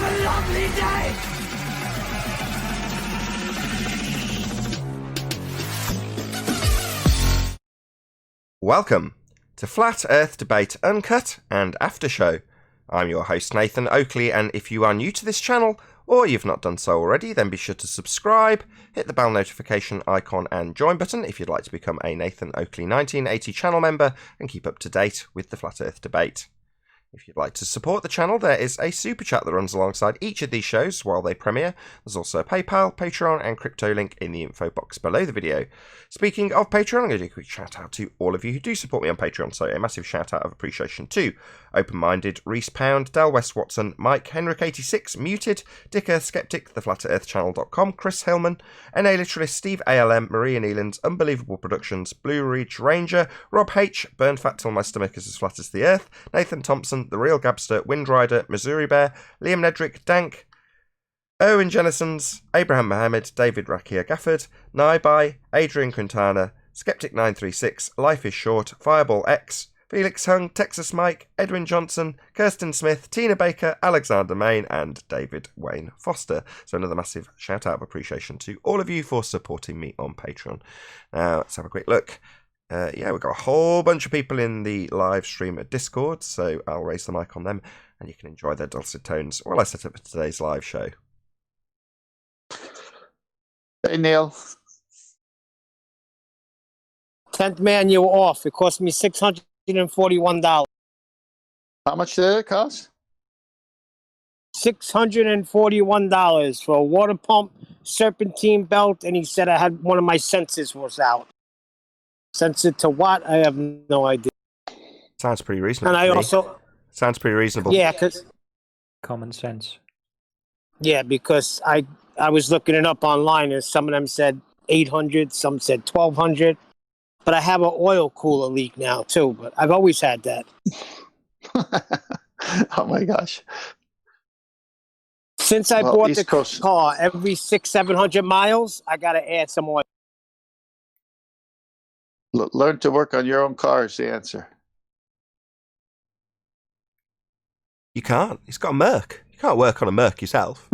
a lovely day! Welcome to Flat Earth Debate Uncut and Aftershow. I'm your host Nathan Oakley, and if you are new to this channel, or you've not done so already, then be sure to subscribe, hit the bell notification icon and join button if you'd like to become a Nathan Oakley 1980 channel member and keep up to date with the Flat Earth Debate. If you'd like to support the channel, there is a super chat that runs alongside each of these shows while they premiere. There's also a PayPal, Patreon and crypto link in the info box below the video. Speaking of Patreon, I'm going to do a quick shout out to all of you who do support me on Patreon, so a massive shout out of appreciation to Open-Minded, Reese Pound, Del West Watson, Mike, Henrik86, Muted, Dicker, Skeptic, theflatearthchannel.com, Chris Hillman, NA Literalist, Steve ALM, Maria Nealands, Unbelievable Productions, Blue Ridge Ranger, Rob H, Burn Fat Till My Stomach is as Flat as the Earth, Nathan Thompson, The Real Gabster, Windrider, Missouri Bear, Liam Nedrick, Dank, Owen Jennisons, Abraham Mohammed, David Rakia Gafford, Naibai, Adrian Quintana, Skeptic936, Life is Short, Fireball X, Felix Hung, Texas Mike, Edwin Johnson, Kirsten Smith, Tina Baker, Alexander Main, and David Wayne Foster. So another massive shout out of appreciation to all of you for supporting me on Patreon. Now let's have a quick look. We've got a whole bunch of people in the live stream at Discord, so I'll raise the mic on them and you can enjoy their dulcet tones while I set up today's live show. Hey, Neil. 10th man, you were off. It cost me $641. How much did it cost? $641 for a water pump, serpentine belt, and he said I had one of my sensors was out. Sensor to what? I have no idea. Sounds pretty reasonable. And I also... Sounds pretty reasonable. Yeah, because... Common sense. Yeah, because I was looking it up online, and some of them said 800, some said 1,200. But I have an oil cooler leak now, too. But I've always had that. Oh, my gosh. Since I bought the car, every 600-700 miles, I got to add some oil. Learn to work on your own car is the answer. You can't. It's got a Merc. You can't work on a Merc yourself.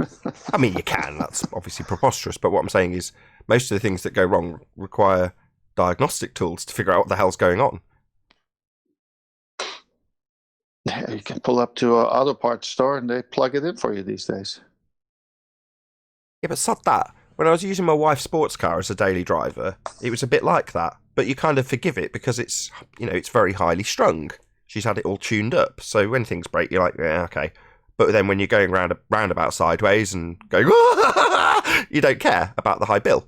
I mean, you can. That's obviously preposterous. But what I'm saying is most of the things that go wrong require diagnostic tools to figure out what the hell's going on. Yeah, you can pull up to an auto parts store and they plug it in for you these days. Yeah, but sod that. When I was using my wife's sports car as a daily driver, it was a bit like that. But you kind of forgive it because it's, it's very highly strung. She's had it all tuned up. So when things break, you're like, yeah, okay. But then when you're going roundabout sideways and going, you don't care about the high bill.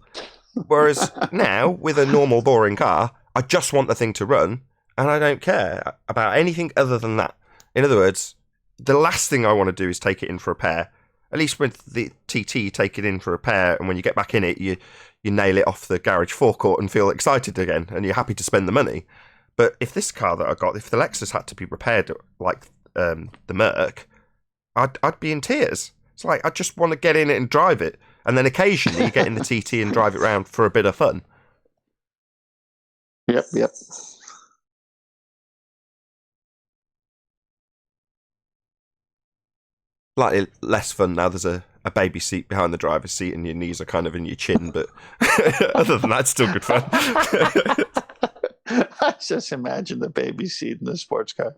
Whereas now, with a normal, boring car, I just want the thing to run, and I don't care about anything other than that. In other words, the last thing I want to do is take it in for a repair. At least with the TT, you take it in for a repair, and when you get back in it, you nail it off the garage forecourt and feel excited again, and you're happy to spend the money. But if this car that I got, if the Lexus had to be repaired like the Merc, I'd be in tears. It's like, I just want to get in it and drive it. And then occasionally you get in the TT and drive it around for a bit of fun. Yep. Slightly less fun now there's a baby seat behind the driver's seat and your knees are kind of in your chin, but other than that, it's still good fun. I just imagine the baby seat in the sports car.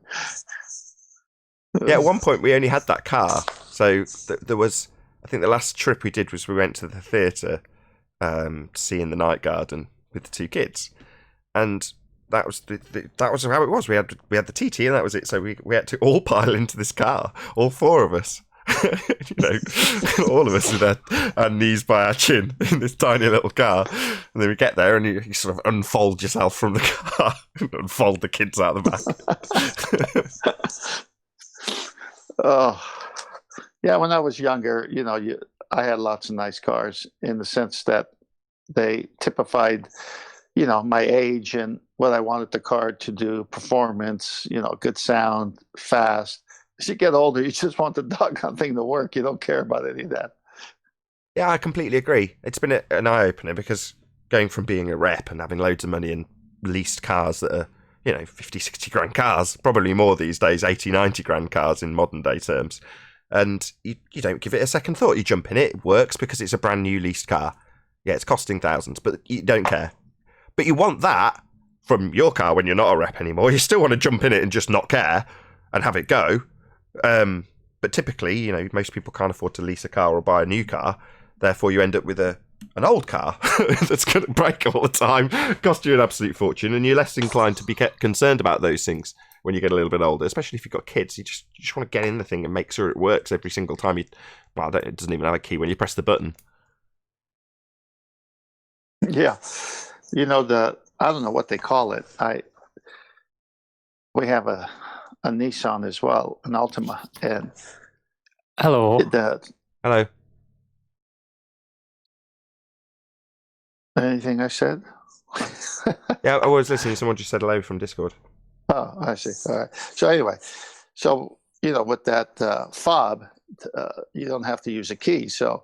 Yeah, at one point we only had that car. So there was, I think the last trip we did was we went to the theatre to see In the Night Garden with the two kids. And that was that was how it was. We had the TT and that was it. So we had to all pile into this car, all four of us. All of us with our knees by our chin in this tiny little car. And then we get there and you sort of unfold yourself from the car and unfold the kids out the back. Oh, yeah. When I was younger, I had lots of nice cars in the sense that they typified, my age and what I wanted the car to do, performance, good sound, fast. As you get older, you just want the doggone thing to work. You don't care about any of that. Yeah, I completely agree. It's been an eye-opener because going from being a rep and having loads of money and leased cars that are, 50, 60 grand cars, probably more these days, 80, 90 grand cars in modern day terms, and you don't give it a second thought. You jump in it works because it's a brand new leased car. Yeah, it's costing thousands, but you don't care. But you want that from your car when you're not a rep anymore. You still want to jump in it and just not care and have it go. But typically, most people can't afford to lease a car or buy a new car. Therefore, you end up with an old car that's going to break all the time, cost you an absolute fortune, and you're less inclined to be concerned about those things when you get a little bit older, especially if you've got kids. You just want to get in the thing and make sure it works every single time. It doesn't even have a key when you press the button. Yeah. I don't know what they call it. We have a Nissan as well, an Altima, and Hello. Hello. Anything I said? Yeah, I was listening. Someone just said hello from Discord. Oh, I see. All right. So anyway, with that fob, you don't have to use a key, so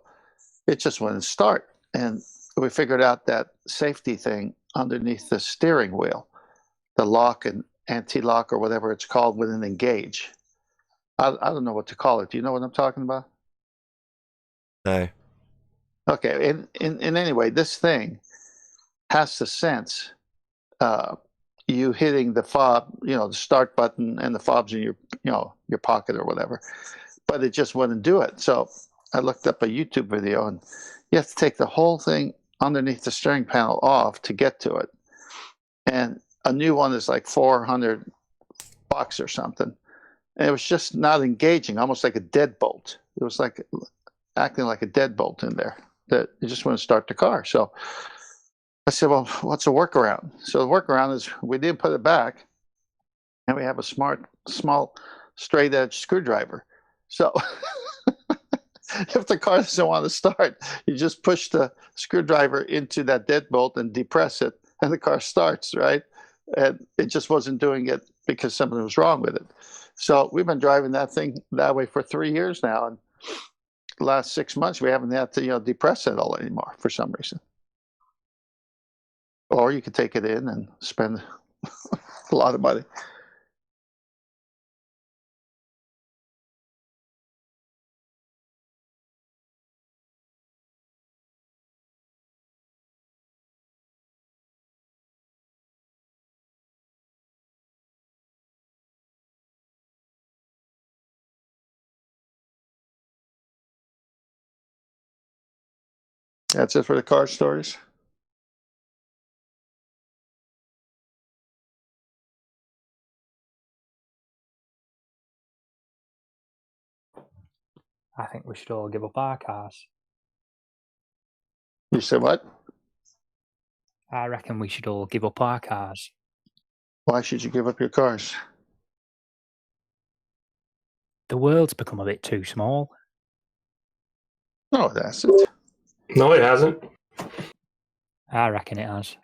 it just wouldn't start. And we figured out that safety thing underneath the steering wheel, the lock and anti-lock or whatever it's called, wouldn't engage. I don't know what to call it. Do you know what I'm talking about? No. Okay. In any way, this thing has to sense you hitting the fob, the start button, and the fob's in your pocket or whatever, but it just wouldn't do it. So I looked up a YouTube video, and you have to take the whole thing underneath the steering panel off to get to it. And a new one is like $400 or something. And it was just not engaging, almost like a deadbolt. It was like acting like a deadbolt in there that you just wouldn't start the car. So I said, well, what's a workaround? So the workaround is we didn't put it back, and we have a small straight edge screwdriver. So if the car doesn't want to start, you just push the screwdriver into that deadbolt and depress it, and the car starts, right? And it just wasn't doing it because something was wrong with it. So we've been driving that thing that way for 3 years now, and the last 6 months we haven't had to depress it all anymore for some reason. Or you could take it in and spend a lot of money. That's it for the car stories. I think we should all give up our cars. You said what? I reckon we should all give up our cars. Why should you give up your cars? The world's become a bit too small. No, it hasn't. No, it hasn't. I reckon it has.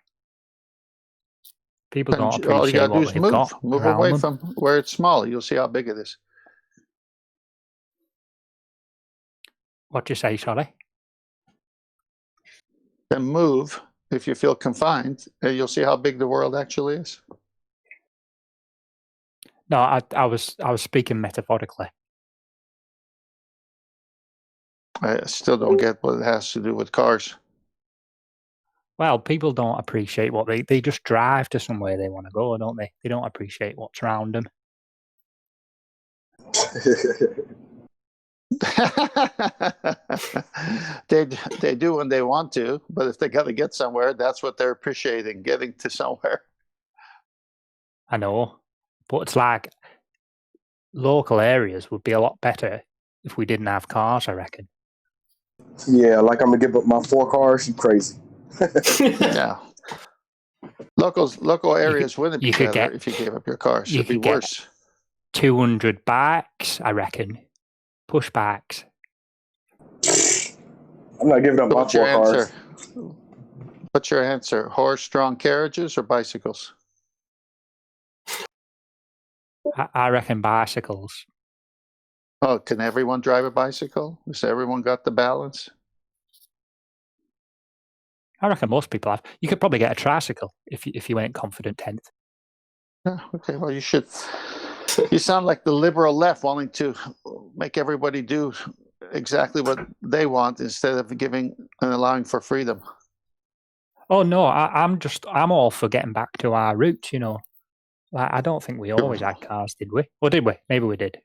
People don't All you appreciate gotta do what is they've move. got Move around away them. from where it's small. You'll see how big it is. What'd you say, sorry? Then move if you feel confined, and you'll see how big the world actually is. No, I was speaking metaphorically. I still don't get what it has to do with cars. Well, people don't appreciate what they just drive to somewhere they want to go, don't they? They don't appreciate what's around them. They do when they want to, but if they got to get somewhere, that's what they're appreciating, getting to somewhere. I know, but it's like local areas would be a lot better if we didn't have cars, I reckon. Yeah, like I'm gonna give up my 4 cars. You crazy? Yeah. Local areas wouldn't be better if you gave up your cars. It'd be worse. 200 bikes, I reckon. Push bikes. I'm not giving up my 4 cars. What's your answer? Horse-drawn carriages or bicycles? I reckon bicycles. Oh, can everyone drive a bicycle? Has everyone got the balance? I reckon most people have. You could probably get a tricycle if you ain't confident 10th. Yeah, okay, well, you should You sound like the liberal left wanting to make everybody do exactly what they want instead of giving and allowing for freedom. Oh no, I'm all for getting back to our roots. Like, I don't think we always had cars, did we? Or did we? Maybe we did.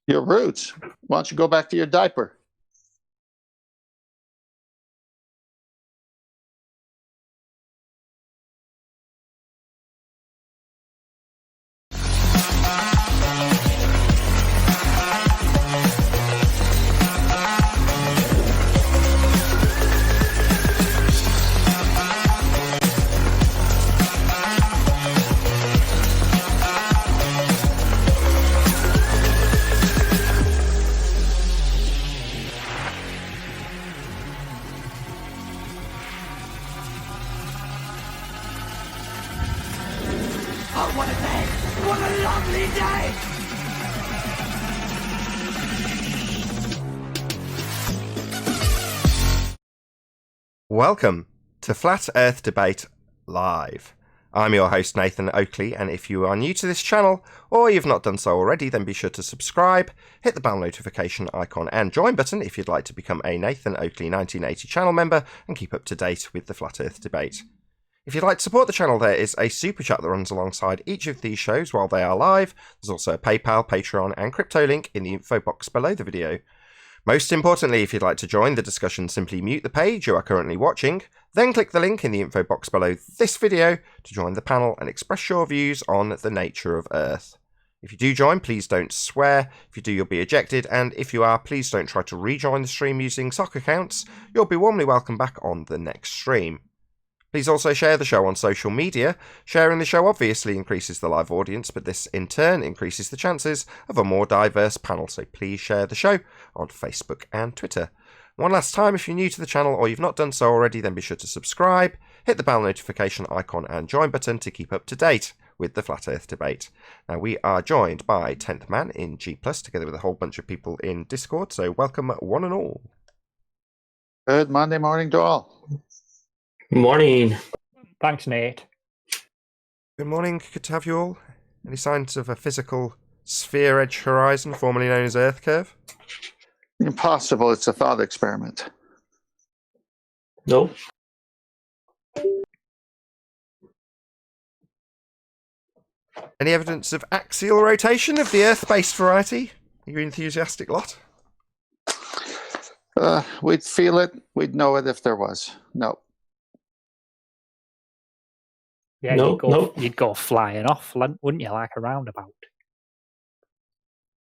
Your roots. Why don't you go back to your diaper? Welcome to Flat Earth Debate Live. I'm your host Nathan Oakley, and if you are new to this channel, or you've not done so already, then be sure to subscribe, hit the bell notification icon and join button if you'd like to become a Nathan Oakley 1980 channel member and keep up to date with the Flat Earth Debate. If you'd like to support the channel, there is a super chat that runs alongside each of these shows while they are live. There's also a PayPal, Patreon and crypto link in the info box below the video. Most importantly, if you'd like to join the discussion, simply mute the page you are currently watching, then click the link in the info box below this video to join the panel and express your views on the nature of Earth. If you do join, please don't swear. If you do, you'll be ejected, and if you are, please don't try to rejoin the stream using sock accounts. You'll be warmly welcome back on the next stream. Please also share the show on social media. Sharing the show obviously increases the live audience, but this in turn increases the chances of a more diverse panel, so please share the show on Facebook and Twitter. One last time, if you're new to the channel or you've not done so already, then be sure to subscribe, hit the bell notification icon and join button to keep up to date with the Flat Earth Debate. Now, we are joined by 10th Man in G+, together with a whole bunch of people in Discord, so welcome one and all. Good Monday morning to all. Morning. Thanks, Nate. Good morning, good to have you all. Any signs of a physical sphere edge horizon, formerly known as Earth curve? Impossible. It's a thought experiment. Nope. Any evidence of axial rotation of the Earth-based variety? Are you enthusiastic lot? We'd feel it. We'd know it if there was. No. Yeah, Nope. you'd go flying off, wouldn't you, like a roundabout?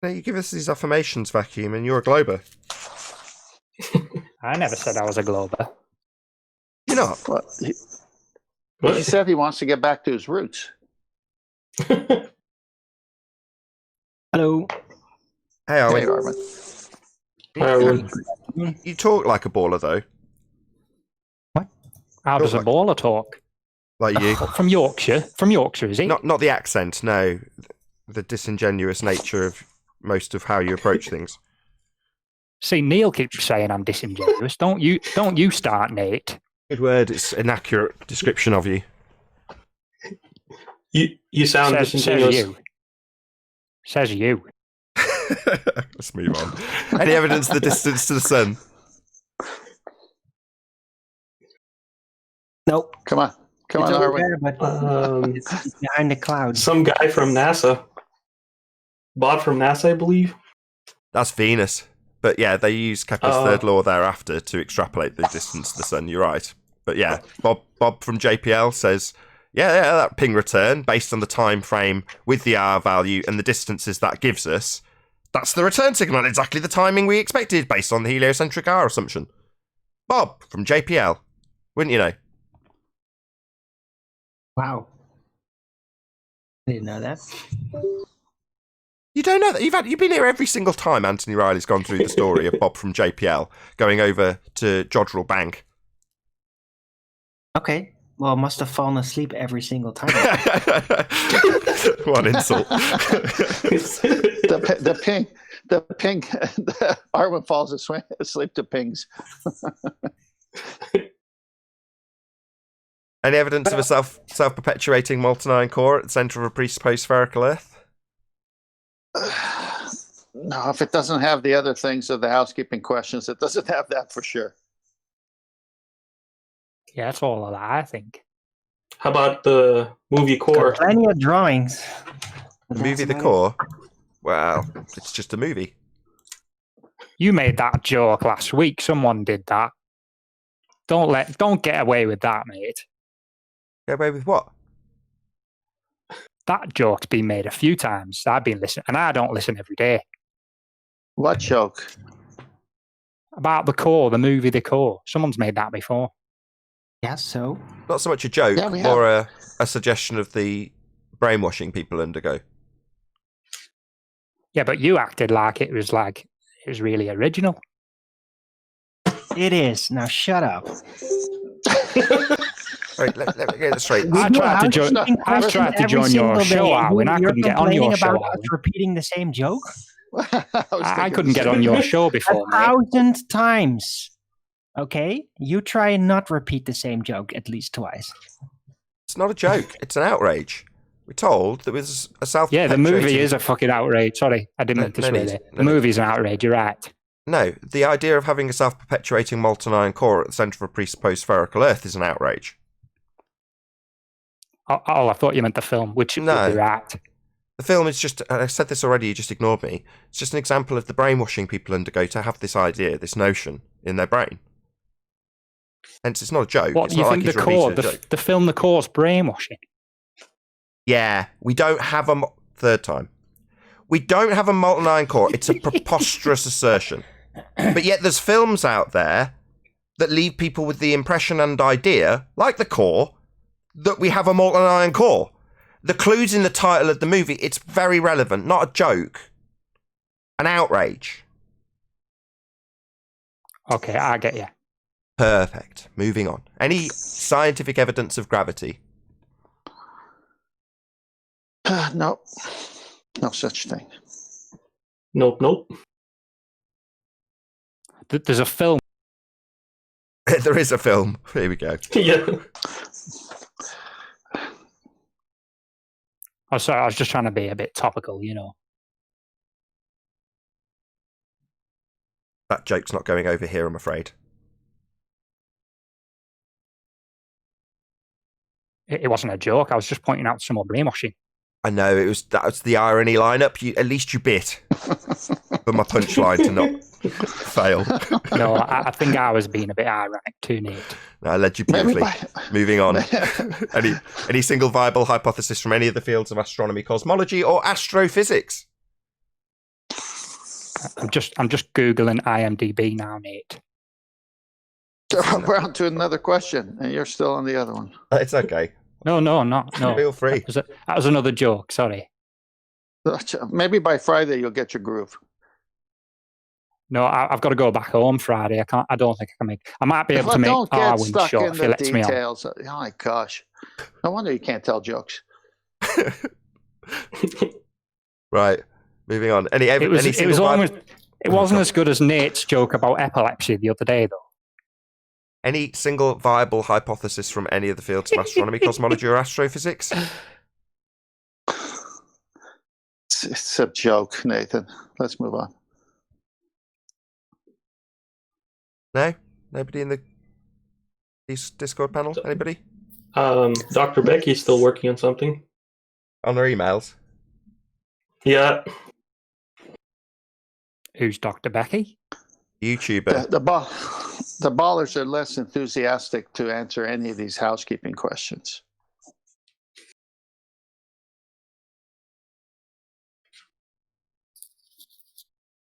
No, you give us these affirmations, Vacuum, and you're a glober. I never said I was a glober. You're not. But he said he wants to get back to his roots. Hello. Hey, Arwen. Hey, Arwen. You talk like a baller, though. How does a like- baller talk? Like you. From Yorkshire? From Yorkshire, is he? Not the accent, no. The disingenuous nature of most of how you approach things. See, Neil keeps saying I'm disingenuous. Don't you start, Nate. Good word. It's an accurate description of you. You sound disingenuous. Says you. Let's move on. Any evidence of the distance to the sun? Nope. Come on, It's over Arwen. there, but it's behind the clouds. Some guy from NASA. Bob from NASA, I believe. That's Venus. But yeah, they use Kepler's third law thereafter to extrapolate the distance to the sun. You're right. But yeah, Bob from JPL says, yeah, that ping return based on the time frame with the R value and the distances that gives us, that's the return signal, exactly the timing we expected based on the heliocentric R assumption. Bob from JPL, wouldn't you know? Wow. I didn't know that. You don't know that? You've been here every single time Anthony Riley's gone through the story of Bob from JPL going over to Jodrell Bank. Okay. Well, I must have fallen asleep every single time. What an insult. The ping, Arwen falls asleep to pings. Any evidence of a self-perpetuating molten iron core at the centre of a presupposed spherical Earth? No, if it doesn't have the other things of the housekeeping questions, it doesn't have that for sure. Yeah, that's all of that, I think. How about the movie Core? Got plenty of drawings. The movie The Core? Well, it's just a movie. You made that joke last week. Someone did that. Don't get away with that, mate. Get away with what? That joke's been made a few times. I've been listening, and I don't listen every day. What joke? About The Core, the movie The Core. Someone's made that before. Yeah, so Not so much a joke, Yeah, we more a suggestion of the brainwashing people undergo. Yeah, but you acted like it was really original. it is. Now shut up. Right, let me get this straight. I tried to join. I tried to join your show, Arwin. I couldn't get on your show. About us repeating the same joke I couldn't get on your show before, mate. 1,000 times. Okay, you try and not repeat the same joke at least twice. It's not a joke. It's an outrage. We're told there was a self. Yeah, the movie is a fucking outrage. Sorry, I didn't mean to swear there. The movie's an outrage. You're right. No, the idea of having a self-perpetuating molten iron core at the centre of a presupposed spherical Earth is an outrage. Oh, I thought you meant the film, which No. would be right. The film is just, I said this already, you just ignored me. It's just an example of the brainwashing people undergo to have this idea, this notion in their brain. Hence, it's not a joke. What It's do you not think like the he's repeating core, a joke. the film The Core's brainwashing? Yeah, we don't have a... Third time. We don't have a molten iron core. It's a preposterous assertion. But yet there's films out there that leave people with the impression and idea, like The Core, that we have a molten iron core. The clue's in the title of the movie. It's very relevant, not a joke. An outrage. Okay, I get you. Perfect. Moving on. Any scientific evidence of gravity? No, no such thing. Nope. There's a film. There is a film. Here we go. Yeah. Oh, sorry, I was just trying to be a bit topical, That joke's not going over here, I'm afraid. It wasn't a joke. I was just pointing out some more brainwashing. I know that was the irony lineup. At least you bit for my punchline to not fail. No, I think I was being a bit ironic too, Nate. No, I led you beautifully. Moving on. Any single viable hypothesis from any of the fields of astronomy, cosmology, or astrophysics? I'm just googling IMDb now, Nate. We're on to another question, and you're still on the other one. It's okay. No, I'm not. No, Feel free. That was another joke. Sorry. Maybe by Friday you'll get your groove. No, I've got to go back home Friday. I don't think I can make. I might be able to make Don't get Arwin's stuck show in if he the lets me on. details. Oh my gosh! No wonder you can't tell jokes. Right. Moving on. It wasn't as good as Nate's joke about epilepsy the other day, though. Any single viable hypothesis from any of the fields of astronomy, cosmology, or astrophysics? It's a joke, Nathan. Let's move on. No? Nobody in the Discord panel? Anybody? Dr. Becky's still working on something. On their emails? Yeah. Who's Dr. Becky? YouTuber. The ballers are less enthusiastic to answer any of these housekeeping questions.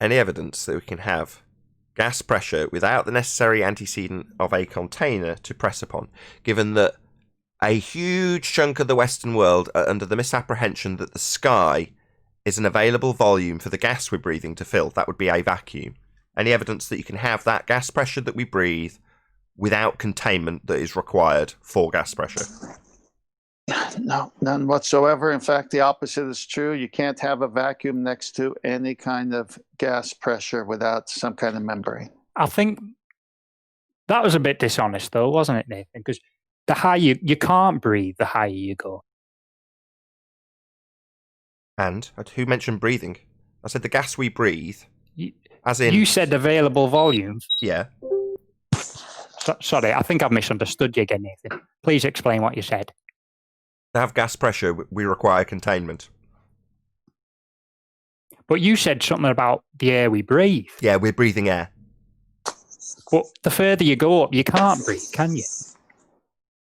Any evidence that we can have gas pressure without the necessary antecedent of a container to press upon, given that a huge chunk of the Western world are under the misapprehension that the sky is an available volume for the gas we're breathing to fill. That would be a vacuum. Any evidence that you can have that gas pressure that we breathe without containment that is required for gas pressure? No, none whatsoever. In fact, the opposite is true. You can't have a vacuum next to any kind of gas pressure without some kind of membrane. I think that was a bit dishonest, though, wasn't it, Nathan? Because the higher you can't breathe, the higher you go. And who mentioned breathing? I said the gas we breathe, You, as in... you said available volumes. Yeah. Sorry, I think I've misunderstood you again, Nathan. Please explain what you said. To have gas pressure, we require containment. But you said something about the air we breathe. Yeah, we're breathing air. But the further you go up, you can't breathe, can you?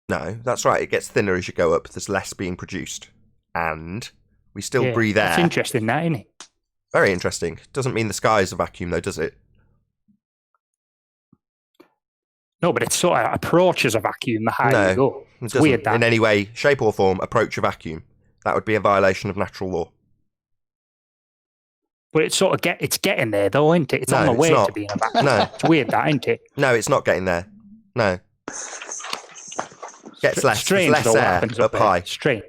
No, that's right. It gets thinner as you go up. There's less being produced. And we still breathe air. That's interesting, that, isn't it? Very interesting. Doesn't mean the sky is a vacuum, though, does it? No, but it sort of approaches a vacuum the higher you go. It It's doesn't weird, that. in any way, shape or form approach a vacuum. That would be a violation of natural law. But it's sort of it's getting there, though, isn't it? It's No, on the it's way not. to being a vacuum. No. It's weird, that, isn't it? No, it's not getting there. No. Gets less, Strange, less though, what air happens up there. high. Strange.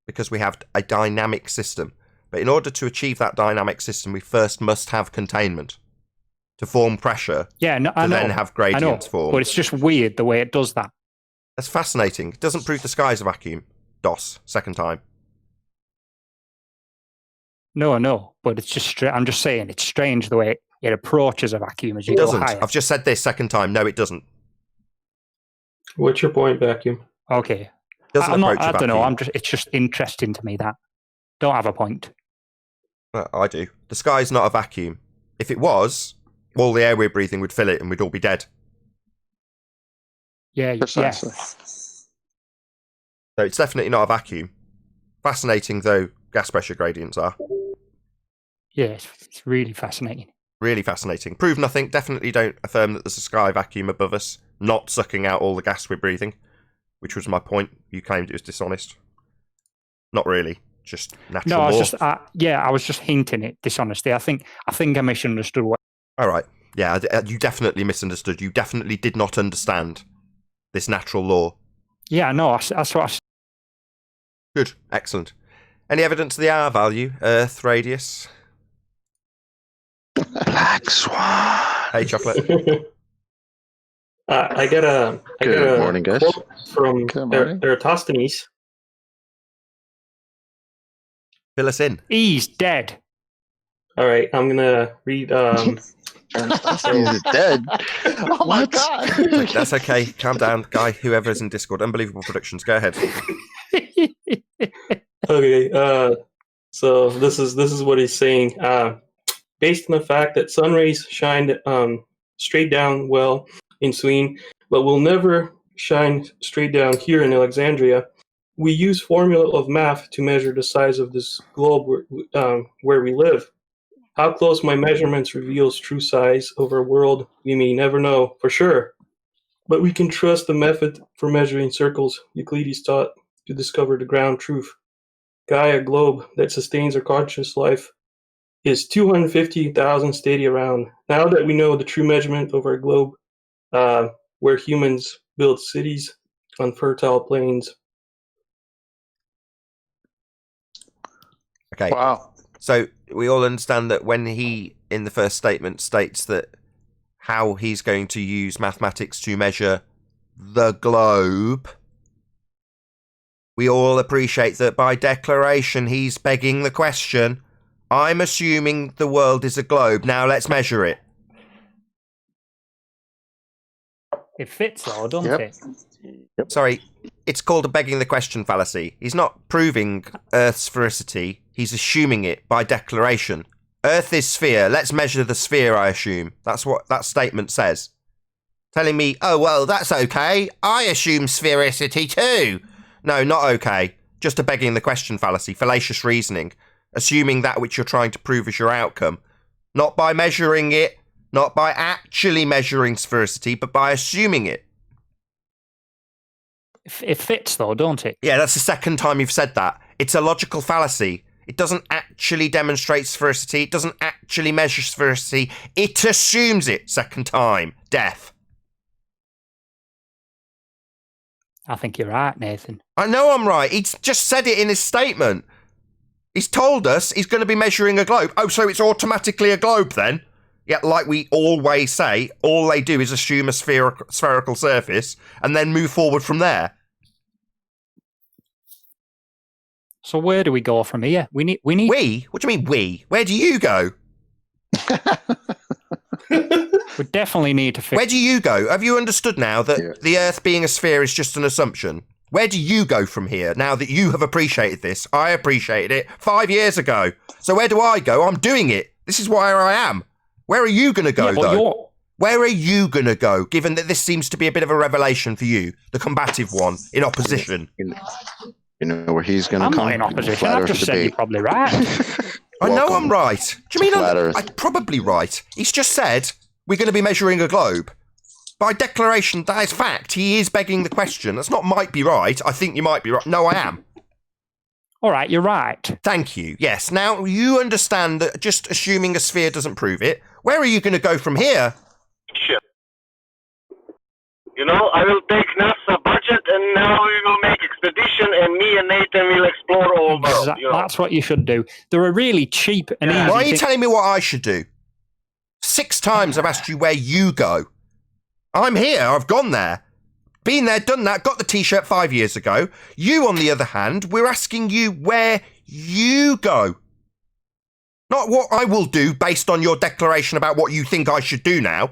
Because we have a dynamic system. But in order to achieve that dynamic system, we first must have containment. To form pressure, Yeah, no, I to know. then have I know, gradients form. but it's just weird the way it does that. That's fascinating. It doesn't prove the sky's a vacuum. DOS, second time. No, but it's just I'm just saying it's strange the way it approaches a vacuum as you It go doesn't. higher. I've just said this second time. No, it doesn't. What's your point, vacuum? Okay. Doesn't I'm approach not, a I vacuum. don't know. It's just interesting to me that. Don't have a point. Well, I do. The sky's not a vacuum. If it was, all the air we're breathing would fill it and we'd all be dead. Yeah, Precisely. So it's definitely not a vacuum. Fascinating though gas pressure gradients are. yeah. It's really fascinating. Really fascinating. Prove nothing. Definitely don't affirm that there's a sky vacuum above us, not sucking out all the gas we're breathing, which was my point. You claimed it was dishonest. Not really. Just natural No, I law. was just I was just hinting at dishonesty. I think I misunderstood what. All right. Yeah, you definitely misunderstood. You definitely did not understand this natural law. Yeah, no, that's what I said. Good. Excellent. Any evidence of the R value? Earth radius? Black Swan. Hey, Chocolate. I got a Good morning, guys. quote from Good morning. Eratosthenes. Fill us in. He's dead. All right, I'm gonna read. He's dead. Oh my god. That's okay. Calm down, guy. Whoever is in Discord. Unbelievable Productions. Go ahead. Okay, so this is what he's saying. Based on the fact that sun rays shine straight down well in Sweden, but will never shine straight down here in Alexandria, we use formula of math to measure the size of this globe where we live. How close my measurements reveals true size over a world we may never know for sure. But we can trust the method for measuring circles Euclides taught to discover the ground truth. Gaia globe that sustains our conscious life is 250,000 stadia round. Now that we know the true measurement of our globe, where humans build cities on fertile plains. Okay. Wow. So we all understand that when he, in the first statement, states that how he's going to use mathematics to measure the globe, we all appreciate that by declaration he's begging the question, I'm assuming the world is a globe, now let's measure it. It fits though, doesn't Yep. it? Sorry, it's called a begging the question fallacy. He's not proving Earth's sphericity, he's assuming it by declaration. Earth is sphere, let's measure the sphere, I assume. That's what that statement says. Telling me, oh, well, that's okay, I assume sphericity too. No, not okay. Just a begging the question fallacy, fallacious reasoning. Assuming that which you're trying to prove is your outcome. Not by measuring it, not by actually measuring sphericity, but by assuming it. It fits though, don't it? Yeah, that's the second time you've said that. It's a logical fallacy. It doesn't actually demonstrate sphericity. It doesn't actually measure sphericity. It assumes it. Second time. Death. I think you're right, Nathan. I know I'm right. He's just said it in his statement. He's told us he's going to be measuring a globe. Oh, so it's automatically a globe then? Yeah, like we always say, all they do is assume a spherical surface and then move forward from there. So where do we go from here? We need. We? What do you mean we? Where do you go? We definitely need to fix. Where do you go? Have you understood now that the Earth being a sphere is just an assumption? Where do you go from here now that you have appreciated this? I appreciated it 5 years ago. So where do I go? I'm doing it. This is where I am. Where are you going to go, though? Where are you going to go, given that this seems to be a bit of a revelation for you, the combative one, in opposition? You know where he's going to come? I'm not in opposition. I've just said you're probably right. I know I'm right. Do you mean I'm probably right? He's just said we're going to be measuring a globe. By declaration, that is fact. He is begging the question. That's not might be right. I think you might be right. No, I am. All right, you're right. Thank you. Yes. Now, you understand that just assuming a sphere doesn't prove it. Where are you going to go from here? Shit. You know, I will take NASA budget and now we will make expedition and me and Nathan will explore all world. That's what you should do. There are really cheap and easy. Why are you telling me what I should do? 6 times I've asked you where you go. I'm here. I've gone there. Been there, done that, got the t-shirt 5 years ago. You, on the other hand, we're asking you where you go. Not what I will do based on your declaration about what you think I should do now.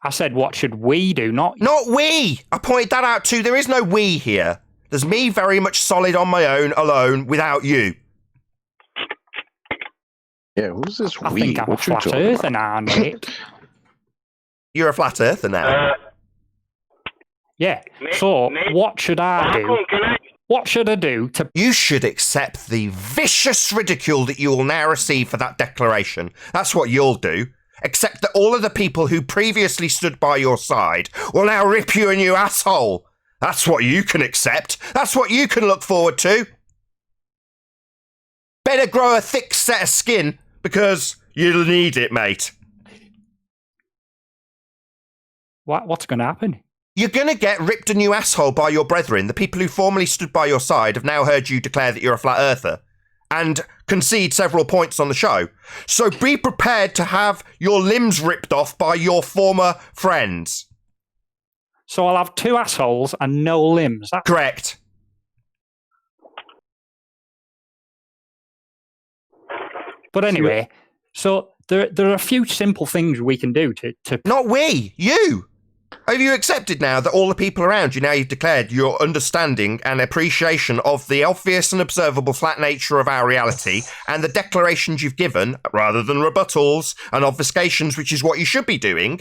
I said, what should we do? Not we. I pointed that out too. There is no we here. There's me very much solid on my own, alone, without you. Yeah, who's this we? I think I'm a flat earther now, mate. You're a flat earther now. Yeah. So, what should I do? What should I do to... You should accept the vicious ridicule that you will now receive for that declaration. That's what you'll do. Except that all of the people who previously stood by your side will now rip you a new asshole. That's what you can accept. That's what you can look forward to. Better grow a thick set of skin, because you'll need it, mate. What's going to happen? You're going to get ripped a new asshole by your brethren. The people who formerly stood by your side have now heard you declare that you're a flat earther and concede several points on the show. So be prepared to have your limbs ripped off by your former friends. So I'll have 2 assholes and no limbs. That's correct. But anyway, so there are a few simple things we can do to... Not we, you! Have you accepted now that all the people around you, now you've declared your understanding and appreciation of the obvious and observable flat nature of our reality and the declarations you've given, rather than rebuttals and obfuscations, which is what you should be doing,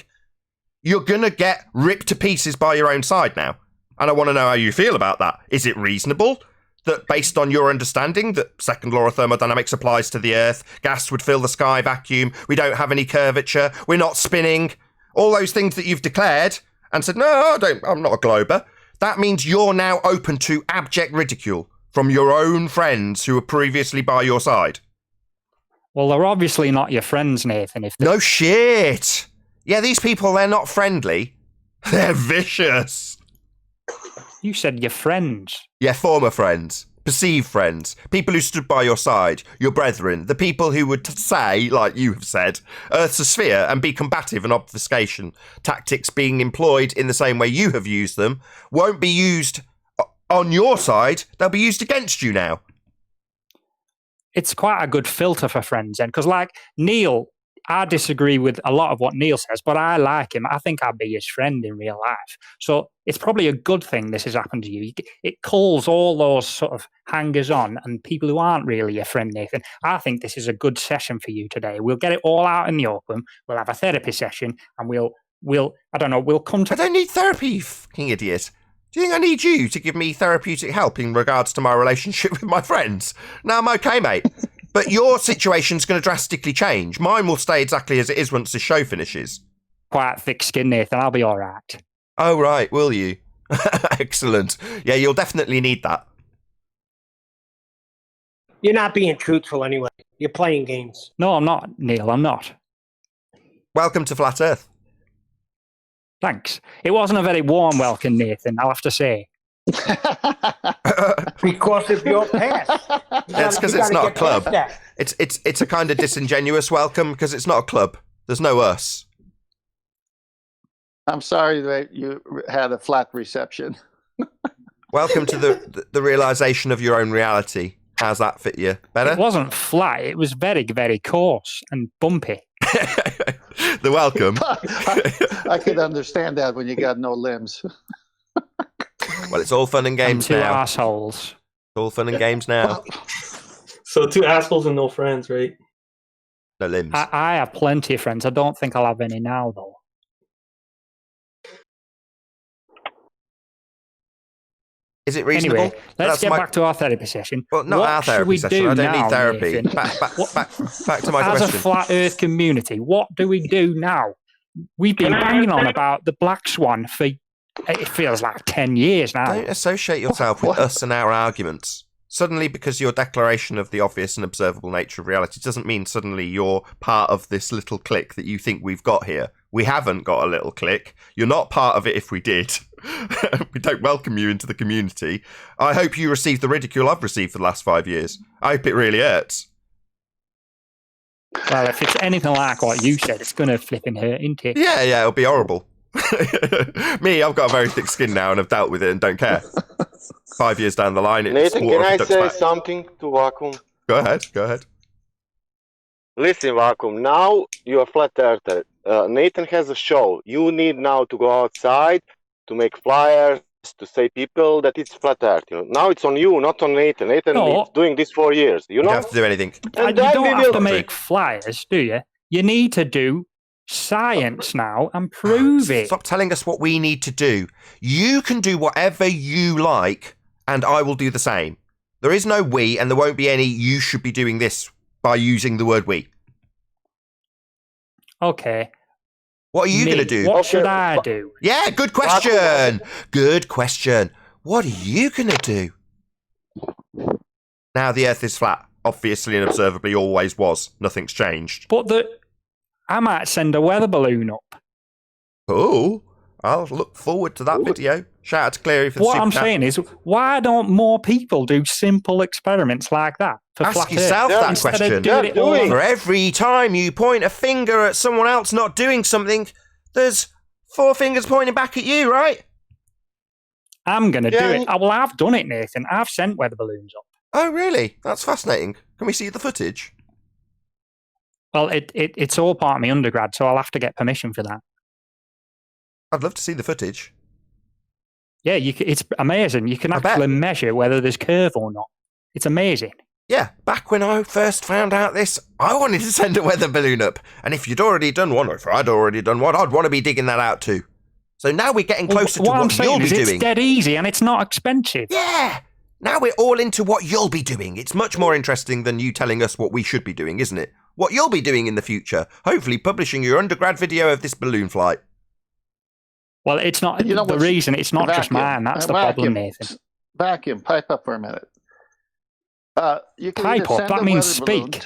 you're going to get ripped to pieces by your own side now. And I want to know how you feel about that. Is it reasonable that, based on your understanding, that second law of thermodynamics applies to the Earth, gas would fill the sky vacuum, we don't have any curvature, we're not spinning, all those things that you've declared and said, no, I'm not a glober. That means you're now open to abject ridicule from your own friends who were previously by your side. Well, they're obviously not your friends, Nathan. No shit. Yeah, these people, they're not friendly. They're vicious. You said your friends. Yeah, former friends. Perceived friends. People who stood by your side. Your brethren. The people who would say, like you have said, Earth's a sphere and be combative and obfuscation. Tactics being employed in the same way you have used them won't be used on your side. They'll be used against you now. It's quite a good filter for friends then, because like Neil, I disagree with a lot of what Neil says, but I like him. I think I'd be his friend in real life. So it's probably a good thing this has happened to you. It calls all those sort of hangers on and people who aren't really your friend, Nathan. I think this is a good session for you today. We'll get it all out in the open. We'll have a therapy session and we'll come to... I don't need therapy, you fucking idiot. Do you think I need you to give me therapeutic help in regards to my relationship with my friends? No, I'm okay, mate. But your situation's going to drastically change. Mine will stay exactly as it is once the show finishes. Quite thick skin, Nathan. I'll be all right. Oh, right. Will you? Excellent. Yeah, you'll definitely need that. You're not being truthful anyway. You're playing games. No, I'm not, Neil. I'm not. Welcome to Flat Earth. Thanks. It wasn't a very warm welcome, Nathan, I'll have to say. Because of your past. That's because it's not a club. It's a kind of disingenuous welcome because it's not a club. There's no us. I'm sorry that you had a flat reception. Welcome to the realization of your own reality. How's that fit you? Better? It wasn't flat. It was very, very coarse and bumpy. The welcome. I could understand that when you got no limbs. Well, it's all fun and games and two now. assholes. It's all fun and games now. So 2 assholes and no friends, right? No limbs. I have plenty of friends. I don't think I'll have any now, though. Is it reasonable? Anyway, let's get back to our therapy session. Well, not what our therapy session. I don't need therapy. Nathan? Back to my As question. a flat Earth community, what do we do now? We've been banging on about the Black Swan for, it feels like 10 years now. Don't associate yourself with us and our arguments. Suddenly, because your declaration of the obvious and observable nature of reality doesn't mean suddenly you're part of this little clique that you think we've got here. We haven't got a little clique. You're not part of it if we did. We don't welcome you into the community. I hope you received the ridicule I've received for the last 5 years. I hope it really hurts. Well, if it's anything like what you said, it's going to flipping hurt, isn't it? Yeah, it'll be horrible. Me, I've got a very thick skin now and I've dealt with it and don't care. 5 years down the line, it's Nathan, water can I off a duck's say back. something to Vacuum? Go ahead. Listen, Vacuum, now you're a flat earther. Nathan has a show. You need now to go outside to make flyers, to say people that it's flat earth. You know? Now it's on you, not on Nathan. Nathan is doing this for years. You know? You don't have to do anything. You don't have to make flyers, do you? You need to do science now and prove it. Stop telling us what we need to do. You can do whatever you like, and I will do the same. There is no we, and there won't be any you should be doing this by using the word we. Okay. What are you going to do? What should I do? Yeah, good question. Good question. What are you going to do? Now the Earth is flat. Obviously and observably always was. Nothing's changed. But I might send a weather balloon up. Oh, I'll look forward to that video. Shout out to Cleary for the What super I'm chat. saying is, why don't more people do simple experiments like that? For Ask flat yourself Earth, that instead question. of doing it all on- For every time you point a finger at someone else not doing something, there's 4 fingers pointing back at you, right? I'm going to do it. Well, I've done it, Nathan. I've sent weather balloons up. Oh, really? That's fascinating. Can we see the footage? Well, it's all part of my undergrad, so I'll have to get permission for that. I'd love to see the footage. Yeah, it's amazing. You can actually measure whether there's curve or not. It's amazing. Yeah, back when I first found out this, I wanted to send a weather balloon up. And if you'd already done one, or if I'd already done one, I'd want to be digging that out too. So now we're getting closer to I'm what saying you'll be is doing. It's dead easy and it's not expensive. Yeah! Now we're all into what you'll be doing. It's much more interesting than you telling us what we should be doing, isn't it? What you'll be doing in the future. Hopefully publishing your undergrad video of this balloon flight. Well, it's not the reason. It's not just mine. That's the problem, Nathan. Vacuum, pipe up for a minute. You can pipe either up. send That a means weather balloon speak.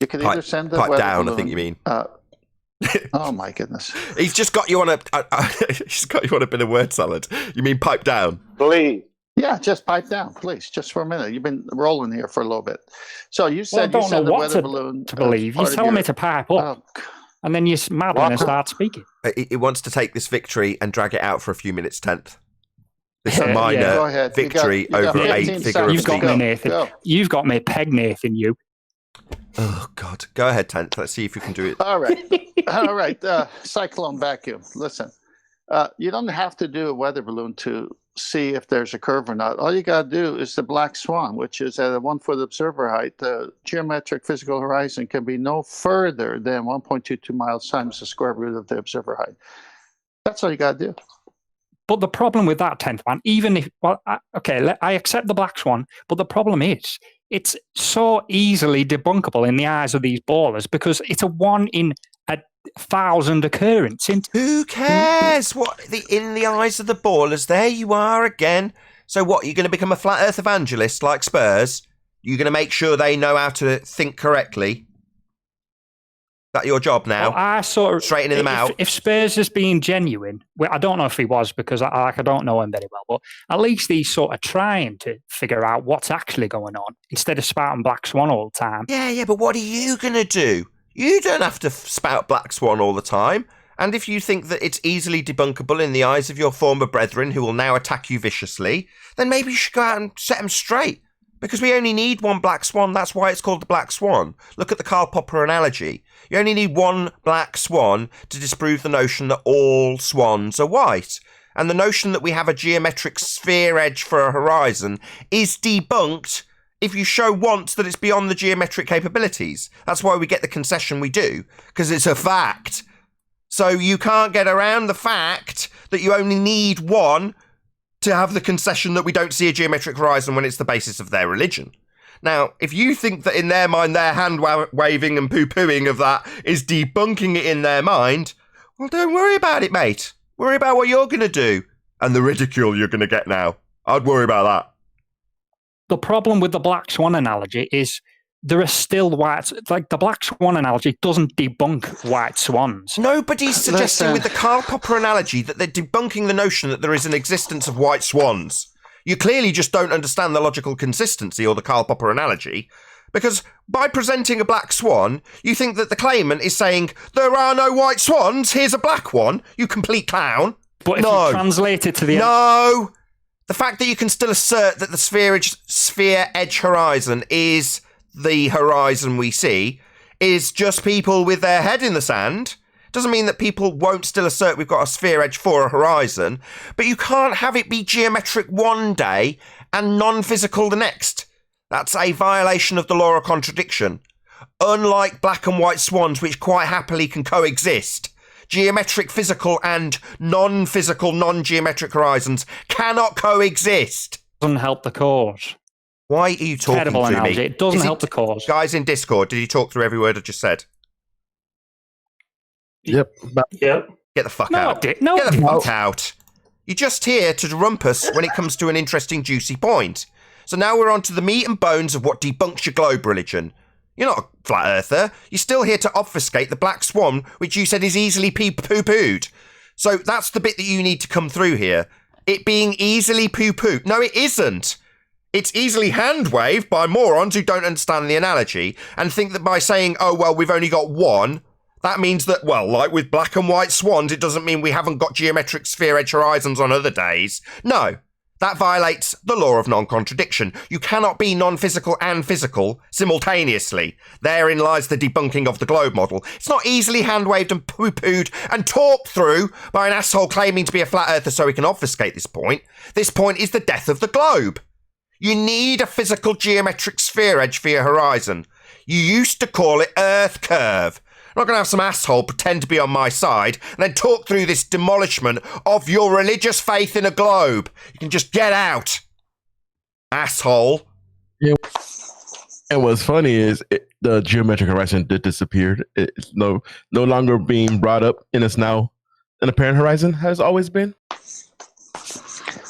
You can either send a pipe weather down, balloon, I think you mean. Oh my goodness! He's just got you on he's got you on a bit of word salad. You mean pipe down? Please. Yeah, just pipe down, please, just for a minute. You've been rolling here for a little bit. So you said well, I you don't sent know a what weather balloon to believe. You're telling me to pipe up, and then you're smiling and start speaking. He wants to take this victory and drag it out for a few minutes, 10th. This minor Go ahead. victory You got over 8 15 figure of You've got speech. me, Nathan. Go. You've got me, peg Nathan. You. Oh God! Go ahead, 10th. Let's see if you can do it. All right. Cyclone vacuum. Listen, you don't have to do a weather balloon to see if there's a curve or not. All you got to do is the Black Swan, which is at a 1 foot observer height. The geometric physical horizon can be no further than 1.22 miles times the square root of the observer height. That's all you got to do. But the problem with that 10th man, even if, I accept the Black Swan, but the problem is it's so easily debunkable in the eyes of these ballers because it's a 1 in 1,000 occurrence. Who cares? In the eyes of the ballers, there you are again. So what, you're going to become a flat earth evangelist like Spurs? You're going to make sure they know how to think correctly? Is that your job now? Well, I sort of straightening them out. If Spurs is being genuine, well, I don't know if he was because I don't know him very well, but at least he's sort of trying to figure out what's actually going on instead of spouting Black Swan all the time. Yeah, but what are you going to do? You don't have to spout Black Swan all the time. And if you think that it's easily debunkable in the eyes of your former brethren who will now attack you viciously, then maybe you should go out and set them straight. Because we only need one black swan, that's why it's called the black swan. Look at the Karl Popper analogy. You only need one black swan to disprove the notion that all swans are white. And the notion that we have a geometric sphere edge for a horizon is debunked if you show once that it's beyond the geometric capabilities. That's why we get the concession we do, because it's a fact. So you can't get around the fact that you only need one to have the concession that we don't see a geometric horizon when it's the basis of their religion. Now, if you think that in their mind their hand-waving and poo-pooing of that is debunking it in their mind, well, don't worry about it, mate. Worry about what you're going to do and the ridicule you're going to get now. I'd worry about that. The problem with the black swan analogy is there are still white... Like, the black swan analogy doesn't debunk white swans. Nobody's suggesting with the Karl Popper analogy that they're debunking the notion that there is an existence of white swans. You clearly just don't understand the logical consistency or the Karl Popper analogy, because by presenting a black swan, you think that the claimant is saying, there are no white swans, here's a black one, you complete clown. But if you translate it to the... No! The fact that you can still assert that the sphere edge horizon is the horizon we see is just people with their head in the sand. Doesn't mean that people won't still assert we've got a sphere edge for a horizon, but you can't have it be geometric one day and non-physical the next. That's a violation of the law of contradiction. Unlike black and white swans, which quite happily can coexist, geometric physical and non-physical, non-geometric horizons cannot coexist. Doesn't help the cause. Why are you talking Terrible to analogy. me? It doesn't help the cause. Guys in Discord, did you talk through every word I just said? Yep. Yep. Get the fuck out. Get the fuck out. You're just here to rumpus when it comes to an interesting, juicy point. So now we're on to the meat and bones of what debunks your globe religion. You're not a flat earther. You're still here to obfuscate the black swan, which you said is easily poo-pooed. So that's the bit that you need to come through here. It being easily poo-pooed. No, it isn't. It's easily hand-waved by morons who don't understand the analogy and think that by saying, oh, well, we've only got one, that means that, well, like with black and white swans, it doesn't mean we haven't got geometric sphere edge horizons on other days. No, that violates the law of non-contradiction. You cannot be non-physical and physical simultaneously. Therein lies the debunking of the globe model. It's not easily hand-waved and poo-pooed and talked through by an asshole claiming to be a flat earther so he can obfuscate this point. This point is the death of the globe. You need a physical geometric sphere edge for your horizon. You used to call it Earth curve. I'm not going to have some asshole pretend to be on my side and then talk through this demolishment of your religious faith in a globe. You can just get out. Asshole. Yeah. And what's funny is the geometric horizon did disappear. It's no longer being brought up, and it's now an apparent horizon, has always been.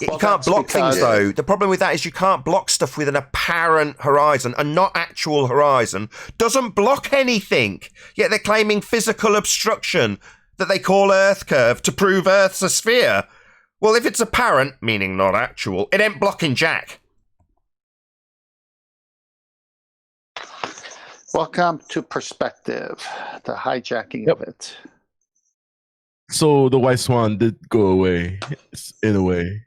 You can't block things, though. The problem with that is you can't block stuff with an apparent horizon. A not actual horizon doesn't block anything. Yet they're claiming physical obstruction that they call Earth curve to prove Earth's a sphere. Well, if it's apparent, meaning not actual, it ain't blocking jack. Welcome to Perspective, the hijacking of it. So the white swan did go away, in a way.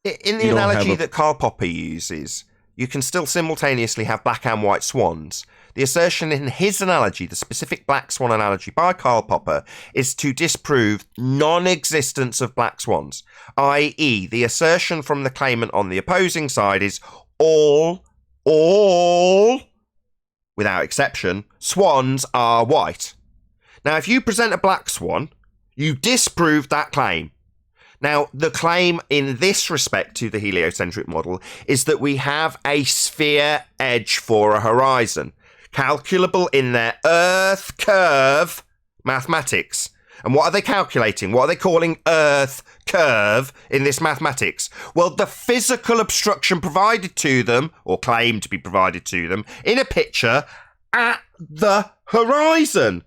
In the analogy that Karl Popper uses, you can still simultaneously have black and white swans. The assertion in his analogy, the specific black swan analogy by Karl Popper, is to disprove non-existence of black swans, i.e. the assertion from the claimant on the opposing side is all, without exception, swans are white. Now, if you present a black swan, you disprove that claim. Now, the claim in this respect to the heliocentric model is that we have a sphere edge for a horizon, calculable in their Earth curve mathematics. And what are they calculating? What are they calling Earth curve in this mathematics? Well, the physical obstruction provided to them, or claimed to be provided to them, in a picture at the horizon.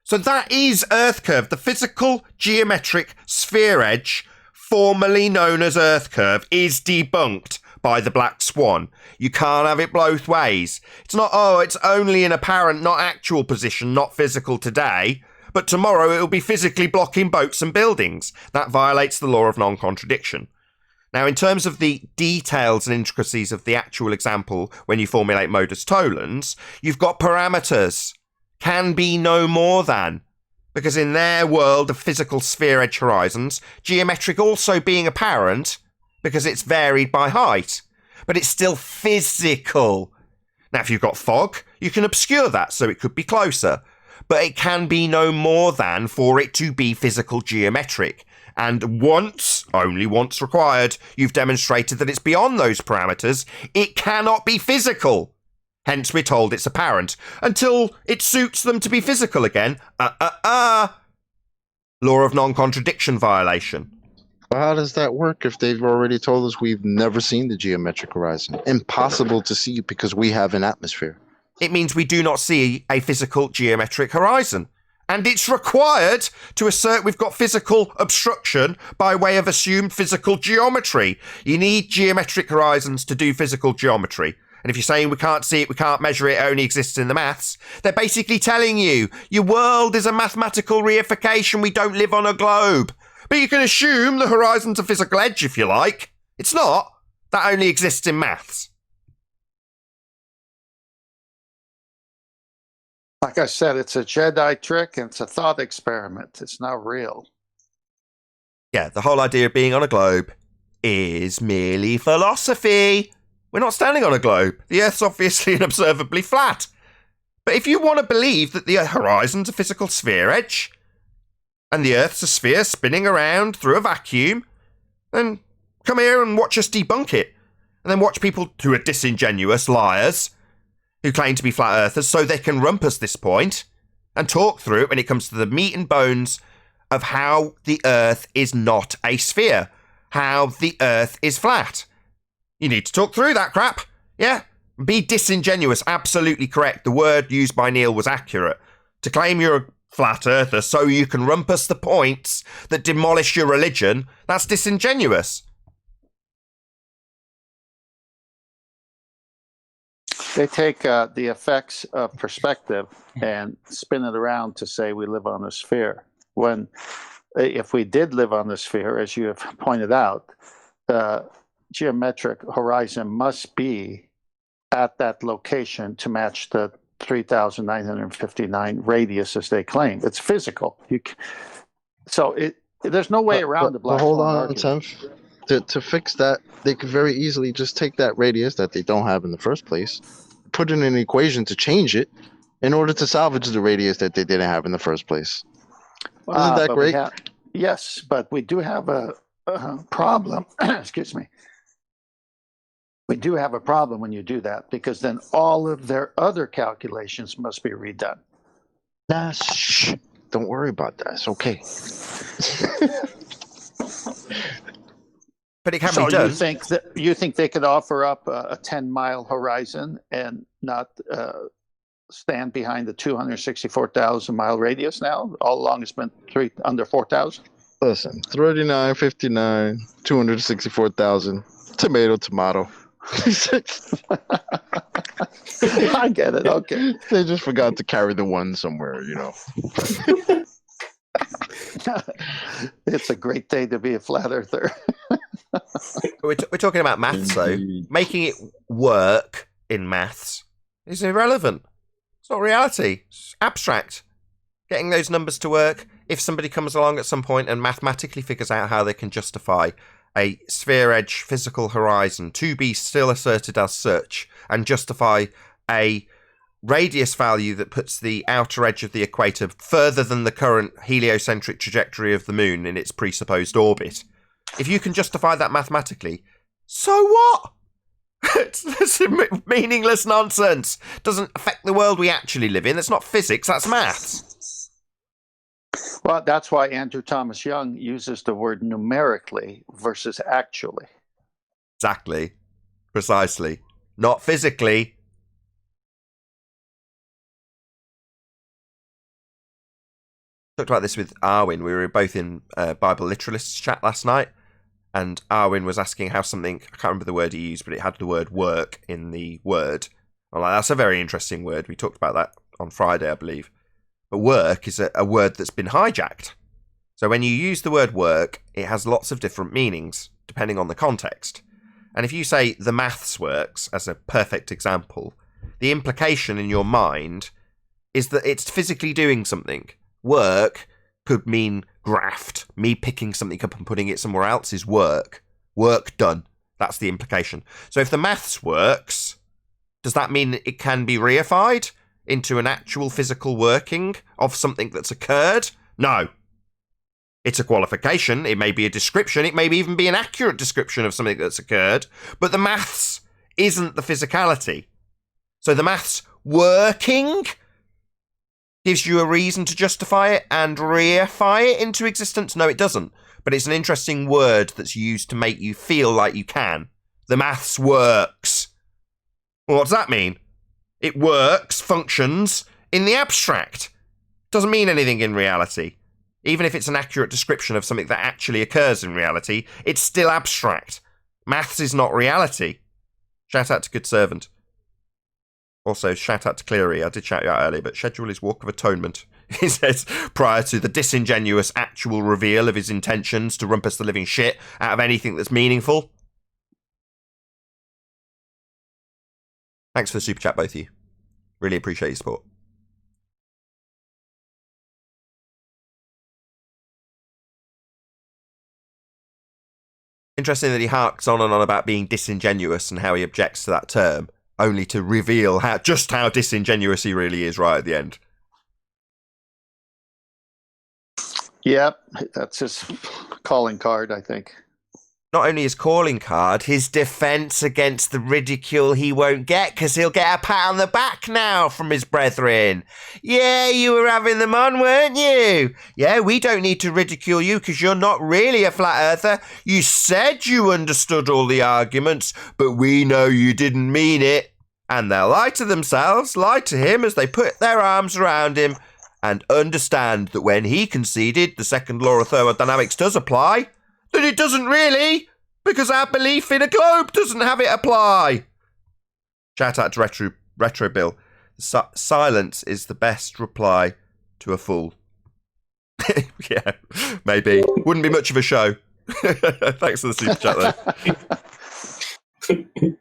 So that is Earth curve, the physical geometric sphere edge, formerly known as Earth curve, is debunked by the black swan. You can't have it both ways. It's not, oh, it's only an apparent, not actual position, not physical today. but tomorrow it will be physically blocking boats and buildings. That violates the law of non-contradiction. Now, in terms of the details and intricacies of the actual example, when you formulate modus tollens, you've got parameters. Can be no more than. Because in their world of physical sphere edge horizons, geometric also being apparent, because it's varied by height. But it's still physical. Now, if you've got fog, you can obscure that so it could be closer. But it can be no more than for it to be physical geometric. And once, only once required, you've demonstrated that it's beyond those parameters, it cannot be physical. Hence we're told it's apparent. Until it suits them to be physical again. Law of non-contradiction violation. Well, how does that work if they've already told us we've never seen the geometric horizon? Impossible to see because we have an atmosphere. It means we do not see a physical geometric horizon. And it's required to assert we've got physical obstruction by way of assumed physical geometry. You need geometric horizons to do physical geometry. And if you're saying we can't see it, we can't measure it, it only exists in the maths, they're basically telling you your world is a mathematical reification, we don't live on a globe. But you can assume the horizon's a physical edge if you like. It's not. That only exists in maths. Like I said, it's a Jedi trick and it's a thought experiment. It's not real. Yeah, the whole idea of being on a globe is merely philosophy. We're not standing on a globe. The Earth's obviously and observably flat. But if you want to believe that the horizon's a physical sphere edge, and the Earth's a sphere spinning around through a vacuum, then come here and watch us debunk it. And then watch people who are disingenuous liars, who claim to be flat earthers, so they can rumpus this point and talk through it when it comes to the meat and bones of how the Earth is not a sphere, how the Earth is flat. You need to talk through that crap. Yeah. Be disingenuous. Absolutely correct. The word used by Neil was accurate. To claim you're a flat earther so you can rumpus the points that demolish your religion, that's disingenuous. They take the effects of perspective and spin it around to say we live on a sphere. When, if we did live on the sphere, as you have pointed out, the geometric horizon must be at that location to match the 3,959 radius as they claim. It's physical. There's no way around the black hold Swan on, argument. Tim. To fix that, they could very easily just take that radius that they don't have in the first place, put in an equation to change it in order to salvage the radius that they didn't have in the first place. Isn't that great? Yes, but we do have a problem. Excuse me. We do have a problem when you do that, because then all of their other calculations must be redone. Nah, shh. Don't worry about that. It's okay. But it can be done. You think they could offer up a 10-mile horizon and not stand behind the 264,000-mile radius now? All along it's been under 4,000? Listen, 39, 59, 264,000. Tomato. I get it. Okay. They just forgot to carry the one somewhere, you know. It's a great day to be a flat earther. We're talking about maths, though. Making it work in maths is irrelevant. It's not reality. It's abstract. Getting those numbers to work, if somebody comes along at some point and mathematically figures out how they can justify a sphere edge physical horizon to be still asserted as such, and justify a radius value that puts the outer edge of the equator further than the current heliocentric trajectory of the moon in its presupposed orbit. If you can justify that mathematically, so what? It's meaningless nonsense. Doesn't affect the world we actually live in. That's not physics, that's maths. Well, that's why Andrew Thomas Young uses the word numerically versus actually. Exactly. Precisely. Not physically. Talked about this with Arwin. We were both in Bible literalists chat last night, and Arwin was asking how something, I can't remember the word he used, but it had the word work in the word. I'm like, that's a very interesting word. We talked about that on Friday, I believe. But work is a word that's been hijacked. So when you use the word work, it has lots of different meanings, depending on the context. And if you say the maths works, as a perfect example, the implication in your mind is that it's physically doing something. Work could mean graft. Me picking something up and putting it somewhere else is work. Work done. That's the implication. So if the maths works, does that mean it can be reified into an actual physical working of something that's occurred? No. It's a qualification, it may be a description, it may even be an accurate description of something that's occurred, but the maths isn't the physicality. So the maths working gives you a reason to justify it and reify it into existence? No, it doesn't. But it's an interesting word that's used to make you feel like you can. The maths works. Well, what does that mean? It works, functions, in the abstract. Doesn't mean anything in reality. Even if it's an accurate description of something that actually occurs in reality, it's still abstract. Maths is not reality. Shout out to Good Servant. Also, shout out to Cleary. I did shout you out earlier, but schedule his walk of atonement. He says, prior to the disingenuous actual reveal of his intentions to rumpus the living shit out of anything that's meaningful. Thanks for the super chat, both of you. Really appreciate your support. Interesting that he harks on and on about being disingenuous and how he objects to that term, only to reveal just how disingenuous he really is right at the end. Yep, that's his calling card, I think. Not only his calling card, his defence against the ridicule he won't get, because he'll get a pat on the back now from his brethren. Yeah, you were having them on, weren't you? Yeah, we don't need to ridicule you because you're not really a flat earther. You said you understood all the arguments, but we know you didn't mean it. And they'll lie to themselves, lie to him as they put their arms around him and understand that when he conceded the second law of thermodynamics does apply, that it doesn't really, because our belief in a globe doesn't have it apply. Shout out to Retro Bill. Silence is the best reply to a fool. Yeah, maybe. Wouldn't be much of a show. Thanks for the super chat, though.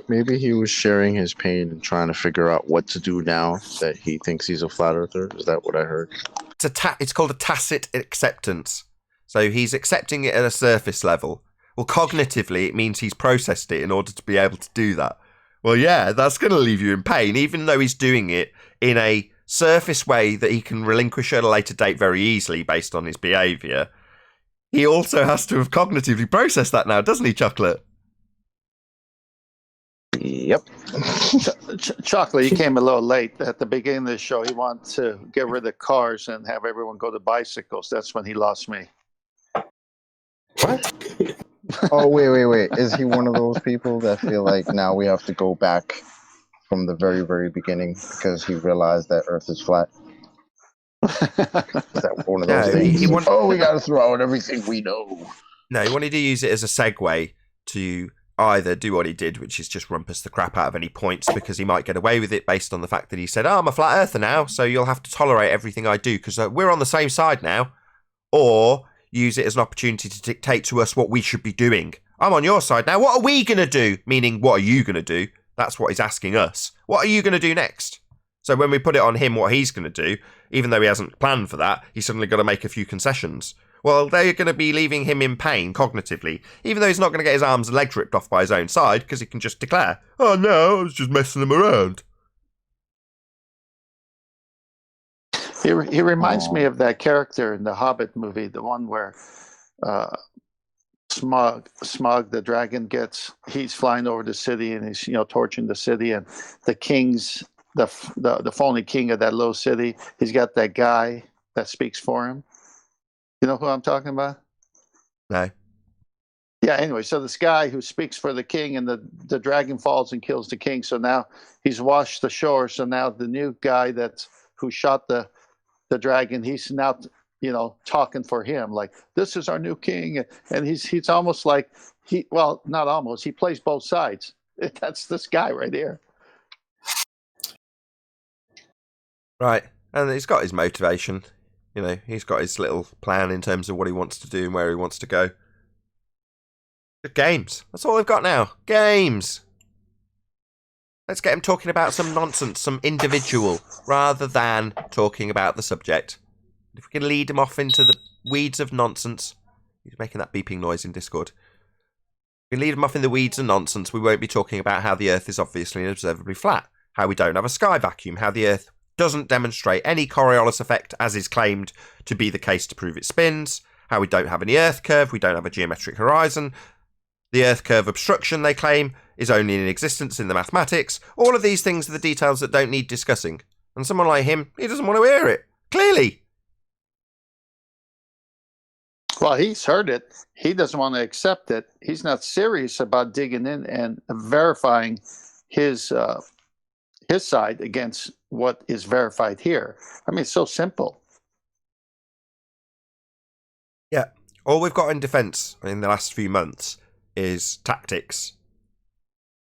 Maybe he was sharing his pain and trying to figure out what to do now that he thinks he's a flat earther. Is that what I heard? It's called a tacit acceptance. So he's accepting it at a surface level. Well, cognitively, it means he's processed it in order to be able to do that. Well, yeah, that's going to leave you in pain, even though he's doing it in a surface way that he can relinquish at a later date very easily based on his behaviour. He also has to have cognitively processed that now, doesn't he, Chocolate? Yep. Chocolate, he came a little late. At the beginning of the show, he wanted to get rid of cars and have everyone go to bicycles. That's when he lost me. What? Oh, wait. Is he one of those people that feel like now we have to go back from the very, very beginning because he realized that Earth is flat? Is that one of those things? We got to throw out everything we know. No, he wanted to use it as a segue to either do what he did, which is just rumpus the crap out of any points because he might get away with it based on the fact that he said, I'm a flat earther now, so you'll have to tolerate everything I do because we're on the same side now. Or use it as an opportunity to dictate to us what we should be doing. I'm on your side now. What are we going to do? Meaning, what are you going to do? That's what he's asking us. What are you going to do next? So when we put it on him what he's going to do, even though he hasn't planned for that, he's suddenly got to make a few concessions. Well, they're going to be leaving him in pain cognitively, even though he's not going to get his arms and legs ripped off by his own side, because he can just declare, oh no, I was just messing them around. He reminds me of that character in the Hobbit movie, the one where Smog the dragon he's flying over the city and he's torching the city, and the king's the phony king of that little city, he's got that guy that speaks for him. You know who I'm talking about? No. Yeah, anyway, so this guy who speaks for the king, and the dragon falls and kills the king, so now he's washed ashore, so now the new guy who shot the dragon, he's now talking for him, like, this is our new king, and he's almost like not almost, he plays both sides. That's this guy right here. Right. And he's got his motivation. You know, he's got his little plan in terms of what he wants to do and where he wants to go. But games. That's all they've got now. Games. Let's get him talking about some nonsense, some individual, rather than talking about the subject. If we can lead him off into the weeds of nonsense. He's making that beeping noise in Discord. If we can lead him off in the weeds of nonsense, we won't be talking about how the Earth is obviously and observably flat. How we don't have a sky vacuum. How the Earth doesn't demonstrate any Coriolis effect, as is claimed to be the case to prove it spins. How we don't have any Earth curve. We don't have a geometric horizon. The Earth curve obstruction, they claim, is only in existence in the mathematics. All of these things are the details that don't need discussing. And someone like him, he doesn't want to hear it. Clearly. Well, he's heard it. He doesn't want to accept it. He's not serious about digging in and verifying his side against what is verified here. I mean, it's so simple. Yeah. All we've got in defence in the last few months is tactics.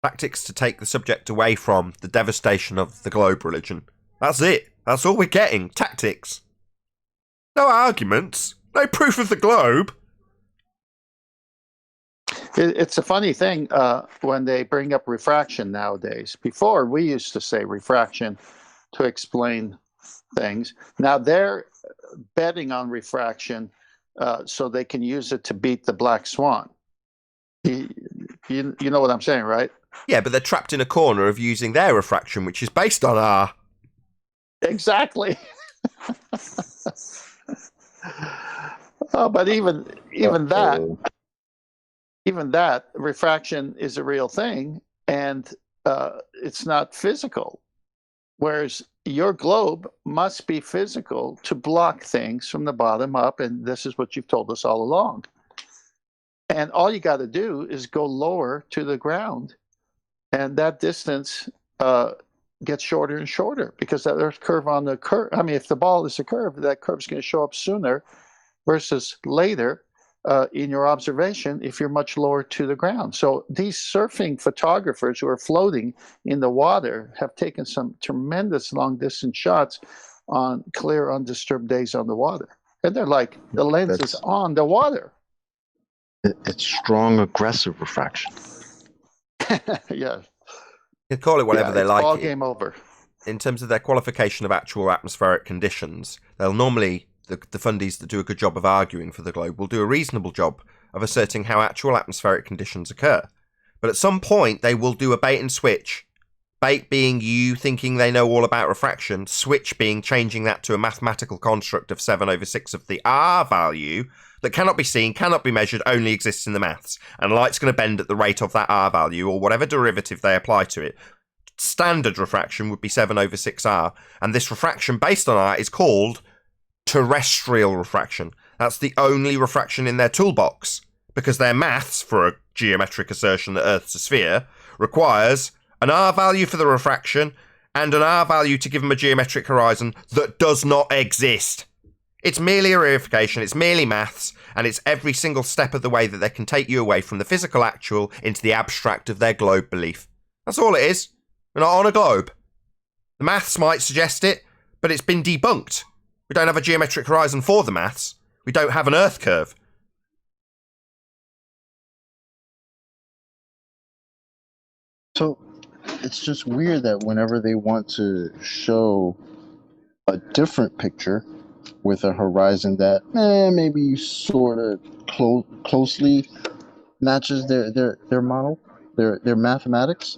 Tactics to take the subject away from the devastation of the globe religion. That's it. That's all we're getting. Tactics. No arguments. No proof of the globe. It's a funny thing when they bring up refraction nowadays. Before, we used to say refraction to explain things. Now they're betting on refraction so they can use it to beat the black swan. You know what I'm saying, right? Yeah, but they're trapped in a corner of using their refraction, which is based on our... Exactly. Oh, but even that refraction is a real thing, and it's not physical. Whereas your globe must be physical to block things from the bottom up, and this is what you've told us all along. And all you got to do is go lower to the ground, and that distance gets shorter and shorter because that Earth curve on the curve. I mean, if the ball is a curve, that curve is going to show up sooner versus later in your observation if you're much lower to the ground. So these surfing photographers who are floating in the water have taken some tremendous long-distance shots on clear, undisturbed days on the water. And they're like, the lens is on the water. It's strong, aggressive refraction. Yeah. You can call it whatever they like. All game over. In terms of their qualification of actual atmospheric conditions, they'll normally, the fundies that do a good job of arguing for the globe, will do a reasonable job of asserting how actual atmospheric conditions occur. But at some point, they will do a bait and switch. Bait being you thinking they know all about refraction, switch being changing that to a mathematical construct of 7/6 of the R value that cannot be seen, cannot be measured, only exists in the maths. And light's going to bend at the rate of that R value, or whatever derivative they apply to it. Standard refraction would be 7/6R, and this refraction based on R is called terrestrial refraction. That's the only refraction in their toolbox, because their maths, for a geometric assertion that Earth's a sphere, requires an R value for the refraction and an R value to give them a geometric horizon that does not exist. It's merely a reification, it's merely maths, and it's every single step of the way that they can take you away from the physical actual into the abstract of their globe belief. That's all it is. We're not on a globe. The maths might suggest it, but it's been debunked. We don't have a geometric horizon for the maths. We don't have an Earth curve. So it's just weird that whenever they want to show a different picture with a horizon that maybe sort of closely matches their model, their mathematics,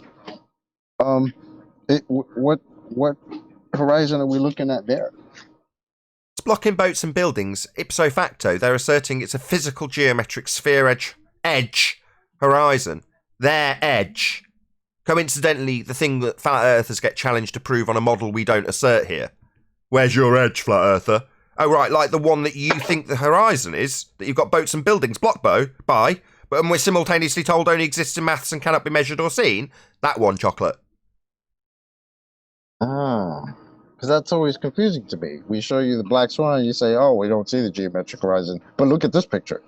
what horizon are we looking at there? It's blocking boats and buildings. Ipso facto, they're asserting it's a physical geometric sphere edge horizon. Their edge. Coincidentally, the thing that flat earthers get challenged to prove on a model we don't assert here. Where's your edge, flat earther? Oh, right, like the one that you think the horizon is, that you've got boats and buildings blocked by, but we're simultaneously told only exists in maths and cannot be measured or seen. That one, chocolate. Because that's always confusing to me. We show you the black swan, and you say, oh, we don't see the geometric horizon. But look at this picture.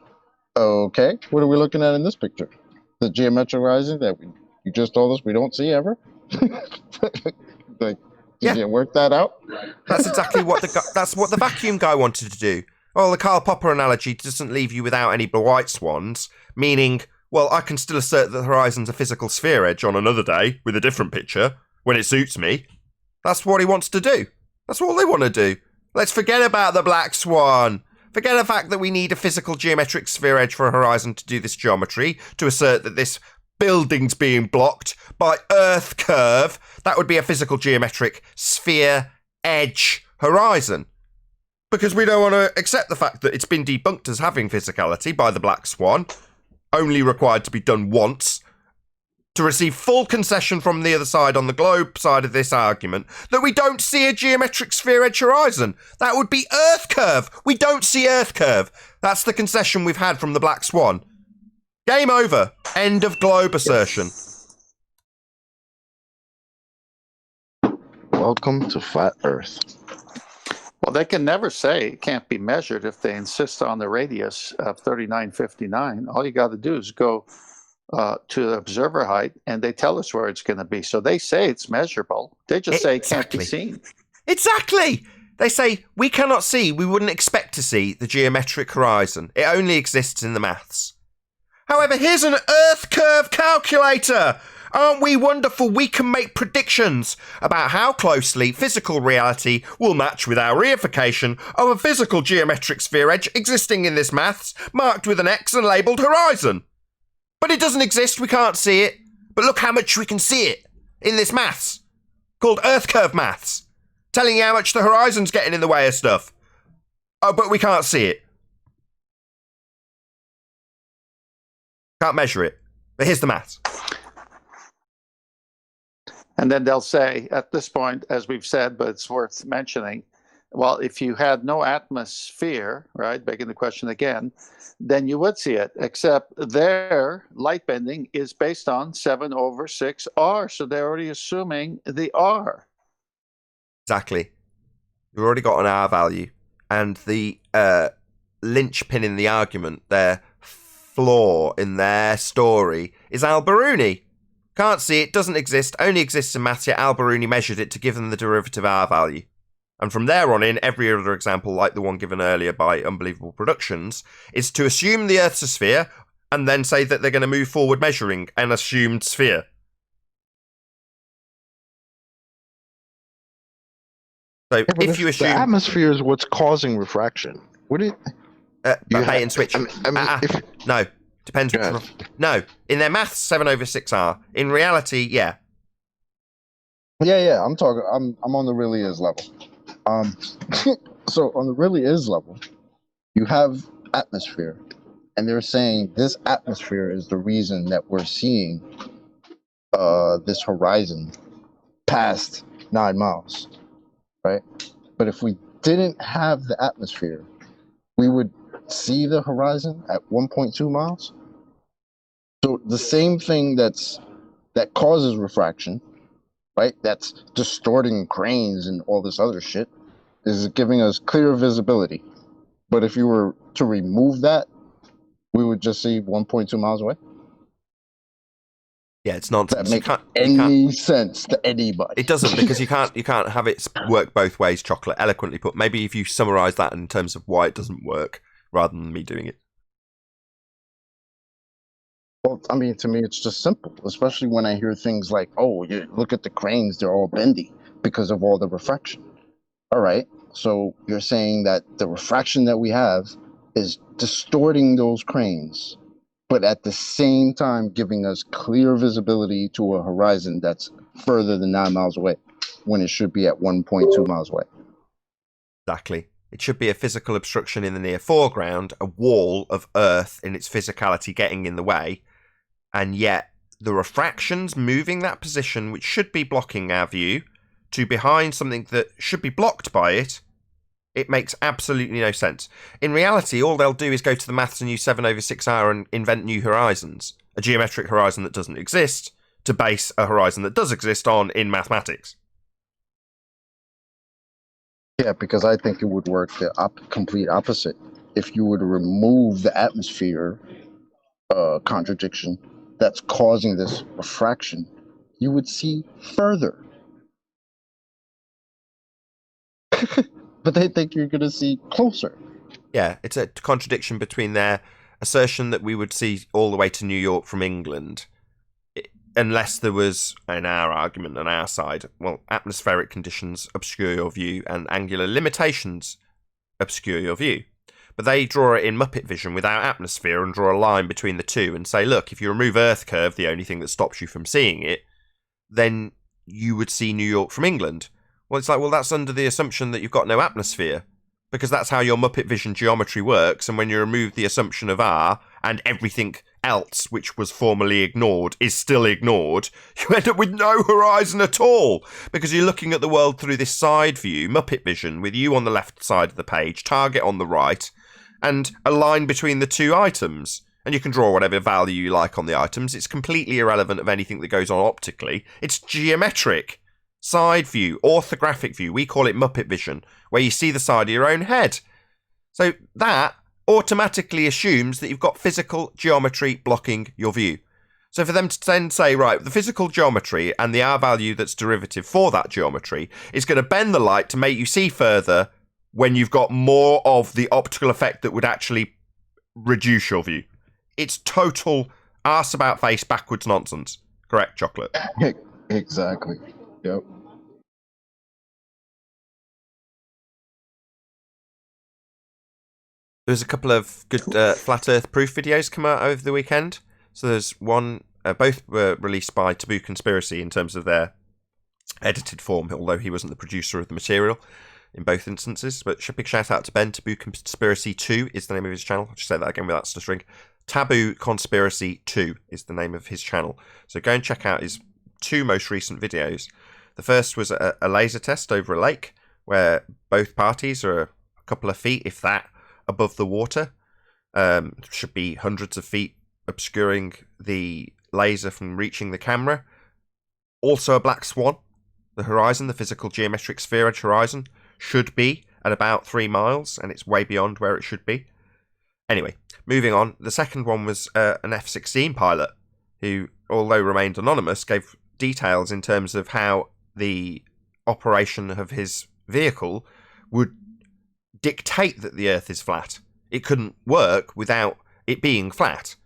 Okay, what are we looking at in this picture? The geometric horizon that you just told us we don't see ever? Like, Yeah. you work that out? That's exactly what that's what the vacuum guy wanted to do. Well, the Karl Popper analogy doesn't leave you without any white swans, meaning, well, I can still assert that the horizon's a physical sphere edge on another day with a different picture when it suits me. That's what he wants to do. That's all they want to do. Let's forget about the black swan. Forget the fact that we need a physical geometric sphere edge for a horizon to do this geometry, to assert that this building's being blocked by Earth curve. That would be a physical geometric sphere edge horizon. Because we don't want to accept the fact that it's been debunked as having physicality by the black swan, only required to be done once, to receive full concession from the other side on the globe side of this argument, that we don't see a geometric sphere edge horizon. That would be Earth curve. We don't see Earth curve. That's the concession we've had from the black swan. Game over. End of globe assertion. Welcome to Flat Earth. Well, they can never say it can't be measured if they insist on the radius of 3959. All you got to do is go to the observer height, and they tell us where it's going to be. So they say it's measurable. They just say it can't be seen. Exactly. They say we cannot see, we wouldn't expect to see the geometric horizon. It only exists in the maths. However, here's an Earth curve calculator. Aren't we wonderful? We can make predictions about how closely physical reality will match with our reification of a physical geometric sphere edge existing in this maths, marked with an X and labelled horizon. But it doesn't exist, we can't see it. But look how much we can see it in this maths, called Earth curve maths, telling you how much the horizon's getting in the way of stuff. Oh, but we can't see it. Can't measure it. But here's the maths. And then they'll say, at this point, as we've said, but it's worth mentioning, well, if you had no atmosphere, right, begging the question again, then you would see it, except their light bending is based on 7/6R, so they're already assuming the R. Exactly. You've already got an R value. And the linchpin in the argument, their flaw in their story, is Al-Biruni. Can't see it, doesn't exist, only exists in maths, yet Al-Biruni measured it to give them the derivative R value. And from there on in, every other example, like the one given earlier by Unbelievable Productions, is to assume the Earth's a sphere, and then say that they're going to move forward measuring an assumed sphere. So Yeah, if you assume... the atmosphere is what's causing refraction. Would it... bait and switch. No. Depends. Yeah. No. In their maths, 7/6R. In reality, yeah. Yeah. I'm talking. I'm on the really is level. So on the really is level, you have atmosphere, and they're saying this atmosphere is the reason that we're seeing this horizon past 9 miles, right? But if we didn't have the atmosphere, we would see the horizon at 1.2 miles. So the same thing that causes refraction, right? That's distorting cranes and all this other shit, is giving us clear visibility. But if you were to remove that, we would just see 1.2 miles away. Yeah, it's nonsense. That makes any sense to anybody. It doesn't, because you can't have it work both ways, Chocolate. Eloquently put. Maybe if you summarise that in terms of why it doesn't work, rather than me doing it. Well, I mean, to me, it's just simple, especially when I hear things like, oh, you look at the cranes, they're all bendy because of all the refraction. All right, so you're saying that the refraction that we have is distorting those cranes, but at the same time giving us clear visibility to a horizon that's further than 9 miles away, when it should be at 1.2 miles away. Exactly. It should be a physical obstruction in the near foreground, a wall of Earth in its physicality getting in the way, and yet the refraction's moving that position, which should be blocking our view, to behind something that should be blocked by it. It makes absolutely no sense. In reality, all they'll do is go to the maths and use 7/6R and invent new horizons, a geometric horizon that doesn't exist, to base a horizon that does exist on in mathematics. Yeah, because I think it would work the complete opposite. If you were to remove the atmosphere contradiction that's causing this refraction, you would see further. but they think you're going to see closer. Yeah, it's a contradiction between their assertion that we would see all the way to New York from England, unless there was, in our argument on our side, well, atmospheric conditions obscure your view and angular limitations obscure your view. But they draw it in Muppet vision without atmosphere and draw a line between the two and say, look, if you remove Earth curve, the only thing that stops you from seeing it, then you would see New York from England. Well, it's like, well, that's under the assumption that you've got no atmosphere, because that's how your Muppet vision geometry works, and when you remove the assumption of R and everything else which was formerly ignored is still ignored, you end up with no horizon at all, because you're looking at the world through this side view, Muppet vision, with you on the left side of the page, target on the right, and a line between the two items. And you can draw whatever value you like on the items. It's completely irrelevant of anything that goes on optically. It's geometric. Side view, orthographic view. We call it Muppet vision, where you see the side of your own head. So that automatically assumes that you've got physical geometry blocking your view. So for them to then say, right, the physical geometry and the R value that's derivative for that geometry is going to bend the light to make you see further when you've got more of the optical effect that would actually reduce your view. It's total arse about face backwards nonsense. Correct, Chocolate? Exactly. Yep. There's a couple of good flat Earth proof videos come out over the weekend. So there's one, both were released by Taboo Conspiracy in terms of their edited form, although he wasn't the producer of the material in both instances. But big shout out to Ben. Taboo Conspiracy 2 is the name of his channel. I'll just say that again without stuttering. Taboo Conspiracy 2 is the name of his channel. So go and check out his two most recent videos. The first was a laser test over a lake where both parties are a couple of feet, if that, above the water. Should be hundreds of feet obscuring the laser from reaching the camera. Also a black swan. The horizon, the physical geometric sphere edge horizon, should be at about 3 miles, and it's way beyond where it should be. Anyway, moving on. The second one was an F-16 pilot who, although remained anonymous, gave details in terms of how the operation of his vehicle would dictate that the Earth is flat. It couldn't work without it being flat,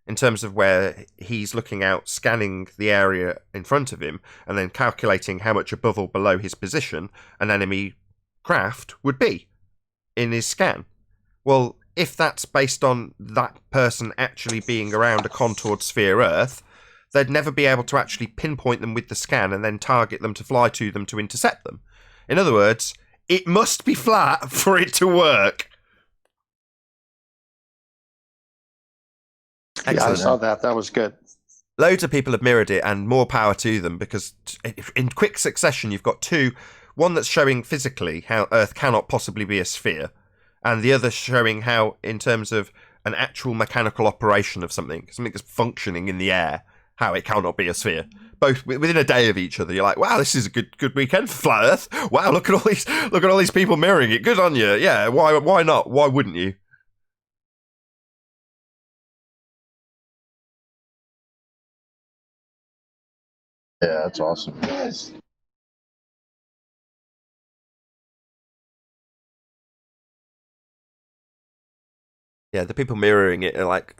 in terms of where he's looking out, scanning the area in front of him, and then calculating how much above or below his position an enemy craft would be in his scan. Well, if that's based on that person actually being around a contoured sphere Earth, they'd never be able to actually pinpoint them with the scan and then target them to fly to them to intercept them. In other words, it must be flat for it to work. Excellent. Yeah, I saw that. That was good. Loads of people have mirrored it, and more power to them, because in quick succession you've got two. One that's showing physically how Earth cannot possibly be a sphere, and the other showing how, in terms of an actual mechanical operation of something that's functioning in the air, how it cannot be a sphere. Both within a day of each other. You're like, wow, this is a good weekend for flat Earth. Wow, look at all these people mirroring it. Good on you. Yeah, why not? Why wouldn't you? Yeah, that's awesome. Yes. Yeah, the people mirroring it are like,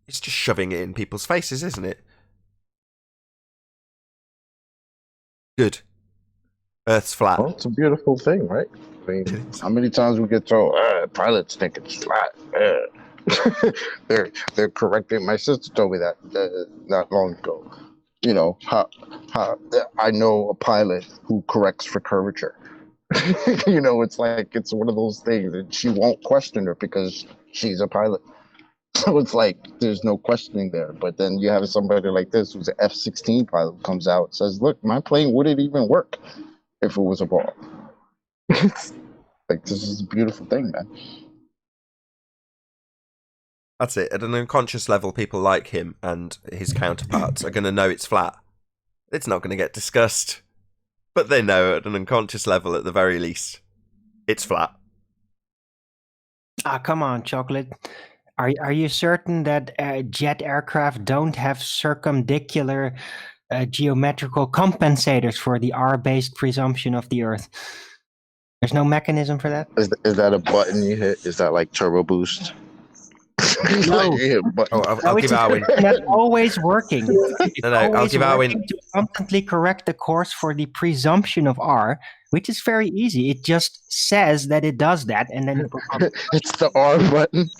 it's just shoving it in people's faces, isn't it? Good. Earth's flat. Well, it's a beautiful thing, right? I mean, how many times we get told, pilots think it's flat. They're correcting. My sister told me that not long ago. You know, how I know a pilot who corrects for curvature. You know, it's like, it's one of those things that she won't question her because she's a pilot. So it's like, there's no questioning there. But then you have somebody like this who's an F-16 pilot who comes out and says, look, my plane wouldn't even work if it was a ball. Like, this is a beautiful thing, man. That's it. At an unconscious level, people like him and his counterparts are going to know it's flat. It's not going to get discussed. But they know at an unconscious level, at the very least, it's flat. Ah, come on, Chocolate. Are you certain that jet aircraft don't have circumdicular geometrical compensators for the R-based presumption of the Earth? There's no mechanism for that? Is that a button you hit? Is that like turbo boost? No. You hit a button. Oh, I'll give it's a Arwin. system that's always working. It's No, I'll always give Arwin. working to constantly correct the course for the presumption of R, which is very easy. It just says that it does that, and then It's the R button.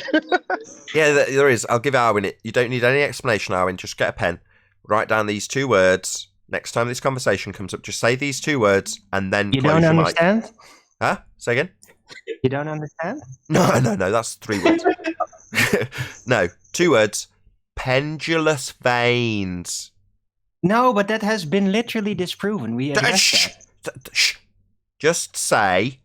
Yeah, there is. I'll give Arwin it. You don't need any explanation, Arwin. Just get a pen. Write down these 2 words. Next time this conversation comes up, just say these 2 words and then you close don't your understand? mic. Huh? Say again? You don't understand? No, that's 3 words. No, 2 words. Pendulous veins. No, but that has been literally disproven. We addressed that. Shh. Just say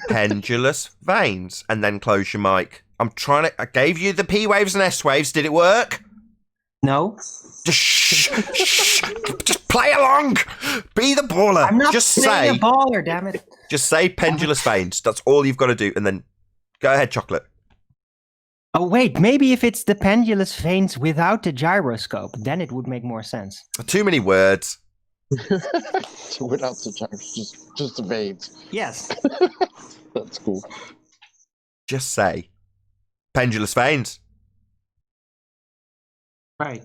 pendulous veins and then close your mic. I gave you the P waves and S waves. Did it work? No. Just play along. Be the baller. I'm not just playing say a baller, damn it. Just say pendulous veins. That's all you've got to do. And then go ahead, Chocolate. Oh, wait. Maybe if it's the pendulous veins without the gyroscope, then it would make more sense. Too many words. So without the charge, just the veins. Yes. That's cool. Just say pendulous veins. Right.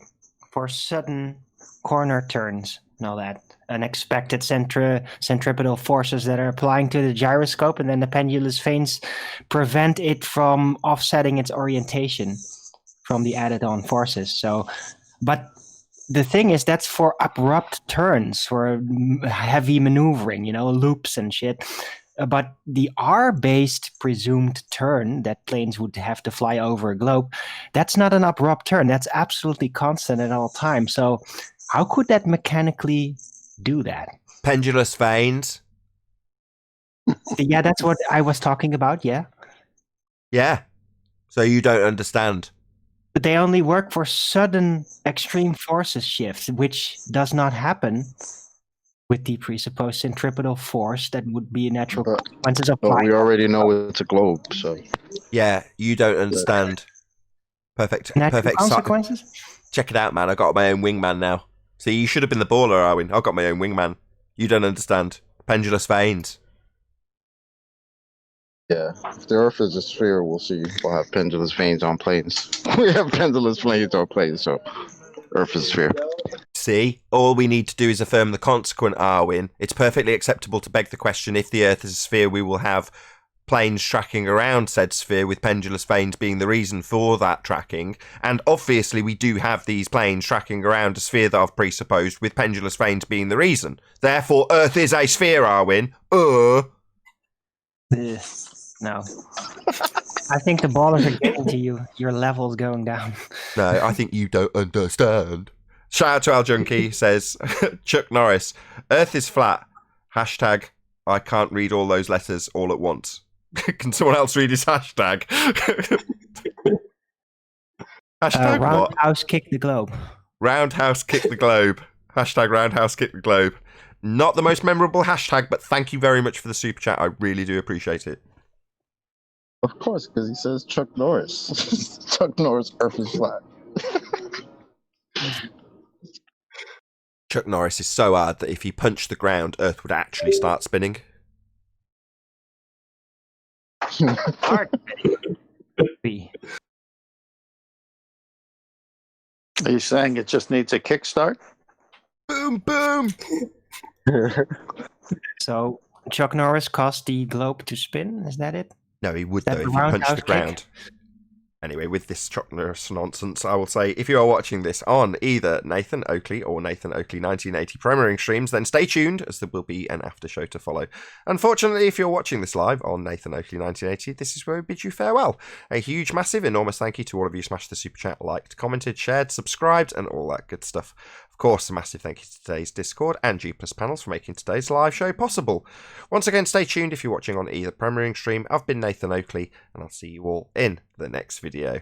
For sudden corner turns and all that. Unexpected centripetal forces that are applying to the gyroscope, and then the pendulous veins prevent it from offsetting its orientation from the added on forces. So, but the thing is, that's for abrupt turns, for heavy maneuvering, loops and shit. But the R-based presumed turn that planes would have to fly over a globe, that's not an abrupt turn. That's absolutely constant at all times. So how could that mechanically do that? Pendulous veins. Yeah, that's what I was talking about, yeah. Yeah. So you don't understand. But they only work for sudden extreme forces shifts, which does not happen with the presupposed centripetal force that would be a natural consequences of But flying. we already know it's a globe, so. Yeah, you don't understand. Perfect. Natural Perfect. consequences? Check it out, man. I got my own wingman now. See, you should have been the baller, Arwin. I've got my own wingman. You don't understand. Pendulous veins. Yeah, if the Earth is a sphere, we'll have pendulous veins on planes. We have pendulous veins on planes, so Earth is a sphere. See, all we need to do is affirm the consequent, Arwin. It's perfectly acceptable to beg the question, if the Earth is a sphere, we will have planes tracking around said sphere, with pendulous veins being the reason for that tracking. And obviously we do have these planes tracking around a sphere that I've presupposed, with pendulous veins being the reason. Therefore, Earth is a sphere, Arwin. No. I think the ballers are getting to you. Your level's going down. No, I think you don't understand. Shout out to Al Junkie, says Chuck Norris. Earth is flat. Hashtag I can't read all those letters all at once. Can someone else read his hashtag? Hashtag what? Roundhouse kick the globe. Roundhouse kick the globe. Hashtag roundhouse kick the globe. Not the most memorable hashtag, but thank you very much for the super chat. I really do appreciate it. Of course, because he says Chuck Norris. Chuck Norris, Earth is flat. Chuck Norris is so hard that if he punched the ground, Earth would actually start spinning. Hard. Are you saying it just needs a kickstart? Boom, boom. So Chuck Norris caused the globe to spin. Is that it? No, he would That though if he punched roundhouse the ground. kick? Anyway, with this Chuck Norris nonsense, I will say, if you are watching this on either Nathan Oakley or Nathan Oakley 1980 premiering streams, then stay tuned, as there will be an after show to follow. Unfortunately, if you're watching this live on Nathan Oakley 1980, this is where we bid you farewell. A huge, massive, enormous thank you to all of you who smashed the super chat, liked, commented, shared, subscribed, and all that good stuff. Of course, a massive thank you to today's Discord and G+ panels for making today's live show possible. Once again, stay tuned if you're watching on either premiering stream. I've been Nathan Oakley, and I'll see you all in the next video.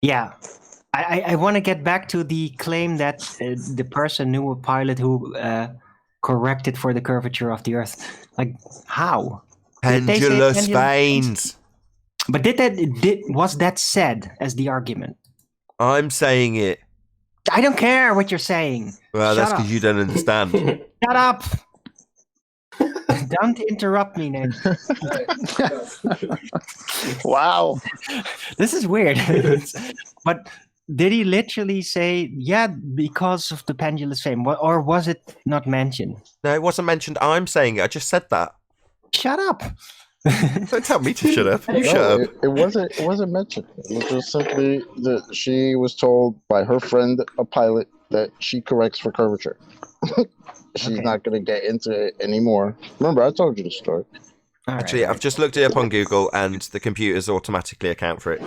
Yeah. I want to get back to the claim that the person knew a pilot who corrected for the curvature of the Earth. Like, how? Did they say Pendulous pendulous veins. But was that said as the argument? I'm saying it. I don't care what you're saying. Well, that's Shut because up. you don't understand. Shut up. Don't interrupt me, Nate. Wow. This is weird. But did he literally say, yeah, because of the pendulous fame? Or was it not mentioned? No, it wasn't mentioned. I'm saying it. I just said that. Shut up. Don't tell me to shut up. You No, shut up. it wasn't mentioned. It was just simply that she was told by her friend, a pilot, that she corrects for curvature. She's Okay. not going to get into it anymore. Remember, I told you the story. All Actually, right. I've just looked it up on Google, and the computers automatically account for it.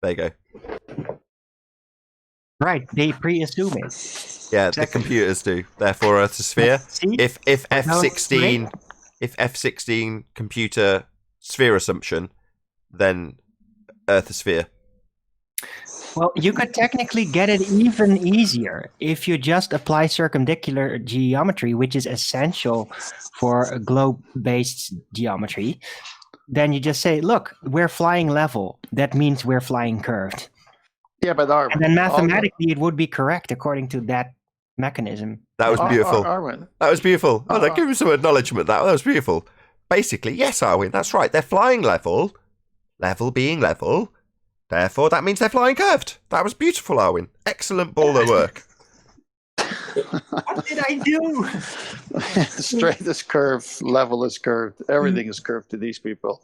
There you go. Right, they pre-assume it. Yeah, Exactly. the computers do. Therefore, Earth's a sphere. See? If F16 computer sphere assumption, then Earth a sphere. Well, you could technically get it even easier if you just apply circumdicular geometry, which is essential for a globe-based geometry. Then you just say, look, we're flying level. That means we're flying curved. Yeah, but Arwen. And then mathematically, it would be correct according to that mechanism. That was beautiful. Arwen. That was beautiful. Oh, no, give him some acknowledgement. That was beautiful. Basically, yes, Arwen, that's right. They're flying level. Level being level. Therefore, that means they're flying curved. That was beautiful, Arwen. Excellent baller work. What did I do? Straight is curved, level is curved. Everything is curved to these people.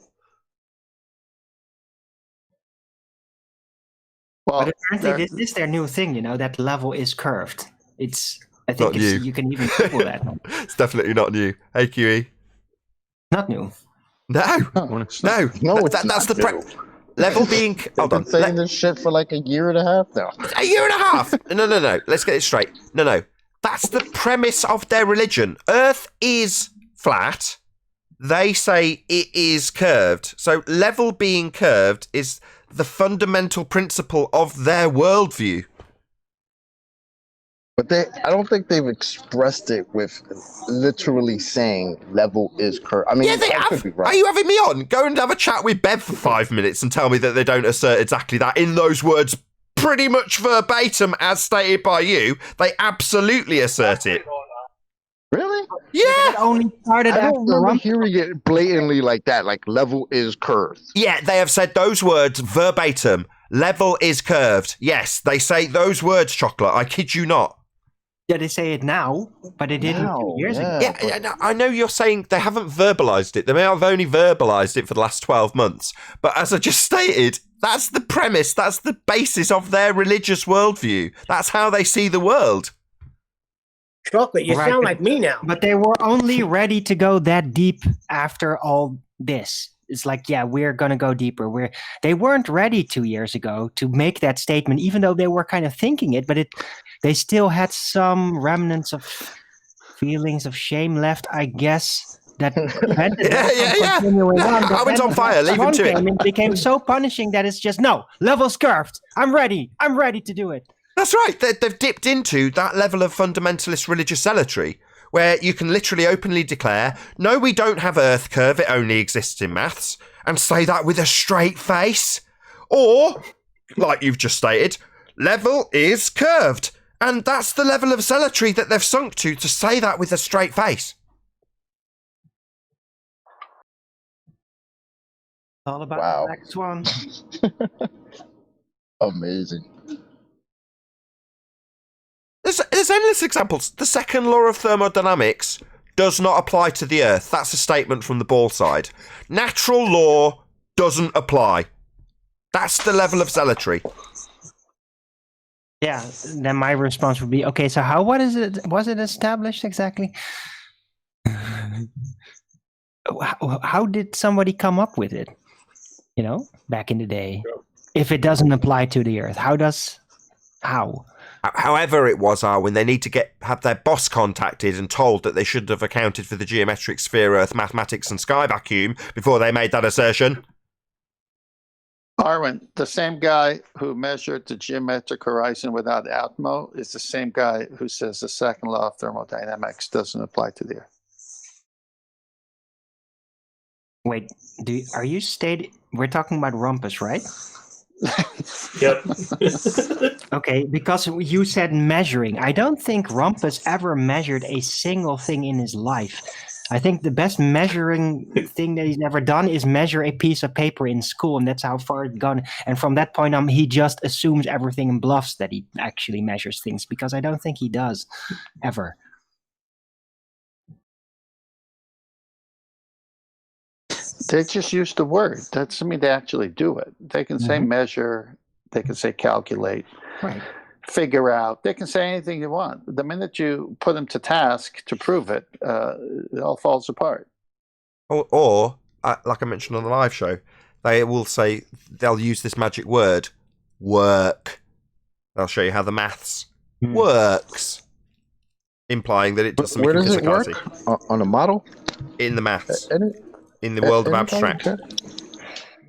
Well, But apparently, this is their new thing, that level is curved. I think Not new. you can even Google that. It's definitely not new. Hey, QE. Not new. No. No, That's the level being. Hold I've on. been saying this shit for like a year and a half now. A year and a half. No. Let's get it straight. No. That's the premise of their religion. Earth is flat. They say it is curved. So level being curved is the fundamental principle of their worldview. But I don't think they've expressed it with literally saying level is curved. I mean, Yeah, they I have. could be right. Are you having me on? Go and have a chat with Bev for 5 minutes and tell me that they don't assert exactly that in those words, pretty much verbatim as stated by you. They absolutely assert it. Really? Yeah. It only started I after don't remember Rump- hearing it blatantly like that, like level is curved. Yeah, they have said those words verbatim. Level is curved. Yes, they say those words, Chocolate. I kid you not. Yeah, they say it now, but they didn't 2 years ago. Yeah, I know you're saying they haven't verbalised it. They may have only verbalised it for the last 12 months. But as I just stated, that's the premise. That's the basis of their religious worldview. That's how they see the world. Chocolate, you Right, sound but- like me now. But they were only ready to go that deep after all this. It's like, yeah, we're going to go deeper. They weren't ready 2 years ago to make that statement, even though they were kind of thinking it, but they still had some remnants of feelings of shame left, I guess, that prevented them from continuing on. But Owen's then on fire. Leave him Swan to it. came and became so punishing that it's just, no, level's curved. I'm ready to do it. That's right. They've dipped into that level of fundamentalist religious zealotry where you can literally openly declare, no, we don't have Earth curve, it only exists in maths, and say that with a straight face. Or, like you've just stated, level is curved. And that's the level of zealotry that they've sunk to say that with a straight face. All about Wow. the Black Swan. Amazing. There's endless examples. The second law of thermodynamics does not apply to the Earth. That's a statement from the ball side. Natural law doesn't apply. That's the level of zealotry. Yeah, then my response would be, okay, so was it established exactly? how did somebody come up with it? Back in the day, if it doesn't apply to the Earth, how? However it was, when they need to have their boss contacted and told that they should have accounted for the geometric sphere, Earth, mathematics, and sky vacuum before they made that assertion. Arwen, the same guy who measured the geometric horizon without Atmo is the same guy who says the second law of thermodynamics doesn't apply to the Earth. Wait, are you stating we're talking about Rumpus, right? Yep. Okay, because you said measuring. I don't think Rumpus ever measured a single thing in his life. I think the best measuring thing that he's ever done is measure a piece of paper in school, and that's how far it's gone. And from that point on, he just assumes everything and bluffs that he actually measures things, because I don't think he does, ever. They just use the word. That doesn't mean they actually do it. They can say measure, they can say calculate, right, figure out. They can say anything you want. The minute you put them to task to prove it, it all falls apart. Or like I mentioned on the live show, they will say, they'll use this magic word, work. They'll show you how the maths works, implying that it does something. Where does it work? On a model? In the maths. In the world of abstract.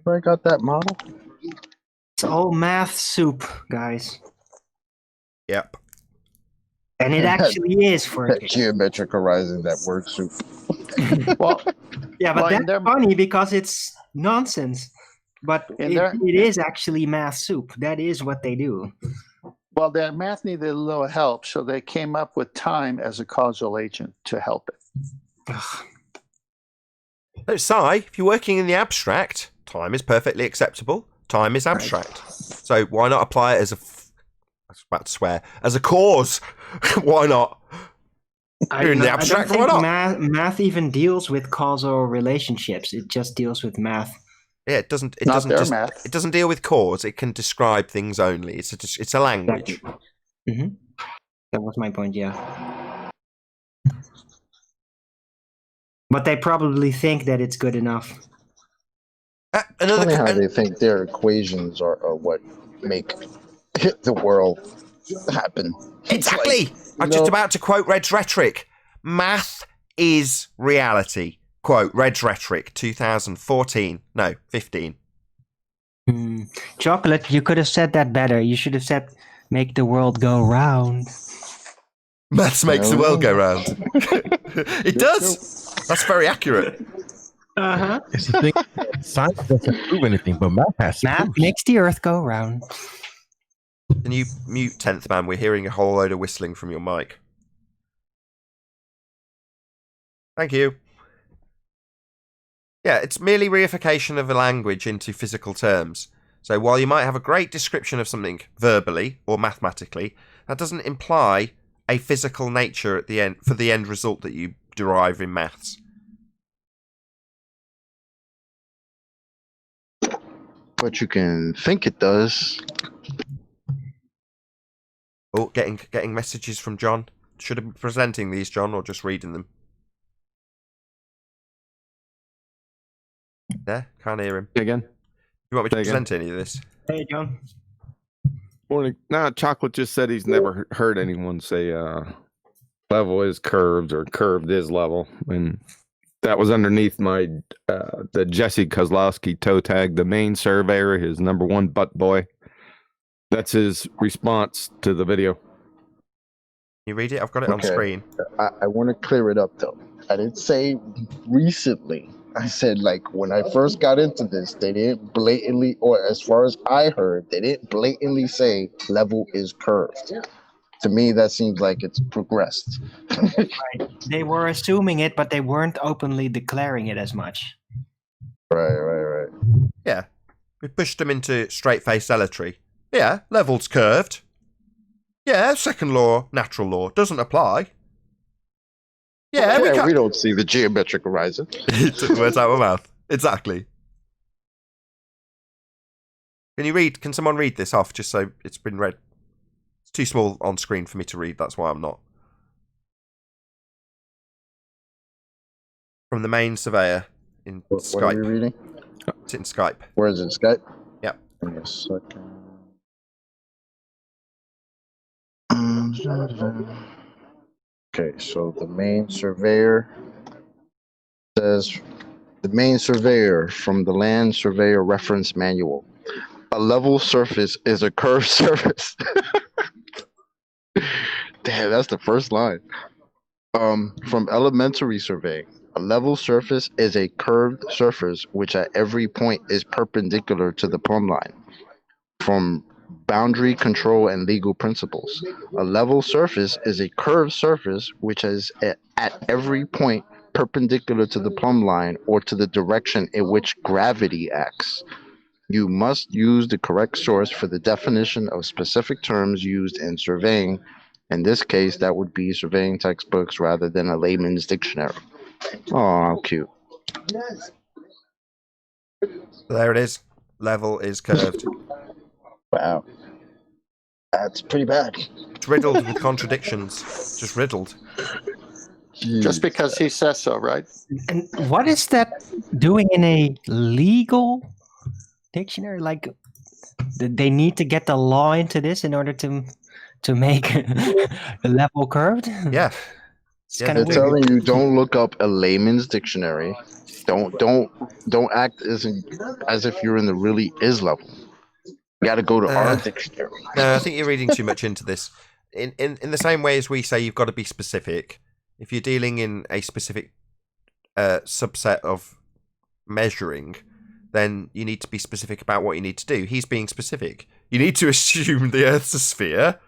Where I got that model? It's all math soup, guys. Yep. And it actually is for that geometric horizon, that word soup. Well, yeah, but that's funny because it's nonsense. But it is actually math soup. That is what they do. Well, their math needed a little help, so they came up with time as a causal agent to help it. So, Sai, if you're working in the abstract, time is perfectly acceptable. Time is abstract. Right. So why not apply it as I was about to swear, as a cause? Why not? You're in the abstract, I don't why not? Math even deals with causal relationships. It just deals with math. Yeah, it doesn't. It doesn't deal with cause. It can describe things only. It's a language. Exactly. That was my point. Yeah. But they probably think that it's good enough. Funny how they think their equations are what make the world happen. Exactly. I'm just about to quote Red's rhetoric. Math is reality. Quote Red's rhetoric, 2014. No, 15. Chocolate, you could have said that better. You should have said, make the world go round. Maths makes the world go round. It does. That's very accurate. It's the thing. Science doesn't prove anything, but math has to. Math makes the earth go round. Can you mute 10th man? We're hearing a whole load of whistling from your mic. Thank you. Yeah, it's merely reification of a language into physical terms. So while you might have a great description of something verbally or mathematically, that doesn't imply a physical nature at the end for the end result that you derive in maths. But you can think it does. Oh, getting messages from John. Should I be presenting these, John, or just reading them? There, can't hear him. Again? You want me to present any of this? Hey, John. Morning. Nah, Chocolate just said he's never heard anyone say level is curved or curved is level. And that was underneath my the Jesse Kozlowski toe tag, the main surveyor, his #1 butt boy. That's his response to the video. You read it? I've got it on screen. I want to clear it up, though. I didn't say recently. I said, like, when I first got into this, they didn't blatantly, or as far as I heard, they didn't blatantly say level is curved. To me, that seems like it's progressed. Right. They were assuming it, but they weren't openly declaring it as much. Right. Yeah. We pushed them into straight-faced zealotry. Yeah, level's curved. Yeah, second law, natural law, doesn't apply. Yeah, we don't see the geometric horizon. Words out of my mouth. Exactly. Can someone read this off just so it's been read? It's too small on screen for me to read, that's why I'm not. from the main surveyor in Skype. What are we reading? It's in Skype. Where is it? Skype? Yep. Give me a second. Okay, so the main surveyor says, the main surveyor from the Land Surveyor Reference Manual. A level surface is a curved surface. Damn, that's the first line. From elementary surveying, a level surface is a curved surface which at every point is perpendicular to the plumb line. From boundary control and legal principles, a level surface is a curved surface which is at every point perpendicular to the plumb line or to the direction in which gravity acts. You must use the correct source for the definition of specific terms used in surveying. In this case, that would be surveying textbooks rather than a layman's dictionary. Oh, how cute. There it is. Level is curved. Wow. That's pretty bad. It's riddled with contradictions. Just riddled. Just because he says so, right? And what is that doing in a legal dictionary? Like, they need to get the law into this in order to make a level curved? Yeah. It's Yeah, kind They're of weird. telling you don't look up a layman's dictionary. Don't act as if you're in the really is level. You got to go to our dictionary. No, I think you're reading too much into this. In the same way as we say you've got to be specific, if you're dealing in a specific subset of measuring, then you need to be specific about what you need to do. He's being specific. You need to assume the Earth's a sphere,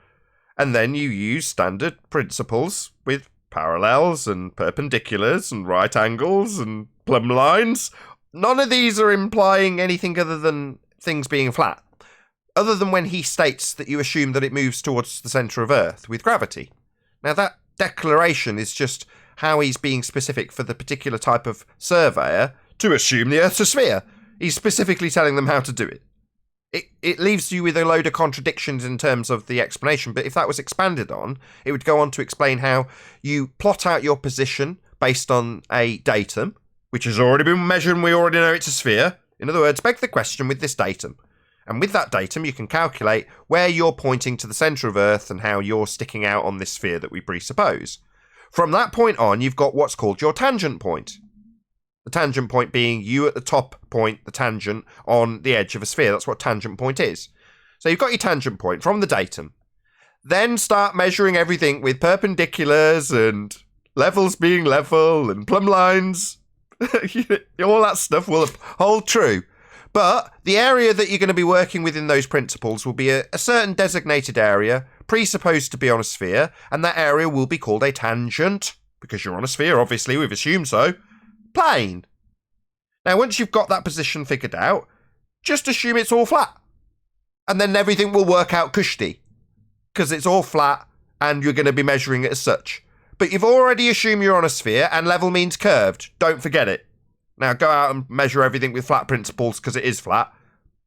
and then you use standard principles with parallels and perpendiculars and right angles and plumb lines. None of these are implying anything other than things being flat. Other than when he states that you assume that it moves towards the centre of Earth with gravity. Now that declaration is just how he's being specific for the particular type of surveyor to assume the Earth's a sphere. He's specifically telling them how to do it. It leaves you with a load of contradictions in terms of the explanation, but if that was expanded on, it would go on to explain how you plot out your position based on a datum, which has already been measured and we already know it's a sphere. In other words, beg the question with this datum. And with that datum, you can calculate where you're pointing to the centre of Earth and how you're sticking out on this sphere that we presuppose. From that point on, you've got what's called your tangent point. The tangent point being you at the top point, the tangent, on the edge of a sphere. That's what tangent point is. So you've got your tangent point from the datum. Then start measuring everything with perpendiculars and levels being level and plumb lines. All that stuff will hold true. But the area that you're going to be working within those principles will be a certain designated area, presupposed to be on a sphere, and that area will be called a tangent, because you're on a sphere, obviously, we've assumed so, plane. Now, once you've got that position figured out, just assume it's all flat. And then everything will work out cushy, because it's all flat, and you're going to be measuring it as such. But you've already assumed you're on a sphere, and level means curved. Don't forget it. Now go out and measure everything with flat principles because it is flat.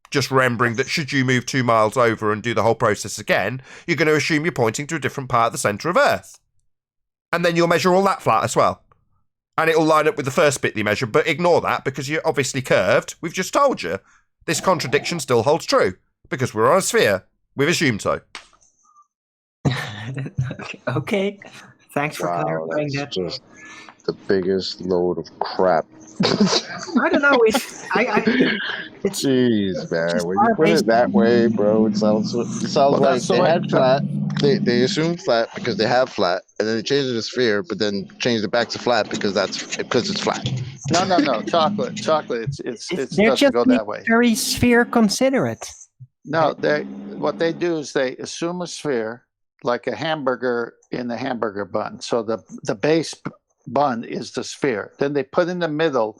Just remembering that should you move 2 miles over and do the whole process again, you're going to assume you're pointing to a different part of the centre of Earth. And then you'll measure all that flat as well. And it'll line up with the first bit you measured, but ignore that because you're obviously curved. We've just told you. This contradiction still holds true because we're on a sphere. We've assumed so. Okay. Thanks for clarifying that. Just the biggest load of crap. I don't know. It's Jeez, man. When you put it that way, bro, it sounds like they had flat. They assume flat because they have flat, and then they change it to sphere, but then change it back to flat because it's flat. No. Chocolate. It they're doesn't just go that way. very sphere considerate. No, what they do is they assume a sphere like a hamburger in the hamburger bun. So the base bun is the sphere. Then they put in the middle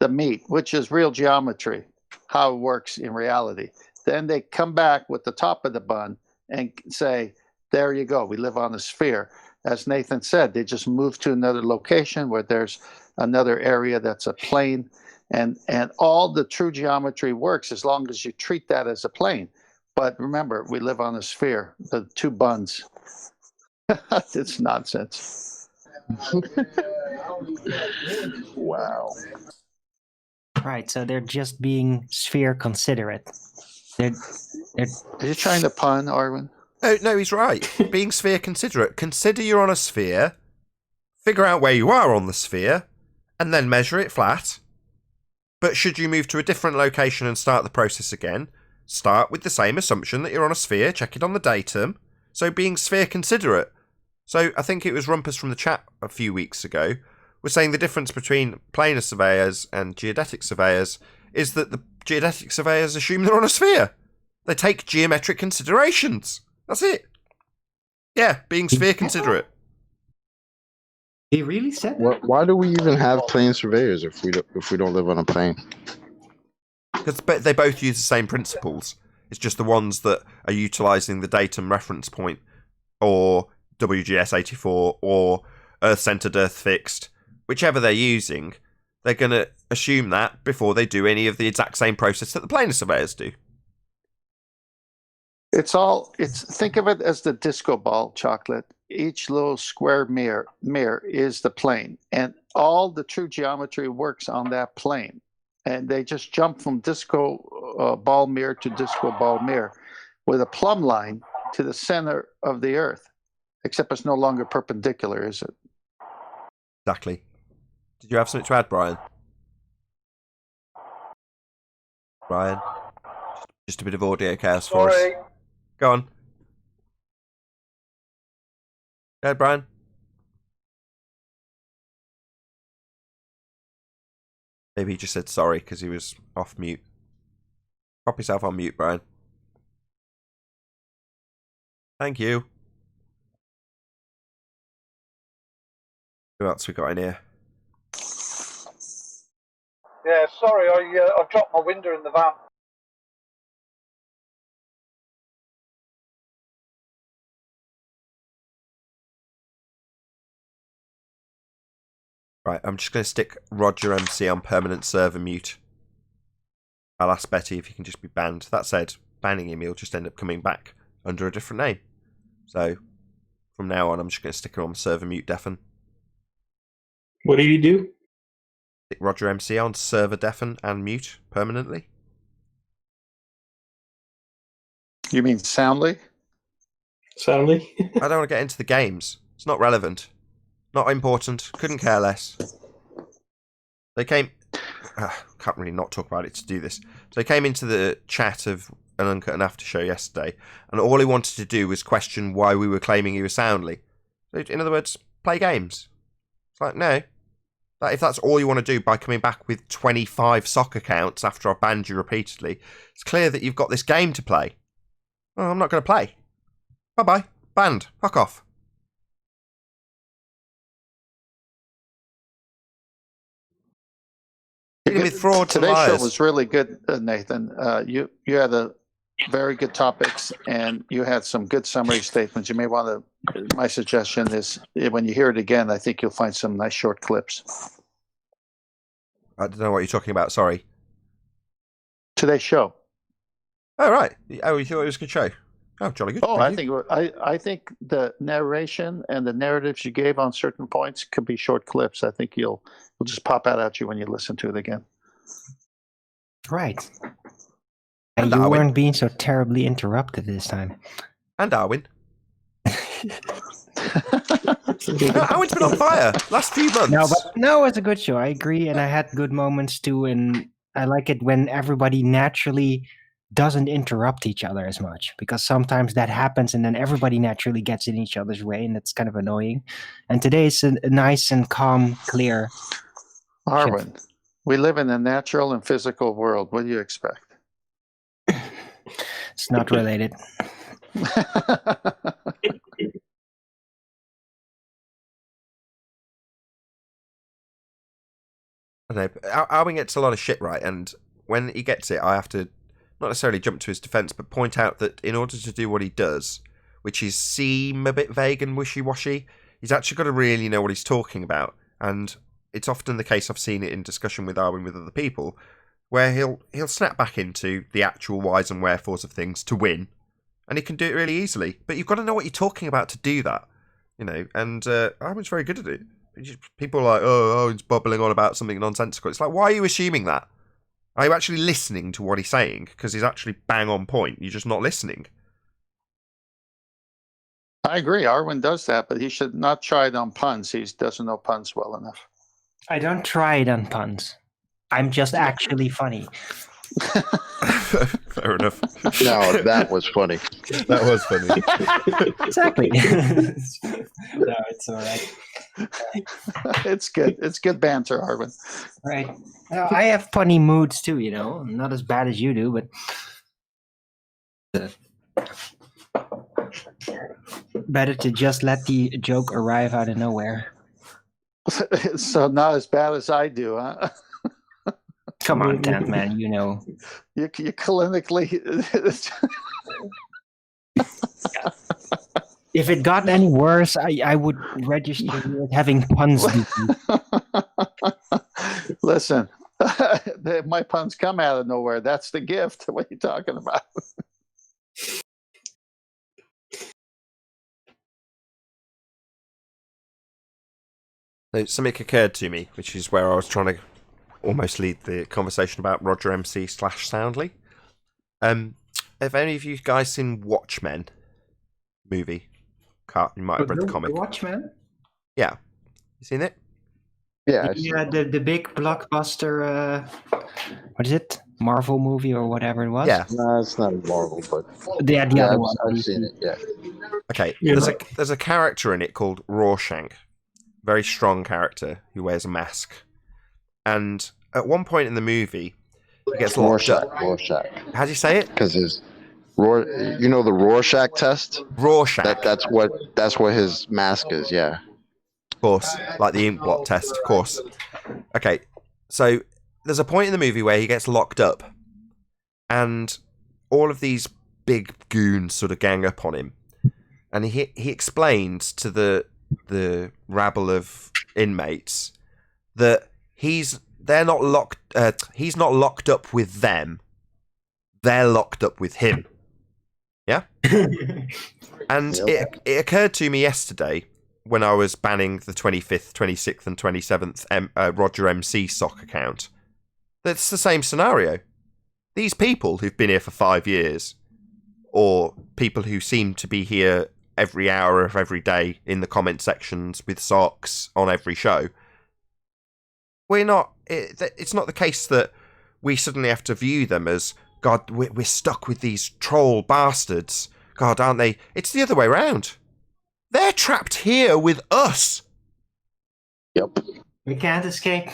the meat, which is real geometry, how it works in reality. Then they come back with the top of the bun and say, there you go, we live on a sphere. As Nathan said, they just move to another location where there's another area that's a plane, and all the true geometry works as long as you treat that as a plane. But remember, we live on a sphere, the two buns. It's nonsense. Wow. Right, so they're just being sphere considerate. They're Are you trying to pun, Arwen? No, he's right. Being sphere considerate. Consider you're on a sphere, figure out where you are on the sphere, and then measure it flat. But should you move to a different location and start the process again, start with the same assumption that you're on a sphere, check it on the datum. So being sphere considerate. So I think it was Rumpus from the chat a few weeks ago was saying the difference between planar surveyors and geodetic surveyors is that the geodetic surveyors assume they're on a sphere. They take geometric considerations. That's it. Yeah, being sphere considerate. He really said that? Why do we even have plane surveyors if we don't live on a plane? Because they both use the same principles. It's just the ones that are utilising the datum reference point, or WGS84, or Earth-centred, Earth-fixed, whichever they're using, they're going to assume that before they do any of the exact same process that the planar surveyors do. Think of it as the disco ball, Chocolate. Each little square mirror is the plane, and all the true geometry works on that plane. And they just jump from disco ball mirror to disco ball mirror with a plumb line to the center of the Earth, except it's no longer perpendicular, is it? Exactly. Did you have something to add, Brian? Brian? Just a bit of audio chaos for us. Go on. Go ahead, Brian. Maybe he just said sorry because he was off mute. Pop yourself on mute, Brian. Thank you. Who else we got in here? Yeah, sorry, I dropped my window in the van. Right, I'm just going to stick Roger MC on permanent server mute. I'll ask Betty if he can just be banned. That said, banning him, he'll just end up coming back under a different name. So, from now on, I'm just going to stick him on server mute deafen. What did you do? Stick Roger MC on server deafen and mute permanently. You mean soundly? Soundly? I don't want to get into the games. It's not relevant. Not important. Couldn't care less. They came... can't really not talk about it to do this. So they came into the chat of an Uncut and Aftershow yesterday, and all he wanted to do was question why we were claiming he was soundly. So in other words, play games. It's like, no. If that's all you want to do by coming back with 25 sock accounts after I've banned you repeatedly, it's clear that you've got this game to play. Oh, I'm not going to play. Bye-bye. Banned. Fuck off. With frauds and Today's show liars. was really good, Nathan. You had a very good topics, and you had some good summary statements. You may want to. My suggestion is, when you hear it again, I think you'll find some nice short clips. I don't know what you're talking about. Sorry. Today's show. Oh right. Oh, you thought it was a good show. Oh, jolly good. Oh, Thank you. I think the narration and the narratives you gave on certain points could be short clips. I think will just pop out at you when you listen to it again. Right. And And you Darwin. weren't being so terribly interrupted this time. And Darwin. Darwin's been on fire last few months. No, it's a good show. I agree, and I had good moments too. And I like it when everybody naturally doesn't interrupt each other as much, because sometimes that happens, and then everybody naturally gets in each other's way, and that's kind of annoying. And today's a nice and calm, clear. Arwen, we live in a natural and physical world. What do you expect? It's not related. I don't know. Alwyn gets a lot of shit right, and when he gets it, I have to not necessarily jump to his defence, but point out that in order to do what he does, which is seem a bit vague and wishy-washy, he's actually got to really know what he's talking about. And it's often the case, I've seen it in discussion with Arwen with other people, where he'll snap back into the actual whys and wherefores of things to win, and he can do it really easily. But you've got to know what you're talking about to do that, you know. And Arwen's very good at it. People are like, oh, he's bubbling on about something nonsensical. It's like, why are you assuming that? Are you actually listening to what he's saying? Because he's actually bang on point. You're just not listening. I agree. Arwen does that, but he should not try it on puns. He doesn't know puns well enough. I don't try it on puns. I'm just actually funny. Fair enough. No, that was funny. That was funny. Exactly. No, it's all right. It's good. It's good banter, Arwen. Right. I have funny moods too, you know. Not as bad as you do, but better to just let the joke arrive out of nowhere. So not as bad as I do, huh? Come on, Tent Man, you know. You clinically. If it got any worse, I would register you as having puns. Listen, my puns come out of nowhere. That's the gift. What are you talking about? Something occurred to me, which is where I was trying to almost lead the conversation about Roger MC / Soundly. Have any of you guys seen Watchmen movie? You might have read the comic. Watchmen? Yeah. You seen it? Yeah. Yeah, the big blockbuster, what is it? Marvel movie or whatever it was? Yeah. No, it's not Marvel, but the other one. I've seen it, yeah. Okay, Yeah. there's a character in it called Rorschach. Very strong character who wears a mask. And at one point in the movie, he gets locked up. Rorschach. How do you say it? Because his you know the Rorschach test? Rorschach. That's what his mask is, yeah. Of course, like the ink blot test, of course. Okay, so there's a point in the movie where he gets locked up, and all of these big goons sort of gang up on him, and he explains to the rabble of inmates that he's not locked up with them, they're locked up with him. Yeah. And Yep. it occurred to me yesterday when I was banning the 25th, 26th and 27th Roger MC sock account, that's the same scenario. These people who've been here for 5 years, or people who seem to be here every hour of every day in the comment sections with socks on every show, it's not the case that we suddenly have to view them as, God, we're stuck with these troll bastards. God, aren't they? It's the other way around. They're trapped here with us. Yep. We can't escape.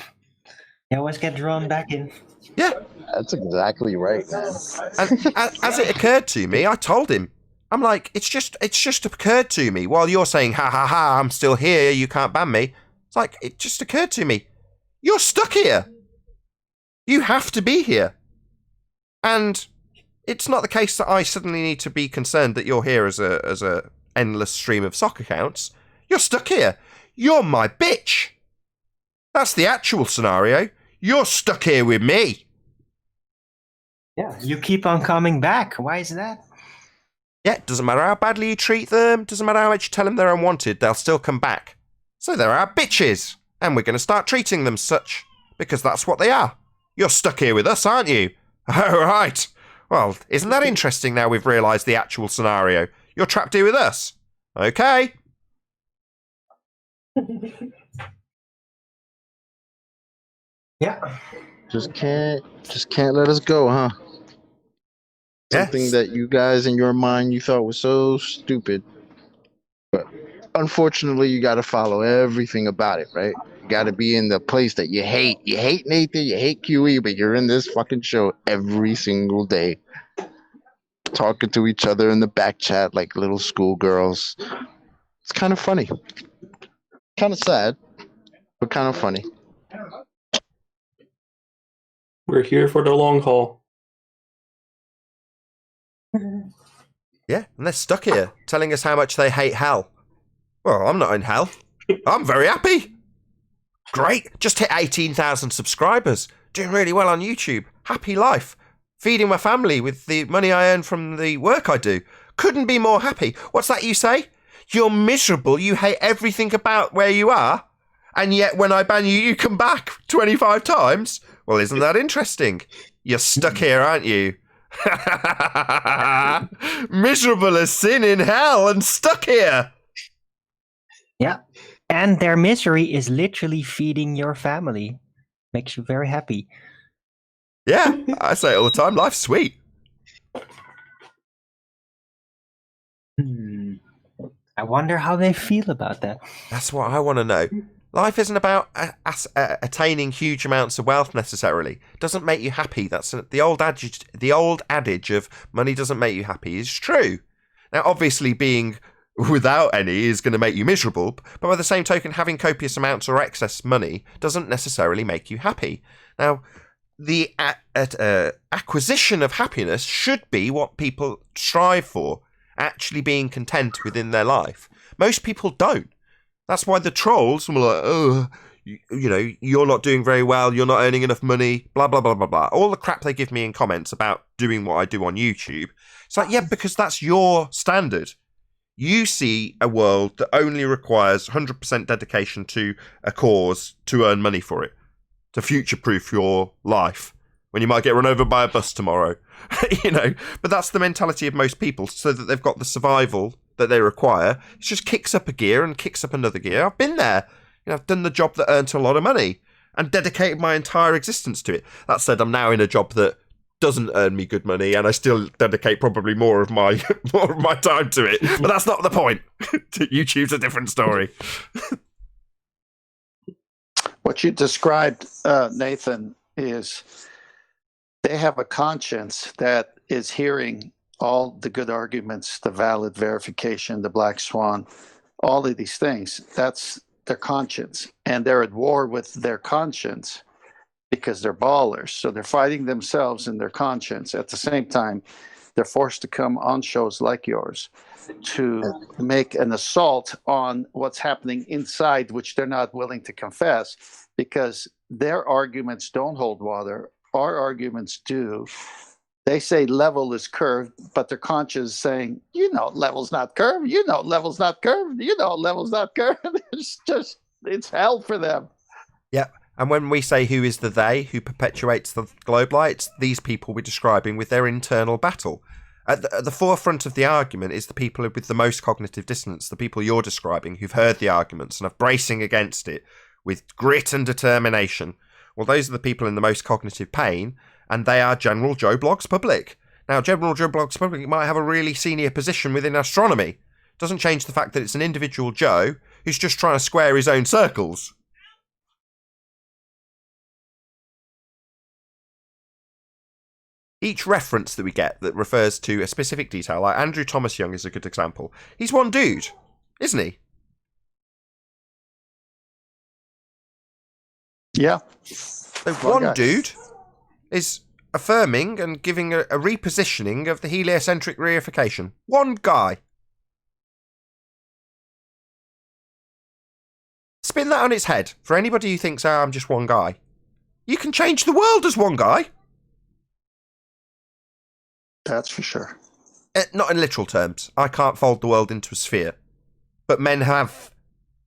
They always get drawn back in. Yeah. That's exactly right, man. And as it occurred to me, I told him, I'm like, it's just occurred to me while you're saying, ha ha ha, I'm still here, you can't ban me. It's like, it just occurred to me, you're stuck here. You have to be here. And it's not the case that I suddenly need to be concerned that you're here as a endless stream of sock accounts. You're stuck here. You're my bitch. That's the actual scenario. You're stuck here with me. Yeah, you keep on coming back. Why is that? Yeah, it doesn't matter how badly you treat them, doesn't matter how much you tell them they're unwanted, they'll still come back. So they're our bitches, and we're going to start treating them such, because that's what they are. You're stuck here with us, aren't you? Oh, right. Well, isn't that interesting now we've realised the actual scenario? You're trapped here with us. Okay. Yeah. Just can't let us go, huh? Something that you guys in your mind you thought was so stupid. But unfortunately you gotta follow everything about it, right? You gotta be in the place that you hate. You hate Nathan, you hate QE, but you're in this fucking show every single day. Talking to each other in the back chat like little schoolgirls. It's kind of funny. Kind of sad, but kind of funny. We're here for the long haul. Yeah, and they're stuck here, telling us how much they hate hell. Well, I'm not in hell. I'm very happy. Great, just hit 18,000 subscribers. Doing really well on YouTube. Happy life. Feeding my family with the money I earn from the work I do. Couldn't be more happy. What's that you say? You're miserable, you hate everything about where you are? And yet when I ban you, you come back 25 times? Well, isn't that interesting? You're stuck here, aren't you? Miserable as sin in hell and stuck here. Yeah. And their misery is literally feeding your family. Makes you very happy. Yeah, I say it all the time. Life's sweet. I wonder how they feel about that. That's what I want to know. Life isn't about attaining huge amounts of wealth necessarily. It doesn't make you happy. That's the old adage. The old adage of money doesn't make you happy is true. Now, obviously, being without any is going to make you miserable, but by the same token, having copious amounts or excess money doesn't necessarily make you happy. Now, the acquisition of happiness should be what people strive for, actually being content within their life. Most people don't. That's why the trolls were like, oh, you know, you're not doing very well, you're not earning enough money, blah, blah, blah, blah, blah. All the crap they give me in comments about doing what I do on YouTube. It's like, yeah, because that's your standard. You see a world that only requires 100% dedication to a cause to earn money for it, to future-proof your life, when you might get run over by a bus tomorrow. You know, but that's the mentality of most people, so that they've got the survival that they require. It just kicks up a gear and kicks up another gear. I've been there. You know, I've done the job that earned a lot of money and dedicated my entire existence to it. That said, I'm now in a job that doesn't earn me good money, and I still dedicate probably more of my time to it. But that's not the point. YouTube's a different story. What you described, Nathan, is they have a conscience that is hearing all the good arguments, the valid verification, the black swan, all of these things. That's their conscience. And they're at war with their conscience because they're ballers. So they're fighting themselves and their conscience. At the same time, they're forced to come on shows like yours to make an assault on what's happening inside, which they're not willing to confess, because their arguments don't hold water. Our arguments do. They say level is curved, but their conscience is saying, you know, level's not curved. You know, level's not curved. You know, level's not curved. It's hell for them. Yeah. And when we say who is the they who perpetuates the globe lights, these people we're describing with their internal battle. At the forefront of the argument is the people with the most cognitive dissonance, the people you're describing who've heard the arguments and are bracing against it with grit and determination. Well, those are the people in the most cognitive pain, and they are General Joe Blogg's public. Now, General Joe Blogg's public might have a really senior position within astronomy. Doesn't change the fact that it's an individual Joe who's just trying to square his own circles. Each reference that we get that refers to a specific detail, like Andrew Thomas Young is a good example. He's one dude, isn't he? Yeah. So one dude is affirming and giving a repositioning of the heliocentric reification. One guy. Spin that on its head for anybody who thinks, I'm just one guy. You can change the world as one guy. That's for sure. Not in literal terms. I can't fold the world into a sphere. But men have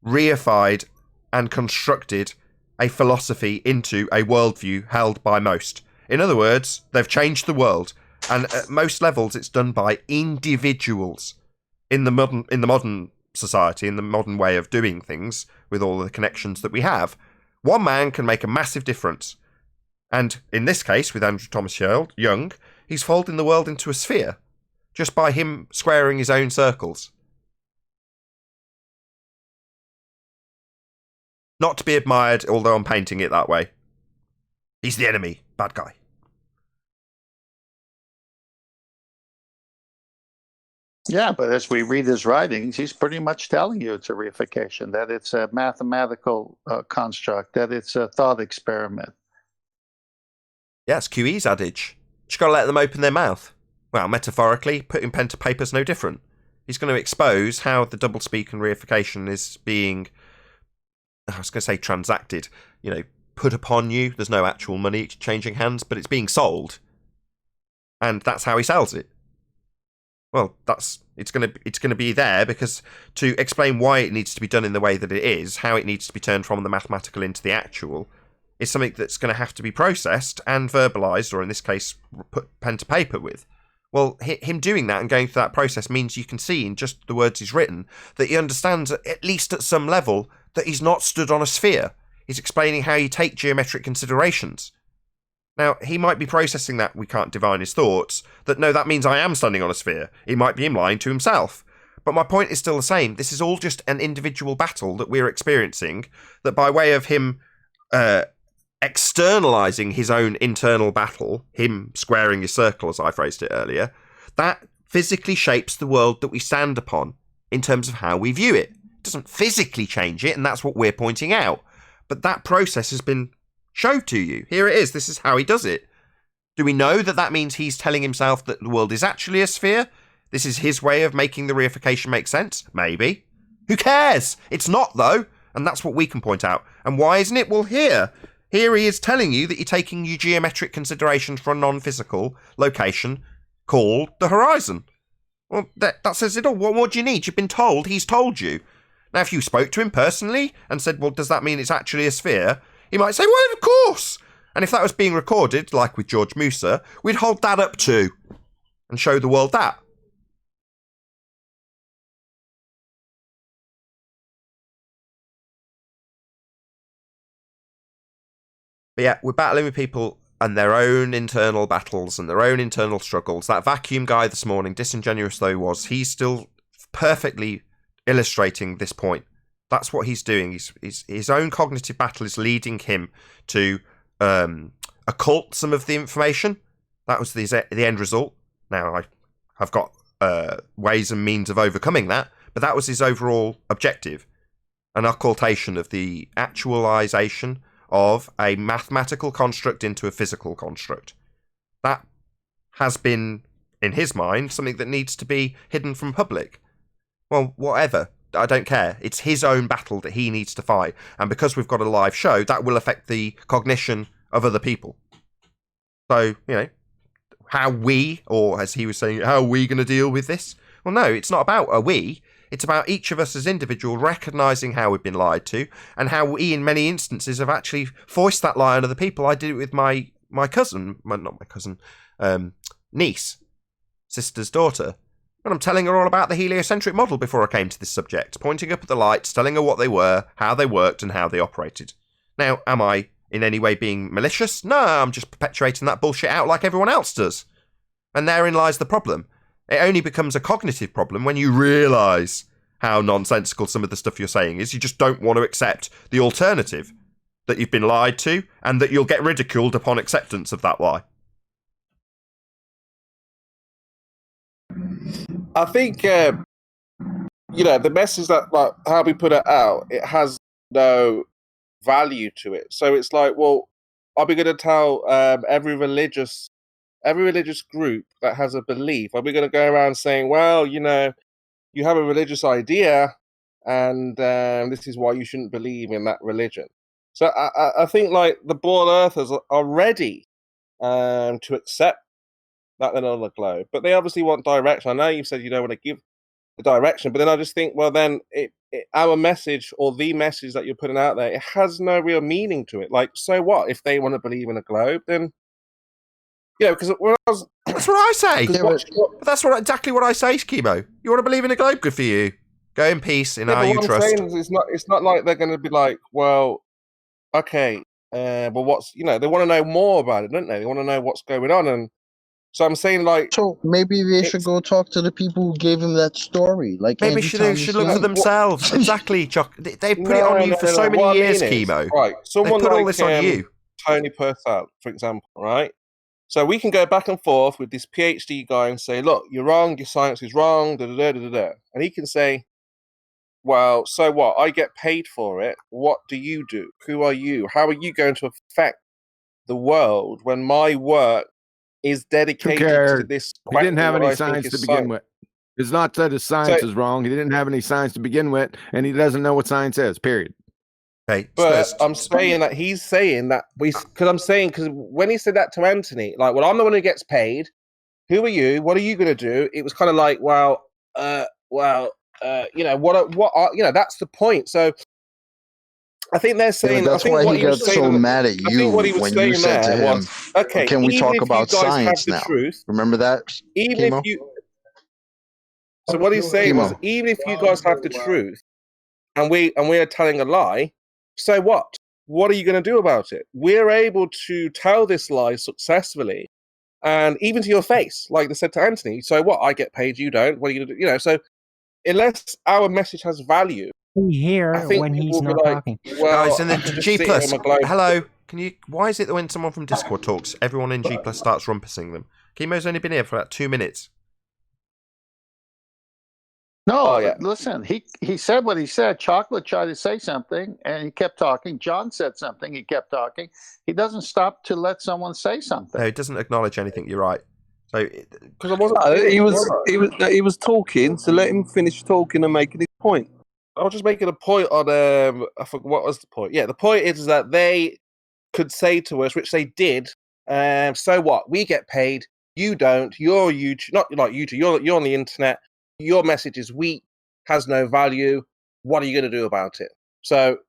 reified and constructed a philosophy into a worldview held by most. In other words, they've changed the world. And at most levels, it's done by individuals in the modern society, in the modern way of doing things, with all the connections that we have. One man can make a massive difference. And in this case, with Andrew Thomas Young, he's folding the world into a sphere just by him squaring his own circles. Not to be admired, although I'm painting it that way. He's the enemy, bad guy. Yeah, but as we read his writings, he's pretty much telling you it's a reification, that it's a mathematical construct, that it's a thought experiment. Yeah, it's QE's adage. Just got to let them open their mouth. Well, metaphorically, putting pen to paper is no different. He's going to expose how the doublespeak and reification is being, I was going to say transacted, you know, put upon you. There's no actual money changing hands, but it's being sold. And that's how he sells it. Well, that's It's gonna be there because to explain why it needs to be done in the way that it is, how it needs to be turned from the mathematical into the actual, is something that's going to have to be processed and verbalized, or in this case, put pen to paper with. Well, him doing that and going through that process means you can see in just the words he's written that he understands, at least at some level, that he's not stood on a sphere. He's explaining how you take geometric considerations. Now, he might be processing that, we can't divine his thoughts, that no, that means I am standing on a sphere. It might be him lying to himself. But my point is still the same. This is all just an individual battle that we're experiencing, that by way of him externalizing his own internal battle, him squaring his circle, as I phrased it earlier, that physically shapes the world that we stand upon in terms of how we view it. It doesn't physically change it, and that's what we're pointing out. But that process has been showed to you. Here it is. This is how he does it. Do we know that that means he's telling himself that the world is actually a sphere? This is his way of making the reification make sense? Maybe. Who cares? It's not, though. And that's what we can point out. And why isn't it? Well, here he is telling you that you're taking your geometric considerations for a non-physical location called the horizon. Well, that says it all. What more do you need? You've been told. He's told you. Now, if you spoke to him personally and said, well, does that mean it's actually a sphere? He might say, well, of course. And if that was being recorded, like with George Musa, we'd hold that up too and show the world that. But yeah, we're battling with people and their own internal battles and their own internal struggles. That vacuum guy this morning, disingenuous though he was, he's still perfectly illustrating this point. That's what he's doing. His own cognitive battle is leading him to occult some of the information. That was the end result. Now, I've got ways and means of overcoming that, but that was his overall objective. An occultation of the actualization of a mathematical construct into a physical construct. That has been, in his mind, something that needs to be hidden from public. Well, whatever. I don't care. It's his own battle that he needs to fight. And because we've got a live show, that will affect the cognition of other people. So, how we, or as he was saying, how are we going to deal with this? Well, no, it's not about a we. It's about each of us as individuals recognising how we've been lied to and how we, in many instances, have actually foisted that lie on other people. I did it with my niece, sister's daughter. And I'm telling her all about the heliocentric model before I came to this subject, pointing up at the lights, telling her what they were, how they worked, and how they operated. Now, am I in any way being malicious? No, I'm just perpetuating that bullshit out like everyone else does. And therein lies the problem. It only becomes a cognitive problem when you realise how nonsensical some of the stuff you're saying is. You just don't want to accept the alternative, that you've been lied to, and that you'll get ridiculed upon acceptance of that lie. I think, the message that, like, how we put it out, it has no value to it. So it's like, well, are we going to tell every religious group that has a belief, are we going to go around saying, well, you have a religious idea, and this is why you shouldn't believe in that religion? So I think, like, the ball earthers are ready to accept that they're not on the globe, but they obviously want direction. I know you said you don't want to give the direction, but then I just think, well, then our message, or the message that you're putting out there, it has no real meaning to it. Like, so what if they want to believe in a globe? Then, because when I was, that's what I say. That's exactly what I say, Schemo. You want to believe in a globe? Good for you. Go in peace. In our you trust. It's not like they're going to be like, well, okay, well, what's they want to know more about it, don't they? They want to know what's going on, and so I'm saying, like, so maybe they should go talk to the people who gave him that story. Like, maybe they should look for themselves. Exactly, Chuck. They put it on you for so many years, Chemo. Right, someone they put like all this on you. Tony Purcell, for example, right? So we can go back and forth with this PhD guy and say, look, you're wrong, your science is wrong, da-da-da-da-da. And he can say, well, so what? I get paid for it. What do you do? Who are you? How are you going to affect the world when my work is dedicated to this? He didn't have any science to begin with. It's not that his science is wrong. He didn't have any science to begin with, and he doesn't know what science is, period. Okay, but I'm saying that he's saying that because when he said that to Anthony, like, well, I'm the one who gets paid. Who are you? What are you going to do? It was kind of like, well, that's the point. So I think they're saying that's why he got so mad at you when you said to him, okay, can we talk about science now? Truth, remember that? Even Chemo? if you So what he's saying was, even if you guys have the truth and we are telling a lie, so what? What are you going to do about it? We're able to tell this lie successfully, and even to your face, like they said to Anthony. So what? I get paid, you don't. What are you going to do? So unless our message has value, here when he's not talking. Well, guys, in the G Plus, hello. Can you? Why is it that when someone from Discord talks, everyone in G Plus starts rumpusing them? Chemo's only been here for about 2 minutes. No, listen, he said what he said. Chocolate tried to say something, and he kept talking. John said something, he kept talking. He doesn't stop to let someone say something. No, he doesn't acknowledge anything. You're right. So, because I wasn't. He was talking, so let him finish talking and making his point. I was just making a point on. I forgot what was the point. Yeah, the point is that they could say to us, which they did. So what? We get paid. You don't. You're YouTube. Not like YouTube. You're on the internet. Your message is weak, has no value. What are you going to do about it? So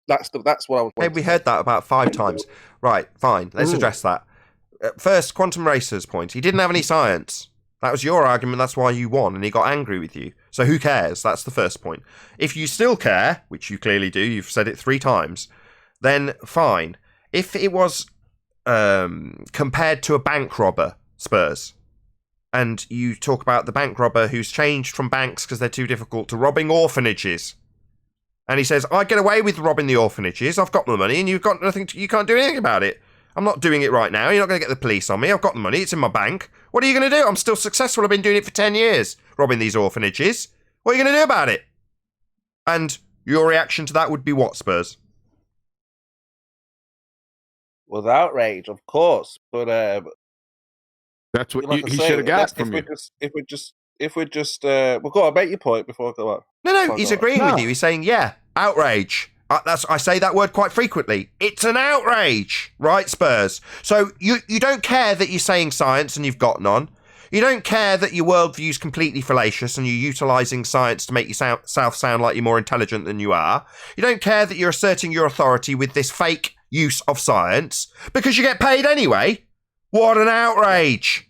that's what I was. Hey, we heard that about 5 times. Right, fine. Let's address that. First, Quantum Racer's point. He didn't have any science. That was your argument. That's why you won, and he got angry with you. So who cares? That's the first point. If you still care, which you clearly do, you've said it 3 times, then fine. If it was compared to a bank robber, Spurs, and you talk about the bank robber who's changed from banks because they're too difficult to robbing orphanages. And he says, I get away with robbing the orphanages. I've got the money and you've got nothing. You can't do anything about it. I'm not doing it right now. You're not going to get the police on me. I've got the money. It's in my bank. What are you going to do? I'm still successful. I've been doing it for 10 years, robbing these orphanages. What are you going to do about it? And your reaction to that would be what, Spurs? With outrage, of course. But that's what he should have got from you. If we're just, well, go on, make your point before I go on. No, he's agreeing with you. He's saying, yeah, outrage. I say that word quite frequently. It's an outrage, right, Spurs? So you don't care that you're saying science and you've got none. You don't care that your worldview's completely fallacious and you're utilising science to make yourself sound like you're more intelligent than you are. You don't care that you're asserting your authority with this fake use of science because you get paid anyway. What an outrage!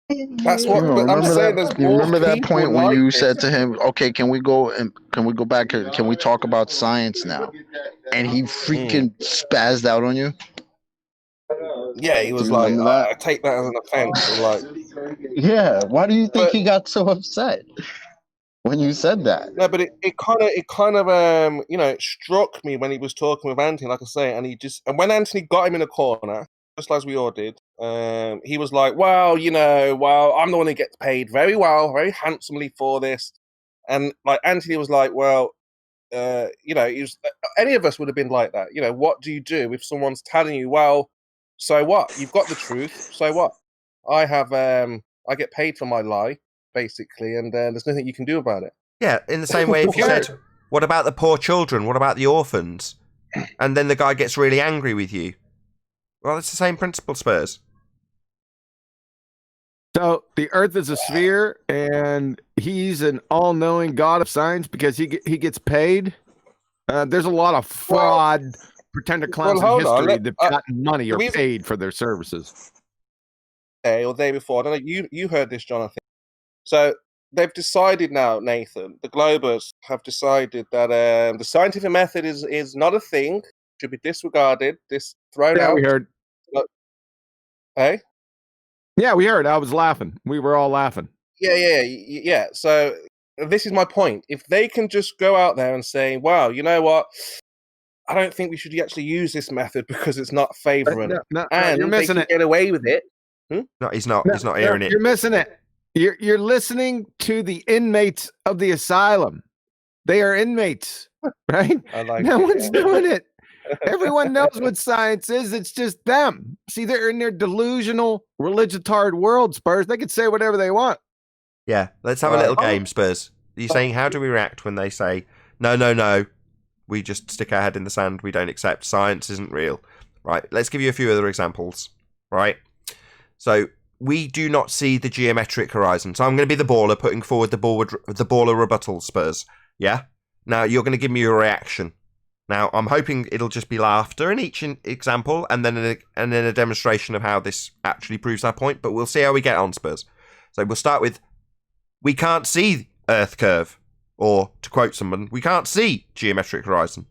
That's what I'm saying. You remember that point when you said to him, "Okay, can we go back? Can we talk about science now?" And he freaking spazzed out on you. Yeah, he was like, "I take that as an offense." I'm like, yeah. Why do you think he got so upset when you said that? No, but it kind of it struck me when he was talking with Anthony, like I say, and when Anthony got him in a corner, just as we all did, he was like, well, I'm the one who gets paid very well, very handsomely for this. And like Anthony was like, well, any of us would have been like that. What do you do if someone's telling you, well, so what? You've got the truth. So what? I get paid for my lie, basically, and there's nothing you can do about it. Yeah, in the same way if you said, what about the poor children? What about the orphans? And then the guy gets really angry with you. Well, it's the same principle, Spurs. So the Earth is a sphere, and he's an all-knowing god of science because he gets paid. There's a lot of fraud, pretender clowns in history that've gotten money or paid for their services. Or the day before, I don't know. You heard this, Jonathan. So they've decided now, Nathan. The Globers have decided that the scientific method is not a thing. Should be disregarded. Thrown out. Yeah, we heard. Hey? Yeah, we heard. I was laughing. We were all laughing. Yeah. So this is my point. If they can just go out there and say, wow, you know what? I don't think we should actually use this method because it's not favouring. No, and you're missing they can get away with it. No, he's not. He's not hearing it. You're missing it. You're listening to the inmates of the asylum. They are inmates, right? No one's doing it. Everyone knows what science is. It's just them. See, they're in their delusional, religitard world, Spurs. They can say whatever they want. Yeah, let's have a little game, Spurs. Are you saying, how do we react when they say, no, we just stick our head in the sand, we don't accept, science isn't real? Right, let's give you a few other examples, right? So, we do not see the geometric horizon. So I'm going to be the baller, putting forward the baller rebuttal, Spurs. Yeah? Now, you're going to give me your reaction. Now, I'm hoping it'll just be laughter in each example, and then a demonstration of how this actually proves our point, but we'll see how we get on, Spurs. So we'll start with, we can't see Earth curve. Or, to quote someone, we can't see geometric horizon.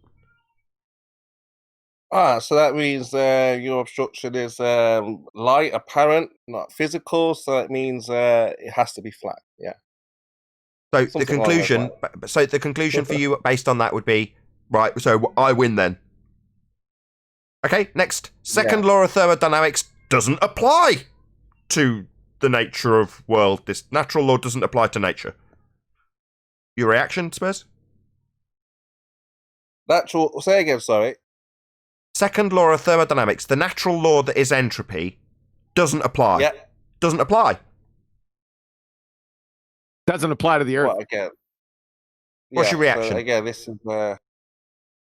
So that means your obstruction is light, apparent, not physical. So that means it has to be flat. Yeah. So Something the conclusion, like for you based on that would be right. So I win then. Okay. Next, second law of thermodynamics doesn't apply to the nature of world. This natural law doesn't apply to nature. Your reaction, Spurs? Natural. Say again. Sorry. Second law of thermodynamics, the natural law that is entropy, doesn't apply. Yeah. Doesn't apply. Doesn't apply to the Earth. What again? What's your reaction? So again, this is. You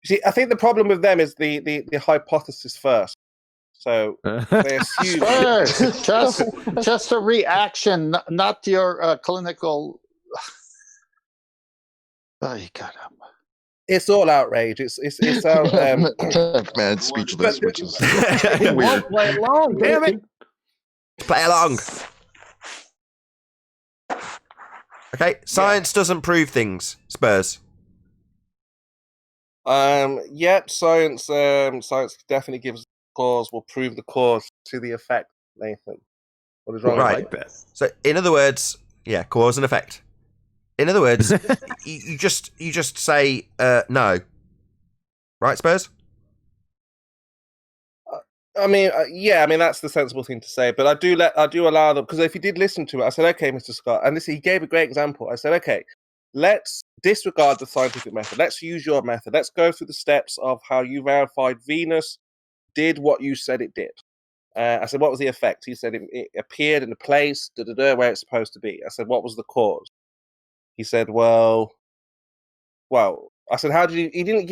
see, I think the problem with them is the hypothesis first. So they assume just a reaction, not your clinical. Oh, you got him. It's all outrage. It's man, speechless, which is weird. Play along, damn it! Play along. Okay, science doesn't prove things. Spurs. Yet science definitely gives the cause. Will prove the cause to the effect. Nathan, what is wrong with that? So, in other words, yeah, cause and effect. In other words, you just say no, right, Spurs? I mean, that's the sensible thing to say. But I do allow them, because if you did listen to it, I said, okay, Mr. Scott, and he gave a great example. I said, okay, let's disregard the scientific method. Let's use your method. Let's go through the steps of how you verified Venus did what you said it did. I said, what was the effect? He said it appeared in a place where it's supposed to be. I said, what was the cause? He said, well, I said, how did you, he didn't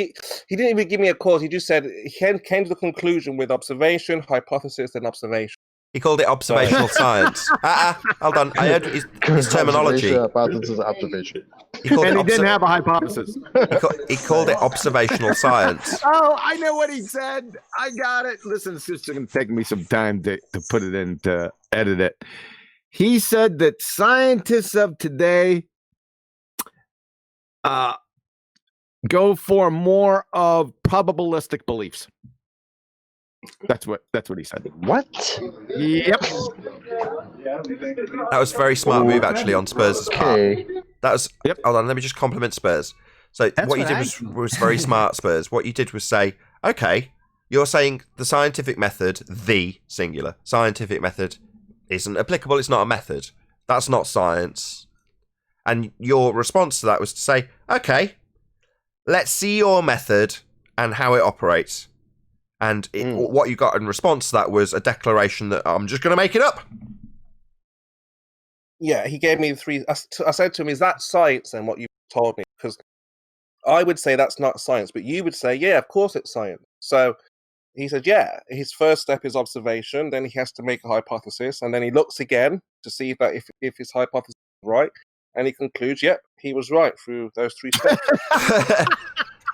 even give me a cause. He just said, he came to the conclusion with observation, hypothesis, and observation. He called it observational science. Hold on. I heard his terminology. Observation. He didn't have a hypothesis. He called it observational science. Oh, I know what he said. I got it. Listen, it's just going to take me some time to put it in, to edit it. He said that scientists of today go for more of probabilistic beliefs. That's what he said. What? Yep. That was a very smart move, actually, on Spurs' part. That was. Yep. Hold on, let me just compliment Spurs. So what you did was very smart, Spurs. What you did was say, okay, you're saying the scientific method, the singular scientific method, isn't applicable. It's not a method. That's not science. And your response to that was to say, okay, let's see your method and how it operates. And what you got in response to that was a declaration that I'm just going to make it up. Yeah, he gave me three. I said to him, is that science then, what you told me? Because I would say that's not science, but you would say, yeah, of course it's science. So he said, yeah, his first step is observation. Then he has to make a hypothesis. And then he looks again to see if his hypothesis is right. And he concludes, yep, he was right through those three steps.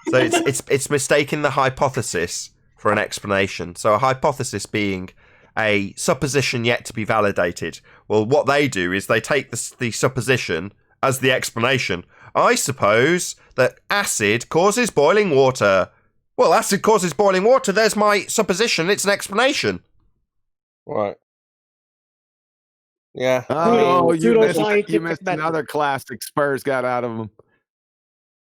So it's mistaking the hypothesis for an explanation. So a hypothesis being a supposition yet to be validated. Well, what they do is they take the supposition as the explanation. I suppose that acid causes boiling water. Well, acid causes boiling water. There's my supposition. It's an explanation. Right. Yeah. Oh, you missed another classic Spurs got out of them.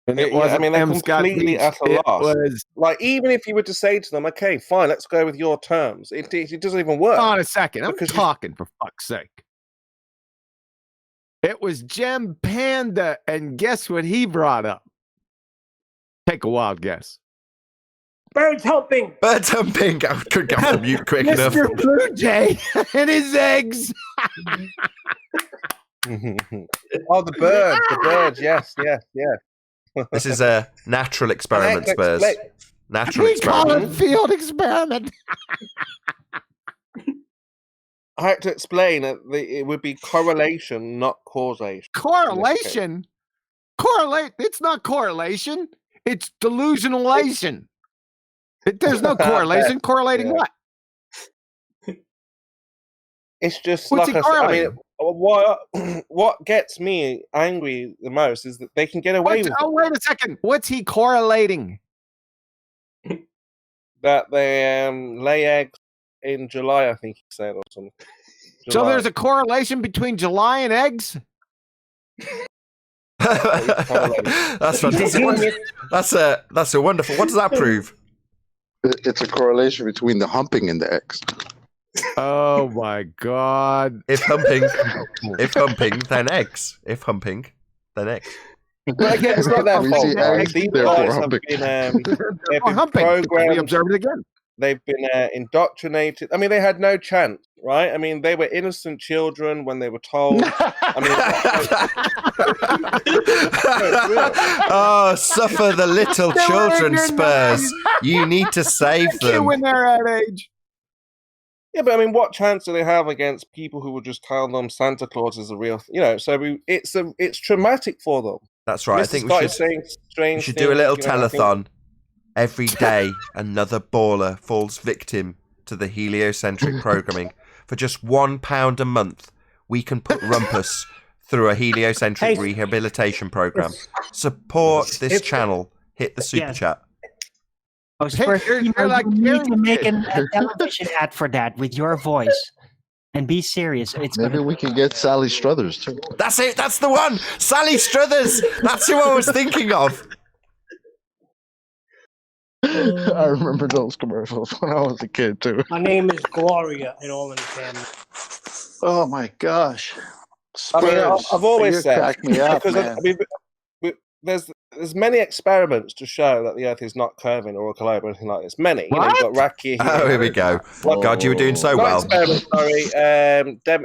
And it was, they're completely at a loss. Like, even if you were to say to them, okay, fine, let's go with your terms, it doesn't even work. Hold on a second. I'm talking, for fuck's sake. It was Gem Panda, and guess what he brought up? Take a wild guess. Birds humping. Birds humping. I couldn't get off the mute quick enough. Mr. Blue Jay and his eggs. Oh, the birds. Yes. This is a natural experiment, Spurs. Natural we experiment. call it field experiment. I had to explain that it would be correlation, not causation. Correlation? Correlate? It's not correlation. It's delusionalation. There's no correlation. Correlating Yeah. what? It's just What's like he I said. I mean, correlating? what gets me angry the most is that they can get away with it. Oh, wait a second. What's he correlating? That they lay eggs in July, I think he said, or something. So there's a correlation between July and eggs? That's fantastic. That's a wonderful. What does that prove? It's a correlation between the humping and the X. Oh my God! If humping, then eggs. If humping, then eggs. Well, again, it's not their We fault. see eggs, These therefore guys have humping. they've been Humping. We programmed. observe it again. They've been indoctrinated. I mean, they had no chance, right? I mean, they were innocent children when they were told. Oh, suffer the little They were children, ignorant Spurs. You need to save them. When they're at age. Yeah, but I mean, what chance do they have against people who will just tell them Santa Claus is a real? So it's traumatic for them. That's right. I think we should do a little telethon. Every day, another baller falls victim to the heliocentric programming. For just £1 a month, we can put Rumpus through a heliocentric rehabilitation program. Support this channel. Hit the super chat. Oh, Spurs, you need to make a television ad for that with your voice. And be serious. Maybe we can get Sally Struthers too. That's it. That's the one. Sally Struthers. That's who I was thinking of. I remember those commercials when I was a kid too. My name is Gloria in all in the family. Oh my gosh! I mean, Spurs, I've always you said crack me up, because man. I mean, there's many experiments to show that the Earth is not curving or a globe or anything like this. Many. You know, you've got Raki. Oh, here we go. God, you were doing so Not well. experiment, sorry.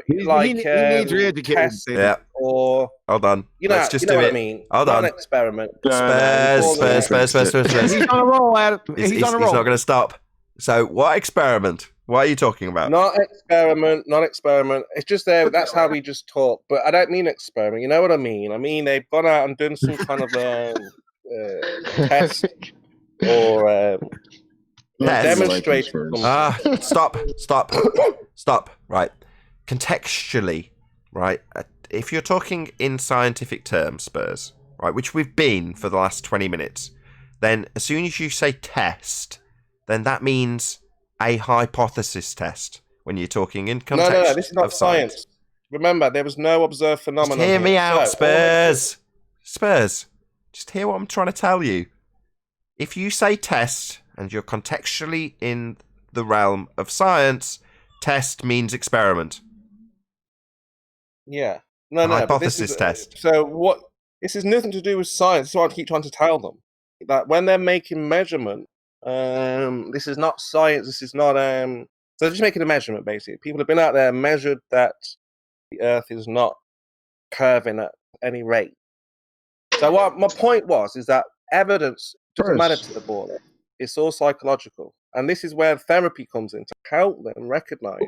He needs re-educated. Yeah. Or hold on. Let's just do what it. I mean. Hold Not on. an experiment. Spurs. He's on a roll, Adam. He's on a roll. He's not going to stop. So, what experiment? What are you talking about? Not experiment. It's just there. That's how we just talk. But I don't mean experiment. You know what I mean? I mean they've gone out and done some kind of test or demonstrated. Stop. Right. Contextually, right. If you're talking in scientific terms, Spurs, right, which we've been for the last 20 minutes, then as soon as you say test, then that means a hypothesis test when you're talking in context. No, this is not science. Remember, there was no observed phenomenon. Just hear me out, Spurs. Spurs, just hear what I'm trying to tell you. If you say test and you're contextually in the realm of science, test means experiment. Yeah. Hypothesis test. So what? This has nothing to do with science. That's what I keep trying to tell them. That when they're making measurement, this is not science. This is not. So they're just making a measurement, basically. People have been out there and measured that the Earth is not curving at any rate. So what my point was is that evidence doesn't matter to the baller. It's all psychological, and this is where therapy comes in to help them recognize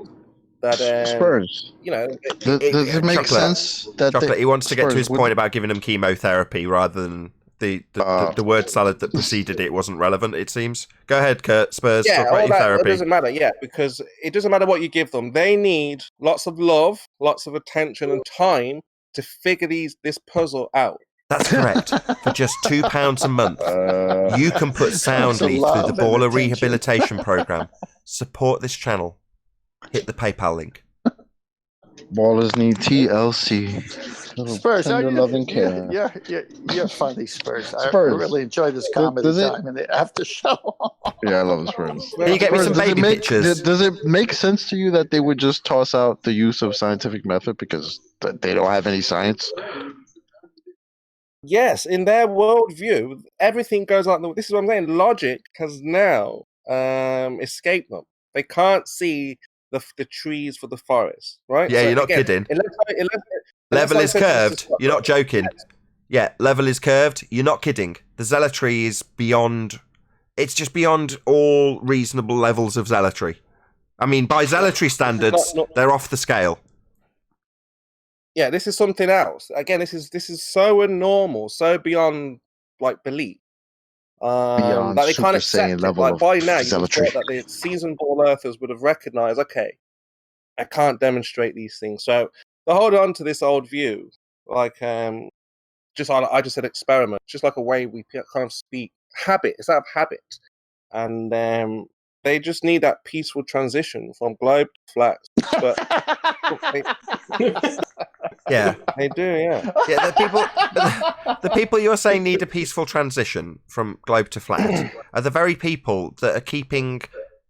that. Spurs. You know, does it make sense that he wants to get to his point about giving them chemotherapy rather than the word salad that preceded it wasn't relevant. It seems. Go ahead, Kurt. Spurs. Yeah, talk about your therapy. It doesn't matter. Yeah, because it doesn't matter what you give them. They need lots of love, lots of attention, and time to figure this puzzle out. That's correct. For just £2 a month, you can put soundly through the baller rehabilitation program. Support this channel. Hit the PayPal link. Ballers need TLC. Spurs, loving care. You're funny, Spurs. I Spurs. really enjoy this comedy time in the after show. Yeah, I love the Spurs. Can you get me some baby pictures? Does it make sense to you that they would just toss out the use of scientific method because they don't have any science? Yes, in their worldview, everything goes like this is what I'm saying. Logic has now escaped them. They can't see the trees for the forest, right? Yeah, so you're not kidding. Level is curved. You're not joking. Yeah, level is curved. You're not kidding. The zealotry is beyond. It's just beyond all reasonable levels of zealotry. I mean, by zealotry standards, they're off the scale. Yeah, this is something else. Again, this is so abnormal, so beyond like belief. Beyond Like they can't Super accept Saiyan it. level Like of by now, you would have zealotry. thought that the seasoned ball earthers would have recognized, okay, I can't demonstrate these things. So they hold on to this old view, like I just said experiment, just like a way we kind of speak habit. It's out of habit, and they just need that peaceful transition from globe to flat. But Yeah, they do. Yeah, yeah. The people you're saying need a peaceful transition from globe to flat are the very people that are keeping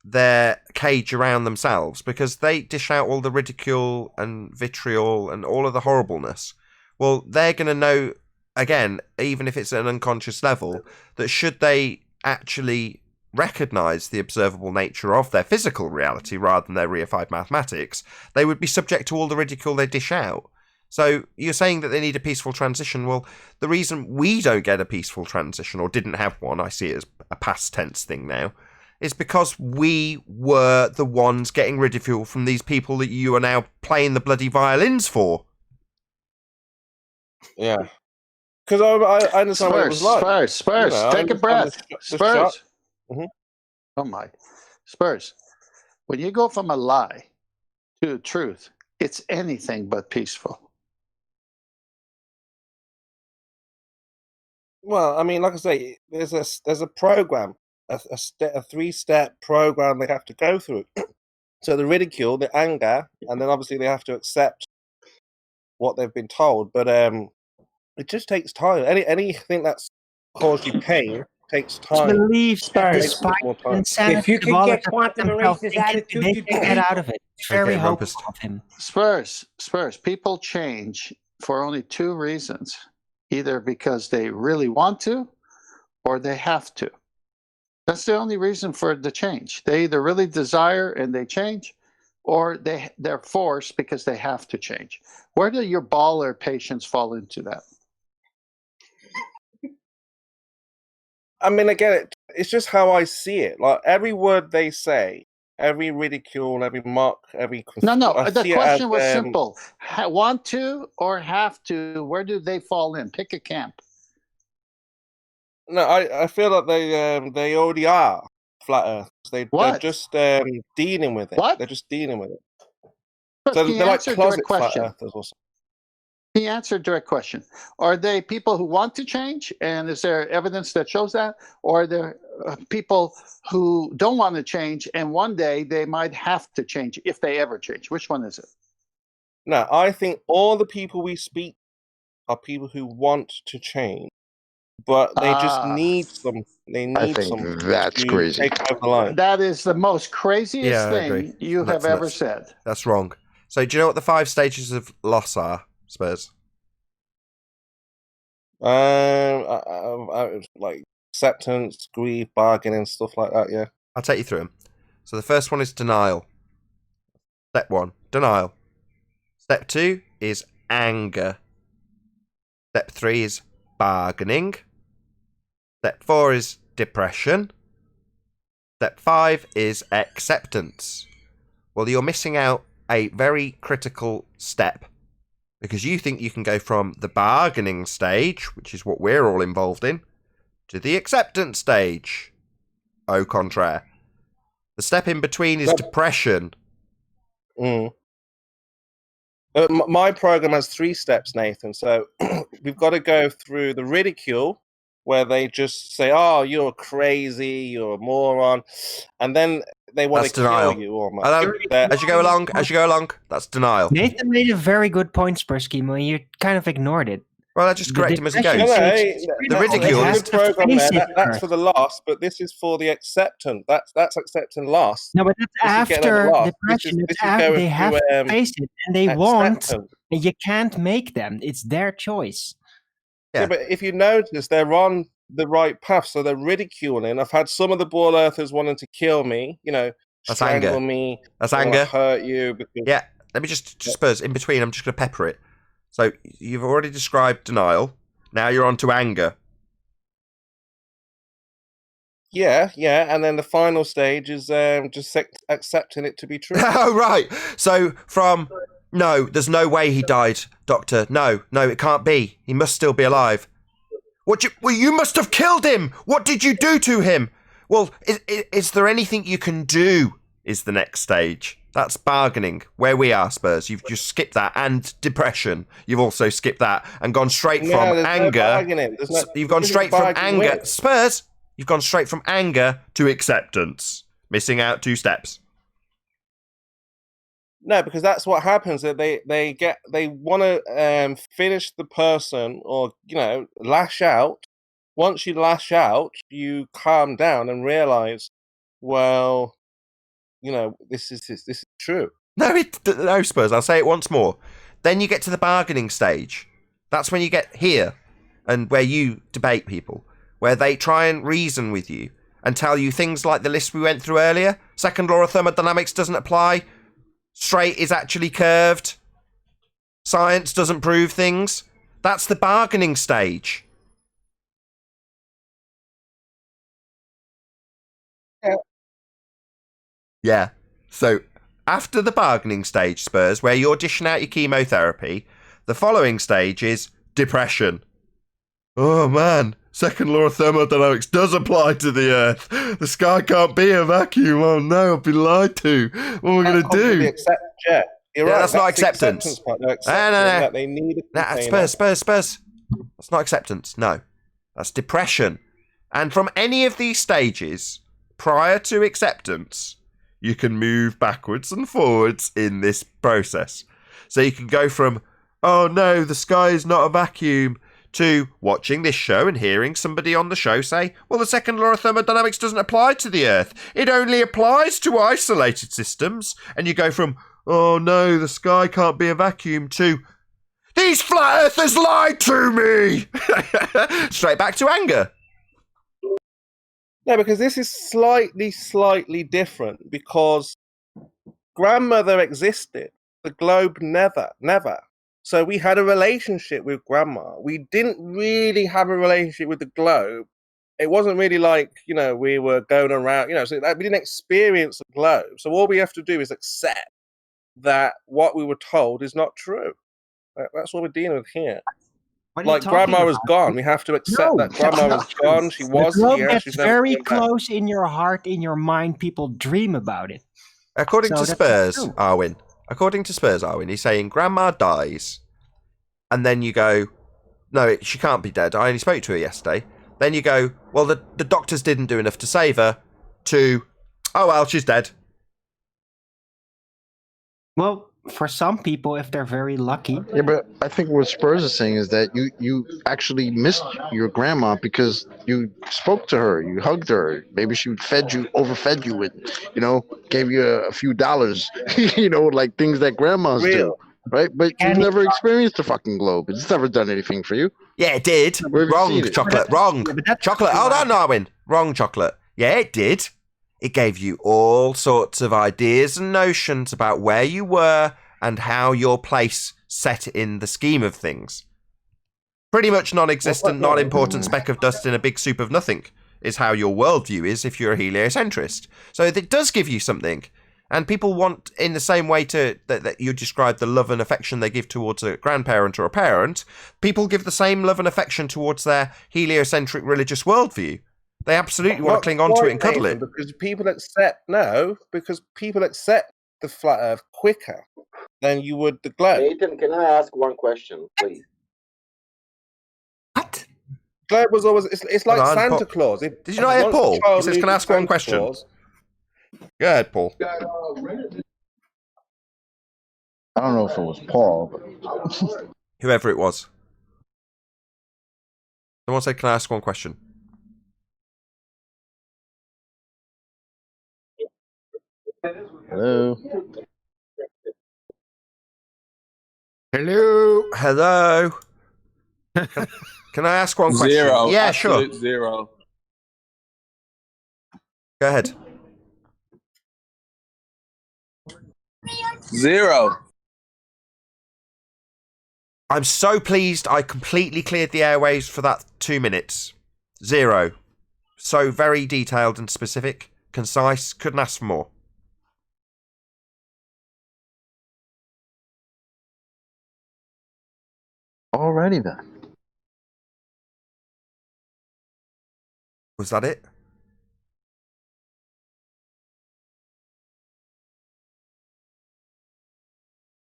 their cage around themselves because they dish out all the ridicule and vitriol and all of the horribleness. Well, they're going to know, again, even if it's at an unconscious level, that should they actually recognise the observable nature of their physical reality rather than their reified mathematics, they would be subject to all the ridicule they dish out. So you're saying that they need a peaceful transition. Well, the reason we don't get a peaceful transition, or didn't have one, I see it as a past tense thing now, is because we were the ones getting ridicule from these people that you are now playing the bloody violins for. yeah. Because I understand what it was like. Spurs. You know, Take a breath. Spurs. Mm-hmm. Oh my. Spurs. When you go from a lie to the truth, it's anything but peaceful. Well, I mean, like I say, there's a program, a 3-step program they have to go through. So the ridicule, the anger, and then obviously they have to accept what they've been told. But it just takes time. Anything that's caused you pain takes time. Believes that Takes despite more time. insanity, If you could get quantum erase his attitude, they you'd can be get out people. of it. It's very Okay, hopeful Rumpus. of him. Spurs. People change for only two reasons. Either because they really want to or they have to. That's the only reason for the change. They either really desire and they change, or they're forced because they have to change. Where do your baller patients fall into that? I mean, again, it's just how I see it. Like every word they say, every ridicule, every mock, every No. I The see it question as, was simple: want to or have to? Where do they fall in? Pick a camp. No, I feel like they already are flat Earth. They're just dealing with it. What? They're just dealing with it. But So can you they're like answer a closet direct flat question? Earthers or something. Can you answer a direct question? Are they people who want to change, and is there evidence that shows that? Or are there people who don't want to change, and one day they might have to change if they ever change? Which one is it? No, I think all the people we speak are people who want to change, but they just need some. They need something that's to crazy. take over the line. That is the most craziest Yeah, I agree. thing you Nuts, have ever nuts. said. That's wrong. So do you know what the 5 stages of loss are, Spurs? Like acceptance, grief, bargaining, stuff like that. Yeah, I'll take you through them. So the first one is denial. Step 1, denial. Step 2 is anger. Step 3 is bargaining. Step 4 is depression. Step 5 is acceptance. Well, you're missing out a very critical step because you think you can go from the bargaining stage, which is what we're all involved in, to the acceptance stage. Au contraire. The step in between is depression. My program has 3 steps, Nathan. So we've got to go through the ridicule, where they just say, "Oh, you're crazy, you're a moron," and then they want That's to denial. kill you almost. As you go along, that's denial. Nathan made a very good point, Spursky, when you kind of ignored it. Well, I just correct him as he goes. The ridicule is is the program there. That's for the loss, but this is for the acceptance. That's accepting loss. No, but that's after depression. They have to face it, and they want. And you can't make them. It's their choice. Yeah, but if you notice, they're on the right path, so they're ridiculing. I've had some of the ball earthers wanting to kill me, That's strangle anger. me, That's anger. hurt you. Because... Yeah, let me just Spurs, in between, I'm just going to pepper it. So you've already described denial. Now you're on to anger. Yeah, and then the final stage is just accepting it to be true. Oh, right. So from, no, there's no way he died, Doctor. No, it can't be. He must still be alive. Well, you must have killed him. What did you do to him? Well, is there anything you can do is the next stage. That's bargaining, where we are, Spurs. You've just skipped that. And depression. You've also skipped that and gone straight from anger. You've gone straight from anger. Spurs, you've gone straight from anger to acceptance. Missing out 2 steps. No, because that's what happens. That they want to finish the person, or lash out. Once you lash out, you calm down and realize, well, this is true. No, Spurs. I'll say it once more. Then you get to the bargaining stage. That's when you get here, and where you debate people, where they try and reason with you and tell you things like the list we went through earlier. Second law of thermodynamics doesn't apply. Straight is actually curved. Science doesn't prove things. That's the bargaining stage. Yeah. So after the bargaining stage, Spurs, where you're dishing out your chemotherapy, the following stage is depression. Oh man, second law of thermodynamics does apply to the Earth. The sky can't be a vacuum. Oh no, I've been lied to. What am I going to do? You're right. That's not acceptance. No. They need a Spurs. That's not acceptance. No. That's depression. And from any of these stages, prior to acceptance, you can move backwards and forwards in this process. So you can go from, oh no, the sky is not a vacuum, to watching this show and hearing somebody on the show say, well, the second law of thermodynamics doesn't apply to the Earth. It only applies to isolated systems. And you go from, oh no, the sky can't be a vacuum, to, these flat earthers lied to me! Straight back to anger. No, because this is slightly different, because grandmother existed. The globe never. So we had a relationship with grandma. We didn't really have a relationship with the globe. It wasn't really like, we were going around, so we didn't experience the globe. So all we have to do is accept that what we were told is not true. That's what we're dealing with here. Like grandma was gone. We have to accept that grandma was gone. She was here. It's very close in your heart, in your mind. People dream about it. According to Spurs, Arwin, he's saying grandma dies, and then you go, no, she can't be dead. I only spoke to her yesterday. Then you go, well, the doctors didn't do enough to save her, to, oh, well, she's dead. Well, for some people, if they're very lucky. Yeah, but I think what Spurs is saying is that you actually missed your grandma because you spoke to her, you hugged her. Maybe she overfed you with, gave you a few dollars, like things that grandmas do, right? But you've never experienced the fucking globe. It's never done anything for you. Yeah, it did. Wrong, Chocolate. Wrong. Chocolate. Hold on, Arwin. Wrong, Chocolate. Yeah, it did. It gave you all sorts of ideas and notions about where you were and how your place set in the scheme of things. Pretty much non-existent, not important speck of dust in a big soup of nothing is how your worldview is if you're a heliocentrist. So it does give you something. And people want, in the same way that you describe the love and affection they give towards a grandparent or a parent, people give the same love and affection towards their heliocentric religious worldview. They absolutely want to cling on to it and cuddle it. Because people accept the flat Earth quicker than you would the globe. Nathan, can I ask one question, please? What? Globe was always, it's like Santa Claus. Did you not hear Paul? He says, can I ask one question? Go ahead, Paul. I don't know if it was Paul, but whoever it was. Someone said, can I ask one question? Hello. Can I ask one question? Zero. Yeah, Absolute sure. Zero. Go ahead. Zero. I'm so pleased I completely cleared the airwaves for that 2 minutes. 0. So very detailed and specific, concise. Couldn't ask for more. Alrighty then. Was that it?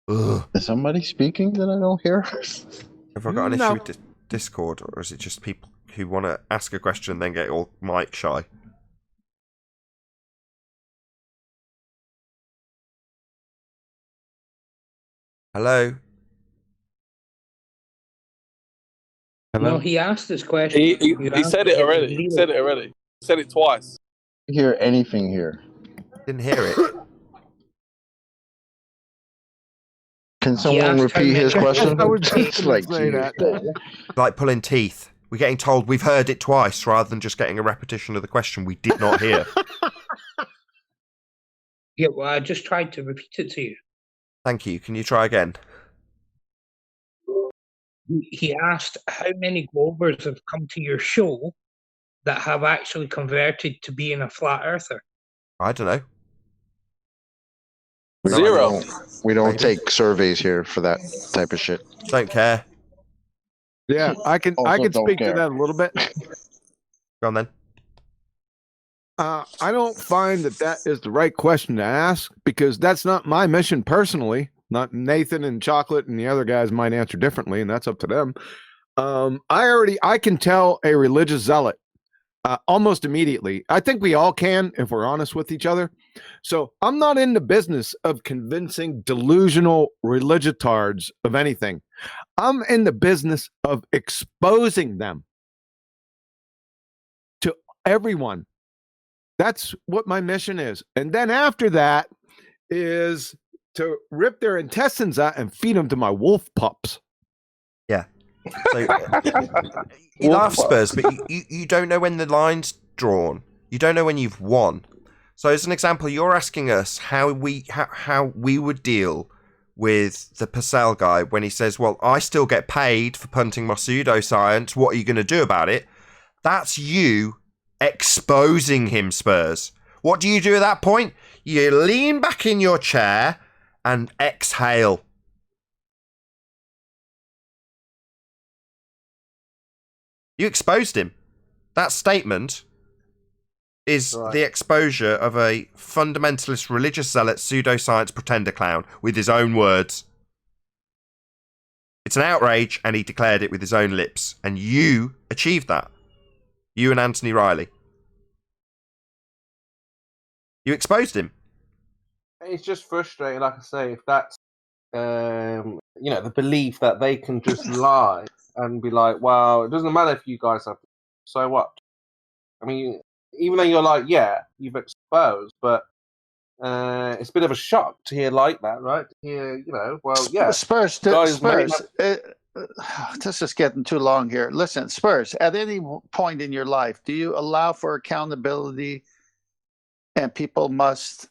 Ugh. Is somebody speaking that I don't hear? Have I got an issue with Discord, or is it just people who want to ask a question and then get all mic shy? Hello? No, he asked this question. He said it already. He said it already. He said it twice. Hear anything here? Didn't hear it. Can someone repeat his question? It's like, like pulling teeth. We're getting told we've heard it twice rather than just getting a repetition of the question we did not hear. Yeah, well, I just tried to repeat it to you. Thank you. Can you try again? He asked how many Glovers have come to your show that have actually converted to being a flat earther. I don't know. Zero. We don't take surveys here for that type of shit. Don't care. Yeah, I can speak to that a little bit. Go on then. I don't find that is the right question to ask, because that's not my mission personally. Not Nathan and Chocolate and the other guys might answer differently, and that's up to them. I can tell a religious zealot almost immediately. I think we all can if we're honest with each other. So I'm not in the business of convincing delusional religiotards of anything. I'm in the business of exposing them to everyone. That's what my mission is. And then after that is to rip their intestines out and feed them to my wolf pups. Yeah. So, you laugh, Spurs, but you don't know when the line's drawn. You don't know when you've won. So as an example, you're asking us how we would deal with the Purcell guy when he says, well, I still get paid for punting my pseudoscience. What are you going to do about it? That's you exposing him, Spurs. What do you do at that point? You lean back in your chair and exhale. You exposed him. That statement is the exposure of a fundamentalist religious zealot pseudoscience pretender clown with his own words. It's an outrage, and he declared it with his own lips. And you achieved that. You and Anthony Riley. You exposed him. It's just frustrating, like I say, if that's the belief that they can just lie and be like, well, it doesn't matter if you guys have, so what? I mean, even though you're like, yeah, you've exposed, but it's a bit of a shock to hear like that, right? To hear, well, yeah. Spurs, this is getting too long here. Listen, Spurs, at any point in your life, do you allow for accountability and people must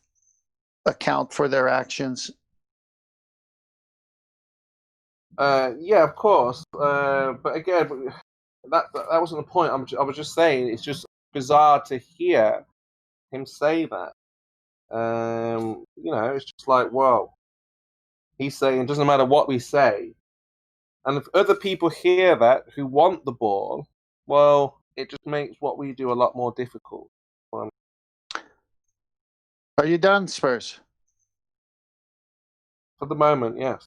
account for their actions? Yeah, of course. But again, that wasn't the point. I was just saying it's just bizarre to hear him say that. It's just like, whoa. He's saying it doesn't matter what we say. And if other people hear that who want the ball, well, it just makes what we do a lot more difficult. Are you done, Spurs? For the moment, yes.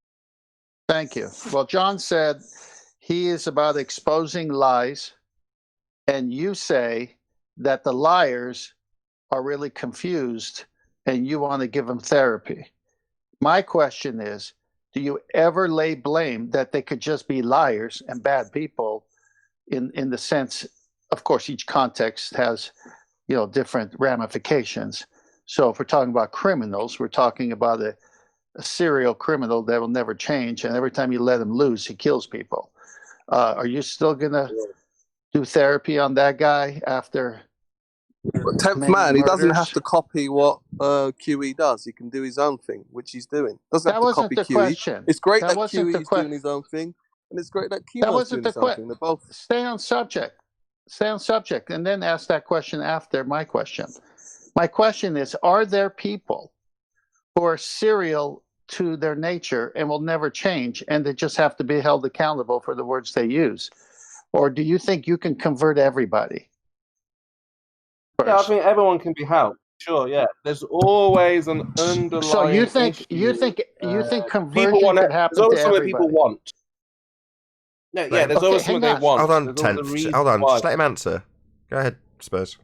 Thank you. Well, John said he is about exposing lies, and you say that the liars are really confused and you want to give them therapy. My question is, do you ever lay blame that they could just be liars and bad people in the sense, of course, each context has, different ramifications. So if we're talking about criminals, we're talking about a serial criminal that will never change, and every time you let him loose, he kills people. Are you still going to do therapy on that guy after? 10th man, he doesn't have to copy what QE does. He can do his own thing, which he's doing. Doesn't have to copy QE. Question. It's great that that QE is doing his own thing, and it's great that QE is doing his own thing. They're both. Stay on subject. Stay on subject, and then ask that question after my question. My question is, are there people who are serial to their nature and will never change, and they just have to be held accountable for the words they use? Or do you think you can convert everybody? Yeah, I think everyone can be helped. Sure, yeah. There's always an underlying. So you think people conversion want could happen There's always to something everybody? people want. No, yeah, Right. there's always something they want. Hold on, There's always a 10th. reason Hold on, why. just let him answer. Go ahead, Spurs.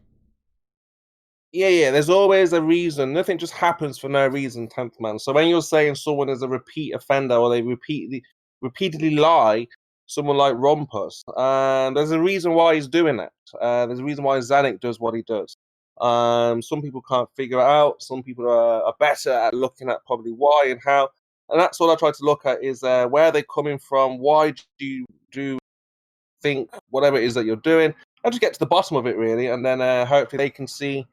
Yeah, there's always a reason. Nothing just happens for no reason, 10th man. So when you're saying someone is a repeat offender or they repeatedly lie, someone like Rumpus, there's a reason why he's doing that. There's a reason why Zanik does what he does. Some people can't figure it out. Some people are better at looking at probably why and how. And that's what I try to look at is where are they coming from? Why do you think whatever it is that you're doing? I just get to the bottom of it, really, and then hopefully they can see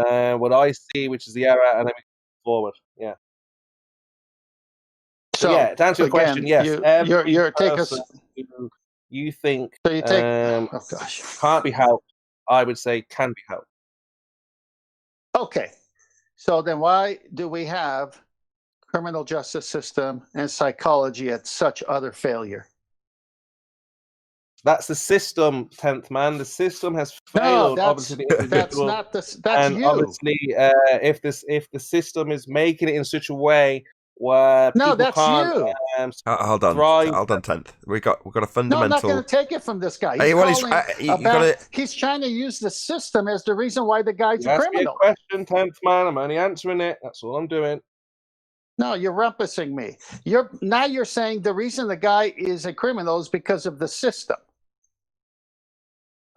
what I see, which is the error, and then we can move forward. Yeah. So yeah, to answer the question, yes, every person who you think can't be helped, I would say can be helped. Okay, so then why do we have criminal justice system and psychology at such utter failure? That's the system, 10th man. The system has failed. No, obviously, the individual. that's and you. Obviously, if the system is making it in such a way where people can't hold on, thrive. hold on, 10th. We've got a No, fundamental. I'm not going to take it from this guy. Hey, He's trying to use the system as the reason why the guy's a Ask me criminal. a question, 10th man. I'm only answering it. That's all I'm doing. No, you're rumpusing me. You're saying the reason the guy is a criminal is because of the system.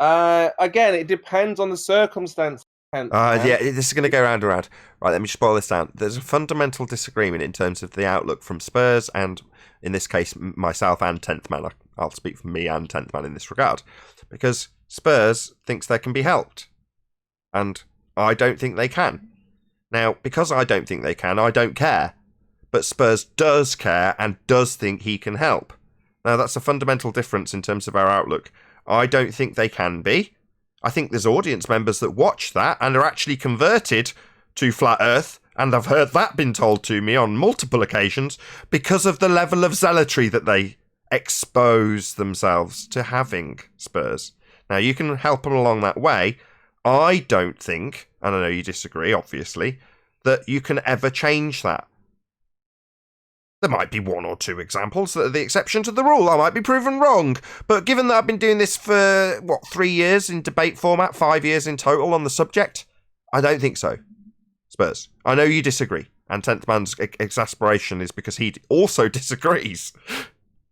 Again, it depends on the circumstance. Yeah, this is going to go round and round. Right, let me just boil this down. There's a fundamental disagreement in terms of the outlook from Spurs and, in this case, myself and 10th man. I'll speak for me and 10th man in this regard. Because Spurs thinks they can be helped. And I don't think they can. Now, because I don't think they can, I don't care. But Spurs does care and does think he can help. Now, that's a fundamental difference in terms of our outlook. I don't think they can be. I think there's audience members that watch that and are actually converted to Flat Earth, and I've heard that been told to me on multiple occasions because of the level of zealotry that they expose themselves to having, Spurs. Now, you can help them along that way. I don't think, and I know you disagree, obviously, that you can ever change that. There might be one or two examples that are the exception to the rule. I might be proven wrong. But given that I've been doing this for, 3 years in debate format, 5 years in total on the subject, I don't think so. Spurs, I know you disagree. And 10th man's exasperation is because he also disagrees.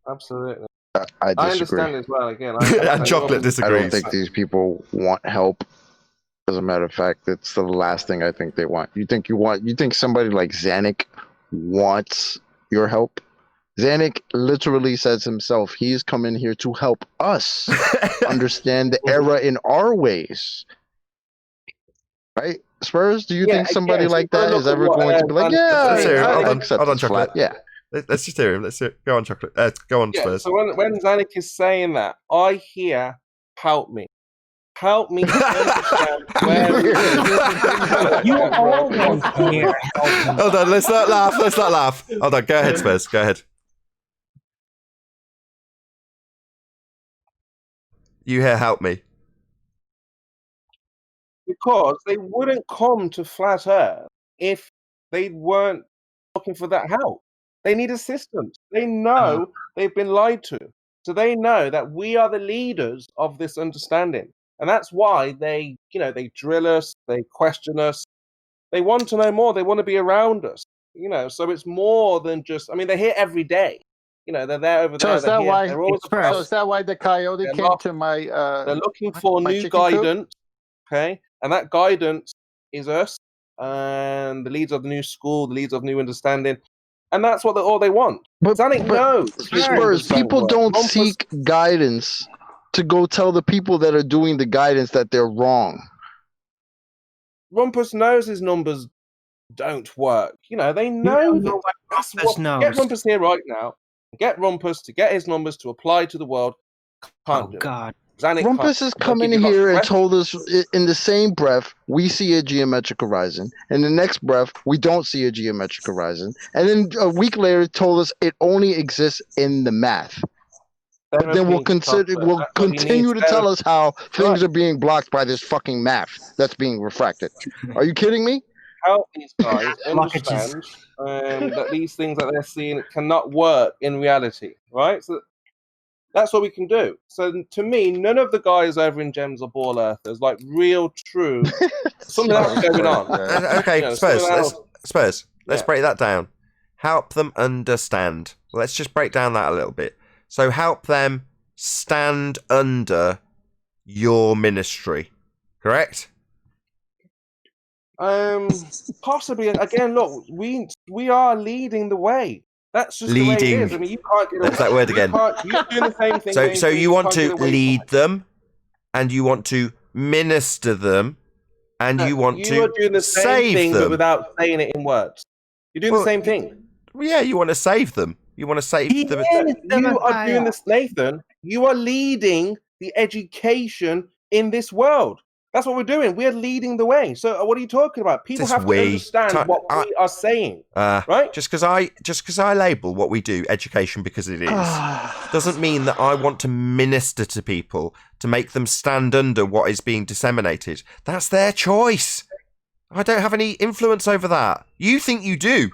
Absolutely. I disagree. understand as well, again. And Chocolate disagrees. I don't think these people want help. As a matter of fact, it's the last thing I think they want. You think somebody like Zanik wants your help? Zanik literally says himself, he's come in here to help us understand the error in our ways. Right? Spurs, do you think somebody like that is ever going to be like, hold on, Chocolate. Yeah. Let's just hear him. Go on, Chocolate. Go on, Spurs. So when Zanik is saying that, I hear, help me. Help me understand where you always hear. Hold on, let's not laugh. Hold on, go ahead, Spurs. Go ahead. You hear help me. Because they wouldn't come to Flat Earth if they weren't looking for that help. They need assistance. They know they've been lied to. So they know that we are the leaders of this understanding. And that's why they drill us, they question us. They want to know more. They want to be around us. So it's more than just, they're here every day. They're there over there. So is that why the coyote came to my they're looking for new guidance. Okay. And that guidance is us and the leaders of the new school, the leaders of new understanding. And that's what all they want. But Zanik knows. Spurs, people don't seek guidance to go tell the people that are doing the guidance that they're wrong. Rumpus knows his numbers don't work. They know that. That's what. Get Rumpus here right now. Get Rumpus to get his numbers to apply to the world. Can't do God. Rumpus is coming here and told us in the same breath we see a geometric horizon, and the next breath we don't see a geometric horizon, and then a week later told us it only exists in the math. But then we'll continue to tell us how things are being blocked by this fucking math that's being refracted. Are you kidding me? Help these guys understand that these things that they're seeing cannot work in reality, right? So that's what we can do. So to me, none of the guys over in Gems are ball earthers, like real, true. Something else going on. Okay, Spurs. Let's break that down. Help them understand. Let's just break down that a little bit. So help them stand under your ministry, correct? Possibly. Again, look, we are leading the way. That's just the way it is. I mean, you can't get That's that word again. You're doing the same thing. So you want to lead them, and you want to minister them, and you want to are doing the same save thing, them but without saying it in words. You're doing the same thing. Yeah, you want to save them. You want to save them. You are doing this, Nathan. You are leading the education in this world. That's what we're doing. We're leading the way. So what are you talking about? People have to understand what we are saying, right? Just because I label what we do education because it is, doesn't mean that I want to minister to people to make them stand under what is being disseminated. That's their choice. I don't have any influence over that. You think you do.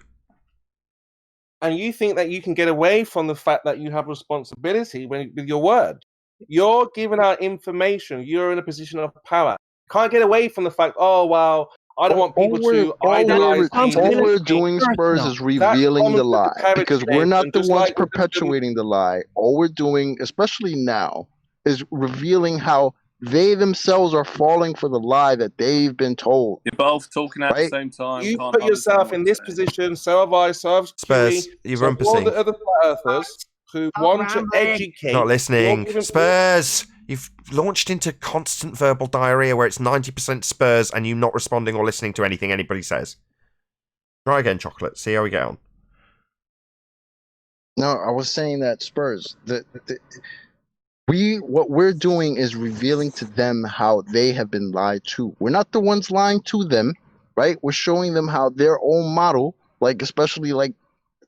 And you think that you can get away from the fact that you have responsibility with your word. You're giving out information. You're in a position of power. Can't get away from the fact, oh, well, I don't want people to idolize me. All we're doing, Spurs, is revealing the lie. Because we're not the ones perpetuating the lie. All we're doing, especially now, is revealing how they themselves are falling for the lie that they've been told. You're both talking at the same time. You put yourself in this position, so have I, so have Spurs, you're all rumpusing. the other flat earthers who want to educate. Not listening. Spurs, you've launched into constant verbal diarrhea where it's 90% Spurs and you not responding or listening to anything anybody says. Try again, Chocolate. See how we get on. No, I was saying that Spurs, what we're doing is revealing to them how they have been lied to. We're not the ones lying to them, right? We're showing them how their own model, like especially like,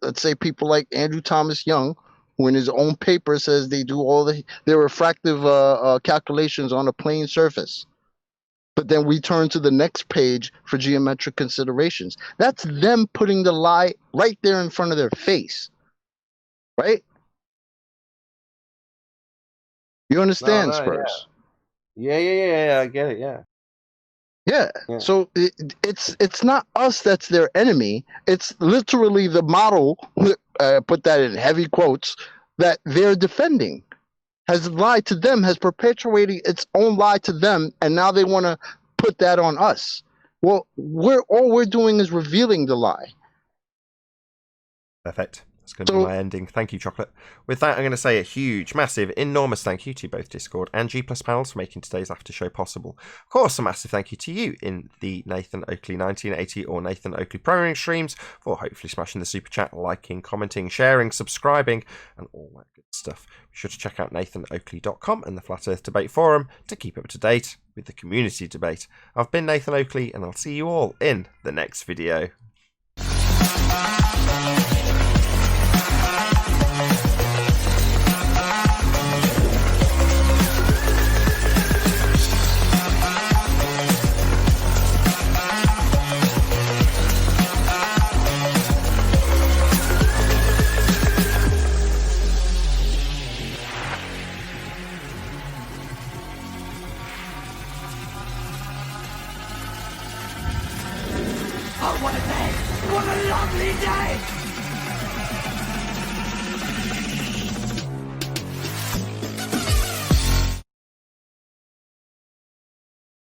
let's say people like Andrew Thomas Young, who in his own paper says they do all their refractive calculations on a plane surface. But then we turn to the next page for geometric considerations. That's them putting the lie right there in front of their face, right? You understand, Spurs? Yeah, I get it, yeah. Yeah. So it's not us that's their enemy. It's literally the model, put that in heavy quotes, that they're defending. Has lied to them, has perpetuated its own lie to them, and now they want to put that on us. Well, all we're doing is revealing the lie. Perfect. That's going to be my ending. Thank you, Chocolate. With that, I'm going to say a huge, massive, enormous thank you to both Discord and G+ Panels for making today's after show possible. Of course, a massive thank you to you in the Nathan Oakley 1980 or Nathan Oakley programming streams for hopefully smashing the super chat, liking, commenting, sharing, subscribing, and all that good stuff. Be sure to check out nathanoakley.com and the Flat Earth Debate Forum to keep up to date with the community debate. I've been Nathan Oakley, and I'll see you all in the next video. What a day! What a lovely day!